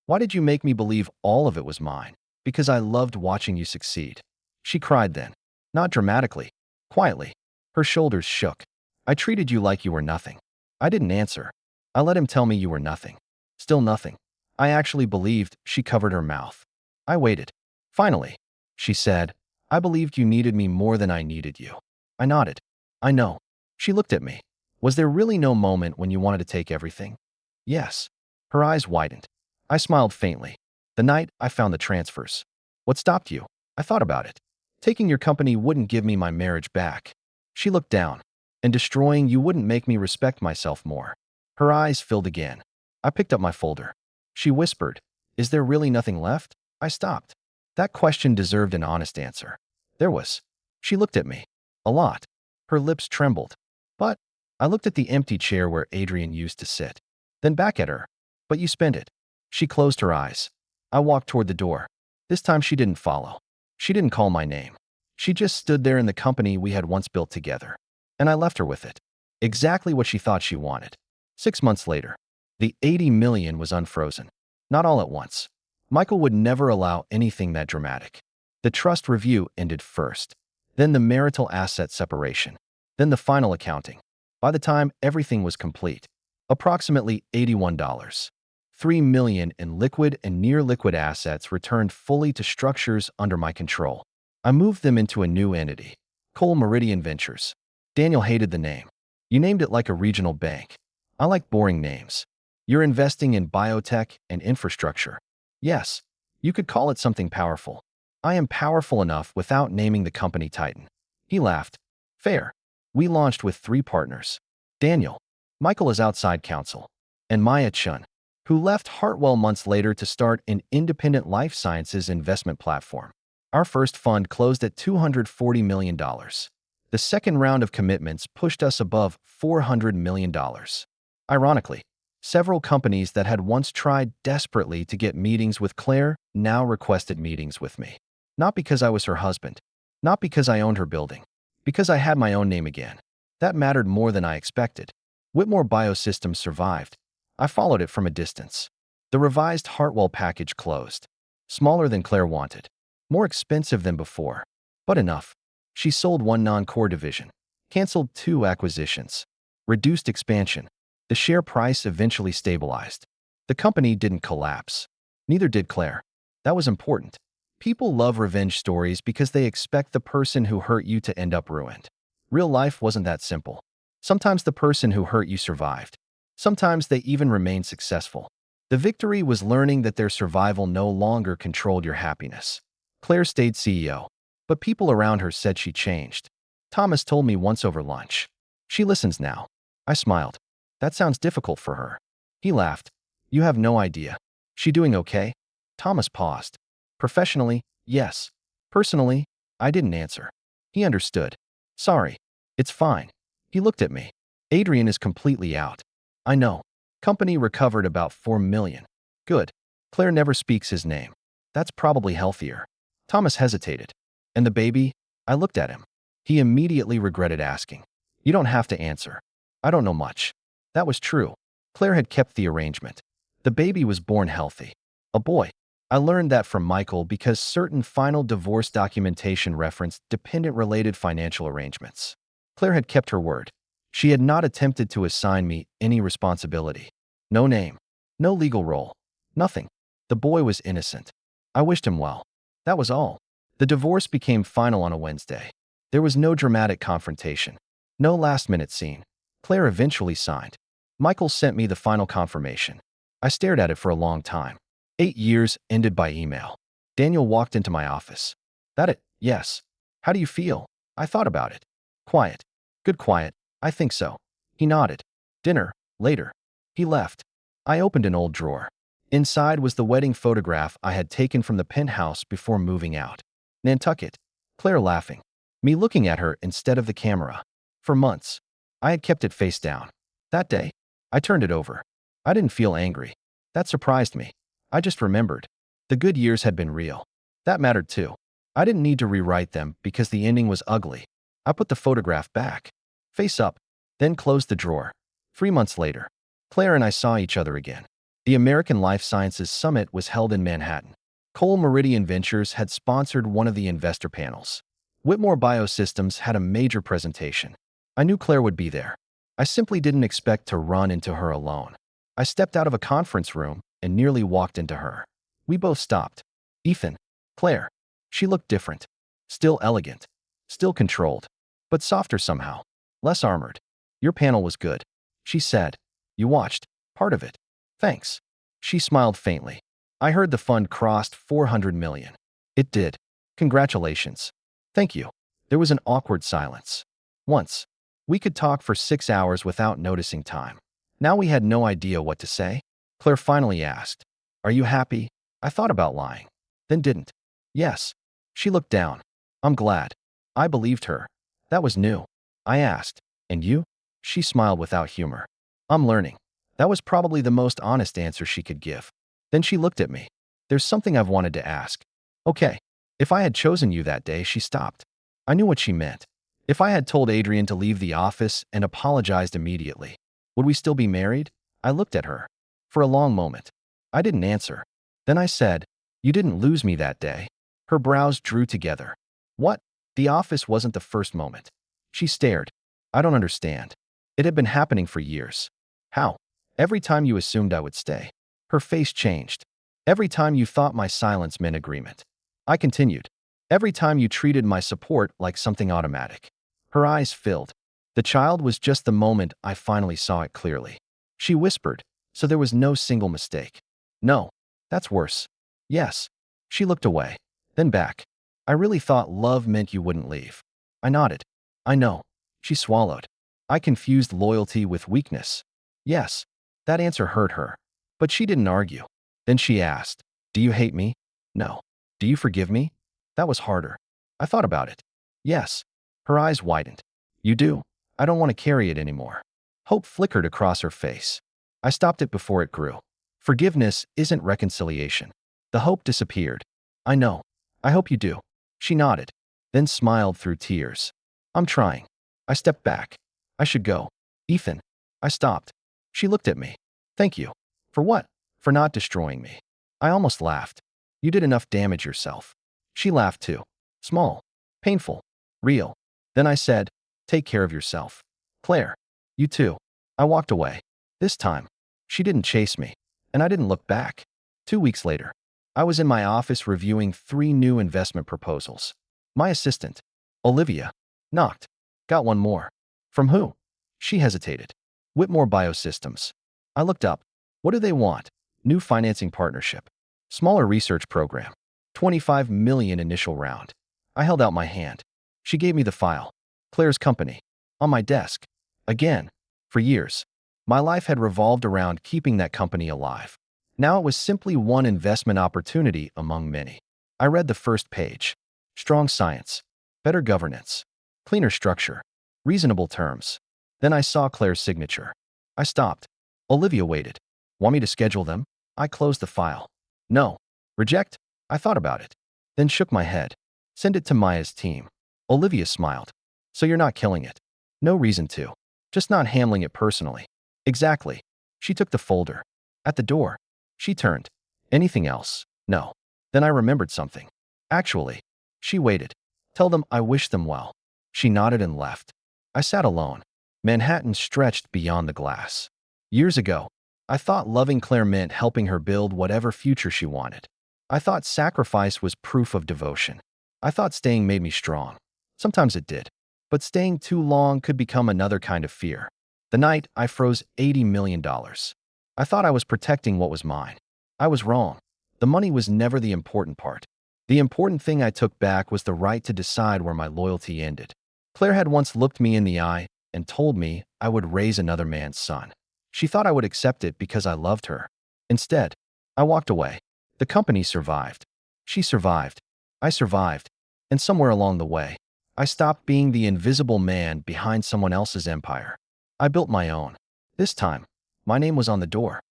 Why did you make me believe all of it was mine? Because I loved watching you succeed. She cried then. Not dramatically. Quietly. Her shoulders shook. I treated you like you were nothing. I didn't answer. I let him tell me you were nothing. Still nothing. I actually believed. She covered her mouth. I waited. Finally, she said, I believed you needed me more than I needed you. I nodded. I know. She looked at me. Was there really no moment when you wanted to take everything? Yes. Her eyes widened. I smiled faintly. The night I found the transfers. What stopped you? I thought about it. Taking your company wouldn't give me my marriage back. She looked down. And destroying you wouldn't make me respect myself more. Her eyes filled again. I picked up my folder. She whispered, Is there really nothing left? I stopped. That question deserved an honest answer. There was. She looked at me. A lot. Her lips trembled. But I looked at the empty chair where Adrian used to sit. Then back at her. But you spent it. She closed her eyes. I walked toward the door. This time she didn't follow. She didn't call my name. She just stood there in the company we had once built together. And I left her with it. Exactly what she thought she wanted. 6 months later, the 80 million was unfrozen. Not all at once. Michael would never allow anything that dramatic. The trust review ended first, then the marital asset separation, then the final accounting. By the time everything was complete, approximately $81, 3 million in liquid and near-liquid assets returned fully to structures under my control. I moved them into a new entity, Cole Meridian Ventures. Daniel hated the name. You named it like a regional bank. I like boring names. You're investing in biotech and infrastructure. Yes, you could call it something powerful. I am powerful enough without naming the company Titan. He laughed. Fair. We launched with 3 partners. Daniel, Michael is outside counsel, and Maya Chun, who left Hartwell months later to start an independent life sciences investment platform. Our first fund closed at $240 million. The second round of commitments pushed us above $400 million. Ironically, several companies that had once tried desperately to get meetings with Claire now requested meetings with me. Not because I was her husband, not because I owned her building, because I had my own name again. That mattered more than I expected. Whitmore Biosystems survived. I followed it from a distance. The revised Hartwell package closed. Smaller than Claire wanted. More expensive than before. But enough. She sold 1 non-core division. Canceled 2 acquisitions. Reduced expansion. The share price eventually stabilized. The company didn't collapse. Neither did Claire. That was important. People love revenge stories because they expect the person who hurt you to end up ruined. Real life wasn't that simple. Sometimes the person who hurt you survived. Sometimes they even remained successful. The victory was learning that their survival no longer controlled your happiness. Claire stayed CEO, but people around her said she changed. Thomas told me once over lunch. She listens now. I smiled. That sounds difficult for her. He laughed. You have no idea. She doing okay? Thomas paused. Professionally, yes. Personally, I didn't answer. He understood. Sorry. It's fine. He looked at me. Adrian is completely out. I know. Company recovered about 4 million. Good. Claire never speaks his name. That's probably healthier. Thomas hesitated. And the baby? I looked at him. He immediately regretted asking. You don't have to answer. I don't know much. That was true. Claire had kept the arrangement. The baby was born healthy. A boy. I learned that from Michael because certain final divorce documentation referenced dependent-related financial arrangements. Claire had kept her word. She had not attempted to assign me any responsibility. No name. No legal role. Nothing. The boy was innocent. I wished him well. That was all. The divorce became final on a Wednesday. There was no dramatic confrontation. No last-minute scene. Claire eventually signed. Michael sent me the final confirmation. I stared at it for a long time. 8 years ended by email. Daniel walked into my office. That it? Yes. How do you feel? I thought about it. Quiet. Good quiet. I think so. He nodded. Dinner. Later. He left. I opened an old drawer. Inside was the wedding photograph I had taken from the penthouse before moving out. Nantucket. Claire laughing. Me looking at her instead of the camera. For months, I had kept it face down. That day, I turned it over. I didn't feel angry. That surprised me. I just remembered. The good years had been real. That mattered too. I didn't need to rewrite them because the ending was ugly. I put the photograph back, face up, then closed the drawer. 3 months later, Claire and I saw each other again. The American Life Sciences Summit was held in Manhattan. Cole Meridian Ventures had sponsored one of the investor panels. Whitmore Biosystems had a major presentation. I knew Claire would be there. I simply didn't expect to run into her alone. I stepped out of a conference room and nearly walked into her. We both stopped. Ethan. Claire. She looked different. Still elegant. Still controlled. But softer somehow. Less armored. Your panel was good. She said. You watched. Part of it. Thanks. She smiled faintly. I heard the fund crossed 400 million. It did. Congratulations. Thank you. There was an awkward silence. Once. We could talk for 6 hours without noticing time. Now we had no idea what to say. Claire finally asked, Are you happy? I thought about lying. Then didn't. Yes. She looked down. I'm glad. I believed her. That was new. I asked, And you? She smiled without humor. I'm learning. That was probably the most honest answer she could give. Then she looked at me. There's something I've wanted to ask. Okay. If I had chosen you that day, she stopped. I knew what she meant. If I had told Adrian to leave the office and apologized immediately. Would we still be married? I looked at her. For a long moment. I didn't answer. Then I said, "You didn't lose me that day." Her brows drew together. What? The office wasn't the first moment. She stared. I don't understand. It had been happening for years. How? Every time you assumed I would stay. Her face changed. Every time you thought my silence meant agreement. I continued. Every time you treated my support like something automatic. Her eyes filled. The child was just the moment I finally saw it clearly. She whispered, so there was no single mistake. No, that's worse. Yes. She looked away, then back. I really thought love meant you wouldn't leave. I nodded. I know. She swallowed. I confused loyalty with weakness. Yes. That answer hurt her. But she didn't argue. Then she asked, "Do you hate me?" No. "Do you forgive me?" That was harder. I thought about it. Yes. Her eyes widened. You do? I don't want to carry it anymore. Hope flickered across her face. I stopped it before it grew. Forgiveness isn't reconciliation. The hope disappeared. I know. I hope you do. She nodded, then smiled through tears. I'm trying. I stepped back. I should go. Ethan. I stopped. She looked at me. Thank you. For what? For not destroying me. I almost laughed. You did enough damage yourself. She laughed too. Small. Painful. Real. Then I said, take care of yourself. Claire. You too. I walked away. This time, she didn't chase me, and I didn't look back. 2 weeks later, I was in my office reviewing 3 new investment proposals. My assistant, Olivia, knocked. Got one more. From who? She hesitated. Whitmore Biosystems. I looked up. What do they want? New financing partnership. Smaller research program. 25 million initial round. I held out my hand. She gave me the file. Claire's company. On my desk. Again. For years, my life had revolved around keeping that company alive. Now it was simply one investment opportunity among many. I read the first page. Strong science. Better governance. Cleaner structure. Reasonable terms. Then I saw Claire's signature. I stopped. Olivia waited. Want me to schedule them? I closed the file. No. Reject? I thought about it. Then shook my head. Send it to Maya's team. Olivia smiled. So you're not killing it? No reason to. Just not handling it personally. Exactly. She took the folder. At the door. She turned. Anything else? No. Then I remembered something. Actually. She waited. Tell them I wish them well. She nodded and left. I sat alone. Manhattan stretched beyond the glass. Years ago, I thought loving Claire meant helping her build whatever future she wanted. I thought sacrifice was proof of devotion. I thought staying made me strong. Sometimes it did. But staying too long could become another kind of fear. The night I froze $80 million. I thought I was protecting what was mine. I was wrong. The money was never the important part. The important thing I took back was the right to decide where my loyalty ended. Claire had once looked me in the eye and told me I would raise another man's son. She thought I would accept it because I loved her. Instead, I walked away. The company survived. She survived. I survived. And somewhere along the way, I stopped being the invisible man behind someone else's empire. I built my own. This time, my name was on the door.